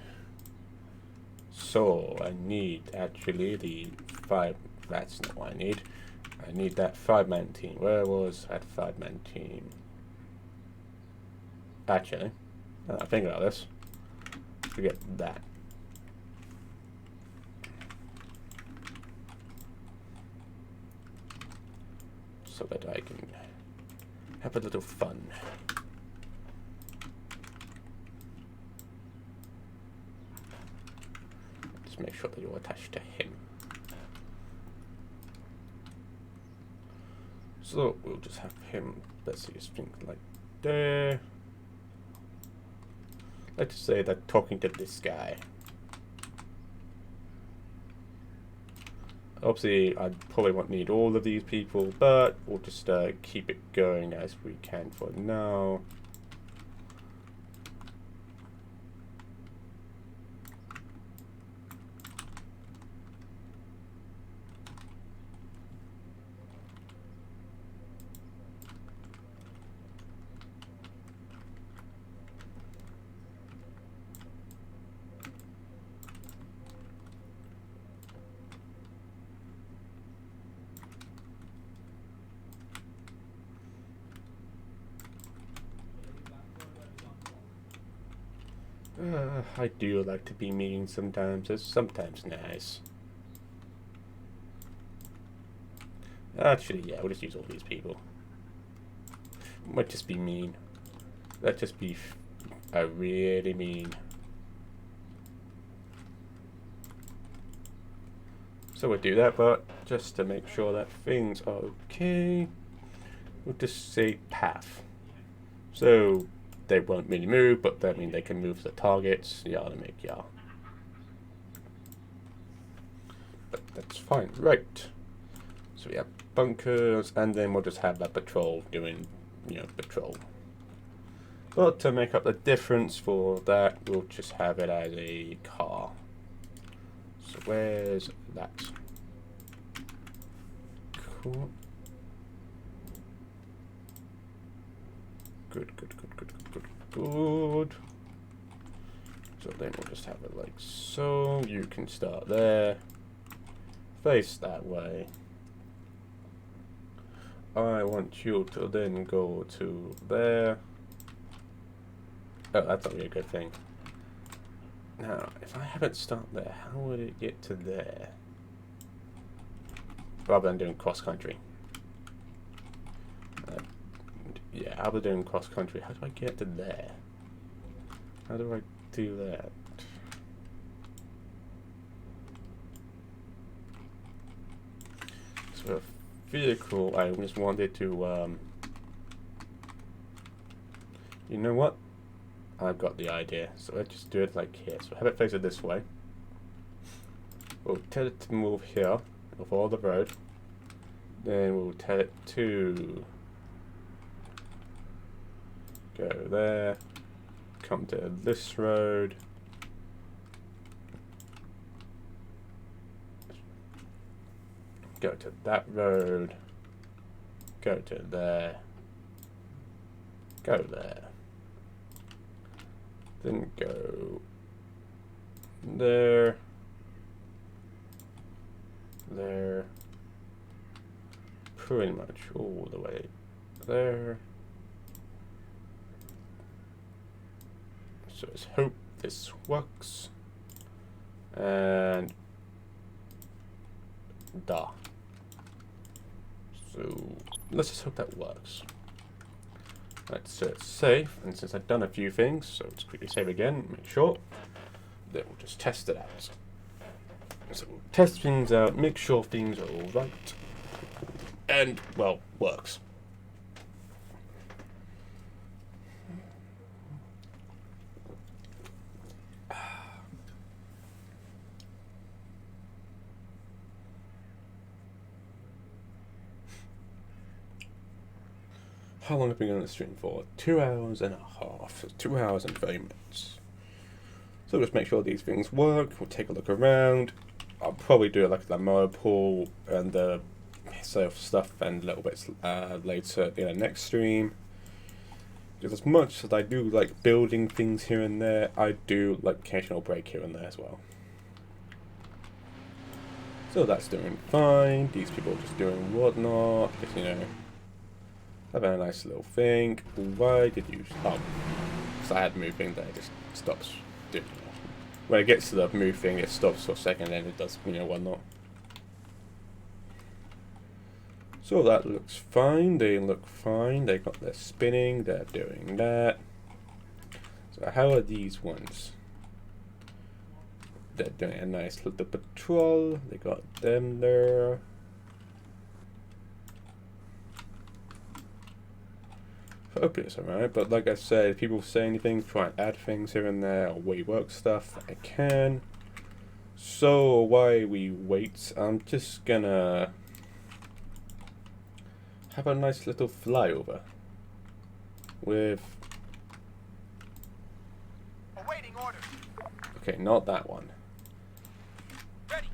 So I need actually the 5, that's not what I need. I need that 5-man team. Where was that 5-man team? Actually, I think about this. Forget that. So that I can have a little fun. Just make sure that you're attached to him. So we'll just have him, let's see, things like there. Let's say that talking to this guy. Obviously, I probably won't need all of these people, but we'll just keep it going as we can for now. I do like to be mean sometimes. It's sometimes nice. Actually, yeah, we'll just use all these people. Might just be mean. Let's just be really mean. So we'll do that, but just to make sure that things are okay, we'll just say path. So they won't really move, but that means they can move the targets. Yeah, to make yeah. But that's fine, right? So we have bunkers, and then we'll just have that patrol doing, you know, patrol. But to make up the difference for that, we'll just have it as a car. So where's that? Cool. Good. So then we'll just have it like so. You can start there. Face that way. I want you to then go to there. Oh, that's not really a good thing. Now, if I have it start there, how would it get to there? Rather than doing cross-country. Yeah, how about doing cross-country? How do I get to there? How do I do that? So a vehicle, I just wanted to, you know what? I've got the idea. So let's just do it like here. So have it face it this way. We'll tell it to move here, follow the road. Then we'll tell it to go there, come to this road, go to that road, go to there, go there, then go there, there, pretty much all the way there. So let's hope this works. And da. So let's just hope that works. Let's save, and since I've done a few things, so let's quickly save again, make sure. Then we'll just test it out. So we'll test things out, make sure things are all right. and, well, works. How long have we been on the stream for? 2 hours and a half. 2 hours and 30 minutes. So just make sure these things work. We'll take a look around. I'll probably do like the motor pool and the self stuff and a little bit later in the next stream. Because as much as I do like building things here and there, I do like occasional break here and there as well. So that's doing fine. These people are just doing whatnot. Just, you know, having a nice little thing. Why did you... Oh, because I had moving that it just stops doing it. When it gets to the move thing, it stops for a second and it does, you know, whatnot. So that looks fine. They look fine. They got their spinning. They're doing that. So how are these ones? They're doing a nice little patrol. They got them there. Hopefully it's alright, but like I said, if people say anything, try and add things here and there, or rework stuff, I can. So while we wait, I'm just gonna have a nice little flyover with... Awaiting orders. Okay, not that one. Ready.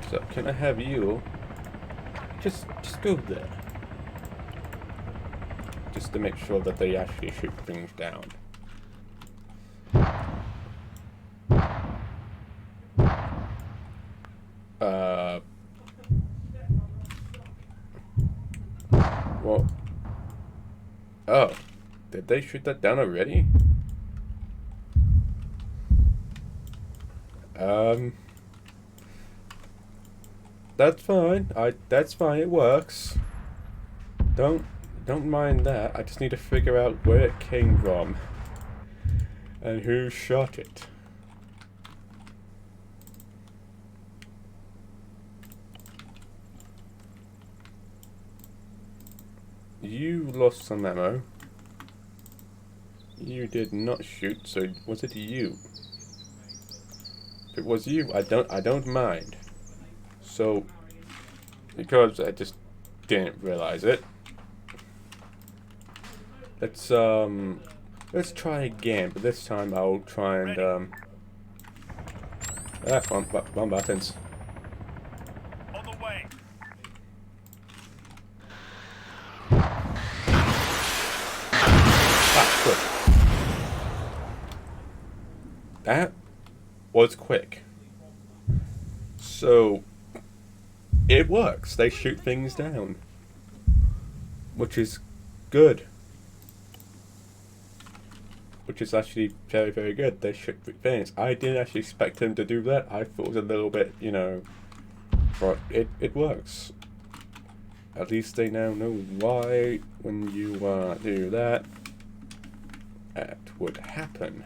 So can I have you just go there, just to make sure that they actually shoot things down. Well, oh, did they shoot that down already? That's fine. That's fine. It works. Don't mind that. I just need to figure out where it came from and who shot it. You lost some ammo. You did not shoot, so was it you? If it was you, I don't mind. So, because I just didn't realize it, let's try again. But this time I'll try and one buttons. On the way. Ah, quick. That was quick. So it works. They shoot things down, which is good. Which is actually very, very good. They shoot things. I didn't actually expect him to do that. I thought it was a little bit, you know, but it works. At least they now know why when you do that, that would happen.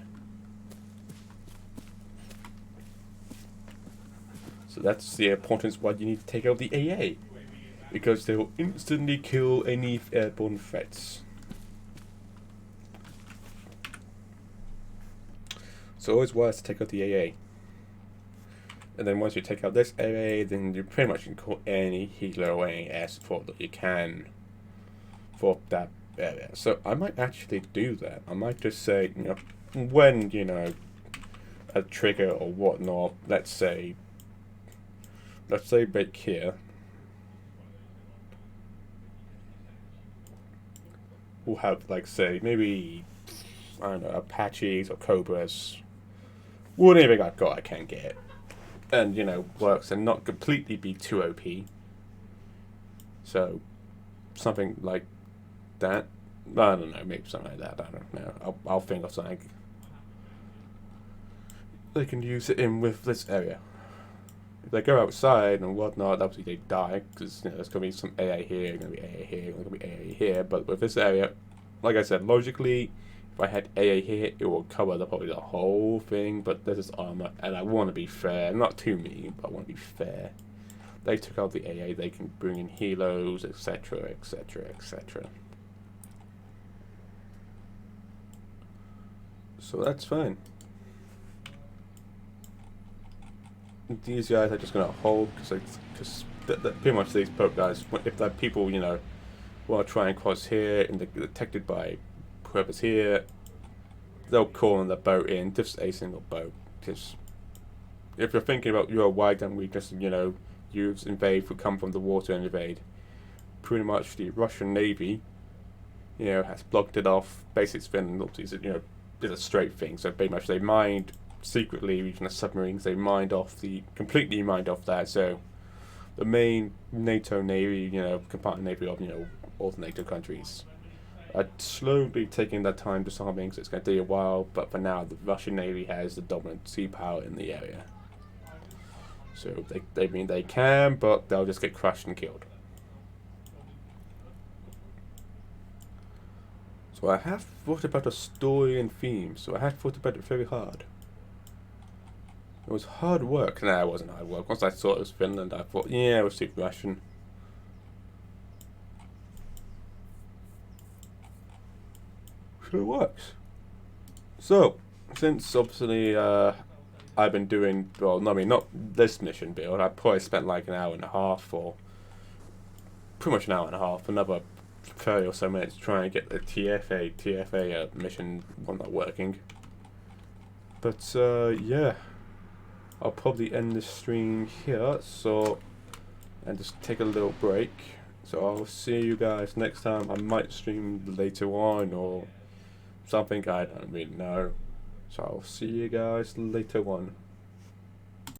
So that's the importance why you need to take out the AA. Because they will instantly kill any airborne threats. So always wise to take out the AA. And then once you take out this AA, then you pretty much can call any healer or any air support that you can for that area. So I might actually do that. I might just say, you know, when, you know, a trigger or whatnot, let's say back here, we'll have, like, say, maybe, I don't know, Apaches or Cobras, whatever I've got I can get, and, you know, works and not completely be too OP. So, something like that. I don't know, maybe something like that, I don't know. I'll think of something. They can use it in with this area. If they go outside and whatnot, obviously they die, because, you know, there's going to be some AA here, going to be AA here, going to be AA here, but with this area, like I said, logically, if I had AA here, it will cover probably the whole thing, but this is armor, and I want to be fair, not too mean, but I want to be fair. they took out the AA, they can bring in helos, etc, etc, etc. So that's fine. These guys are just gonna hold because pretty much these boat guys, if the people who are trying to cross here and they're detected by whoever's here, they'll call on the boat in, just a single boat. Because if you're thinking about your wide and weakness, use invade would come from the water and invade. Pretty much the Russian Navy, has blocked it off. Basically, Finland is a straight thing. So pretty much they mined secretly using the submarines. They completely mined off that. So the main NATO Navy, compartment Navy of all the NATO countries, are slowly taking their time disarming. So it's going to take a while. But for now, the Russian Navy has the dominant sea power in the area. So they mean they can, but they'll just get crushed and killed. So I have thought about a story and theme, so I had thought about it very hard. It was hard work. Nah, it wasn't hard work. Once I saw it was Finland, I thought, yeah, it was super Russian. So it works. So, since obviously I've been doing, well, no, I mean, not this mission build, I probably spent like an hour and a half, or pretty much an hour and a half, another 30 or so minutes trying to get the TFA mission one not working. But yeah, I'll probably end the stream here, and just take a little break. So I'll see you guys next time. I might stream later on or something, I don't really know. So I'll see you guys later on.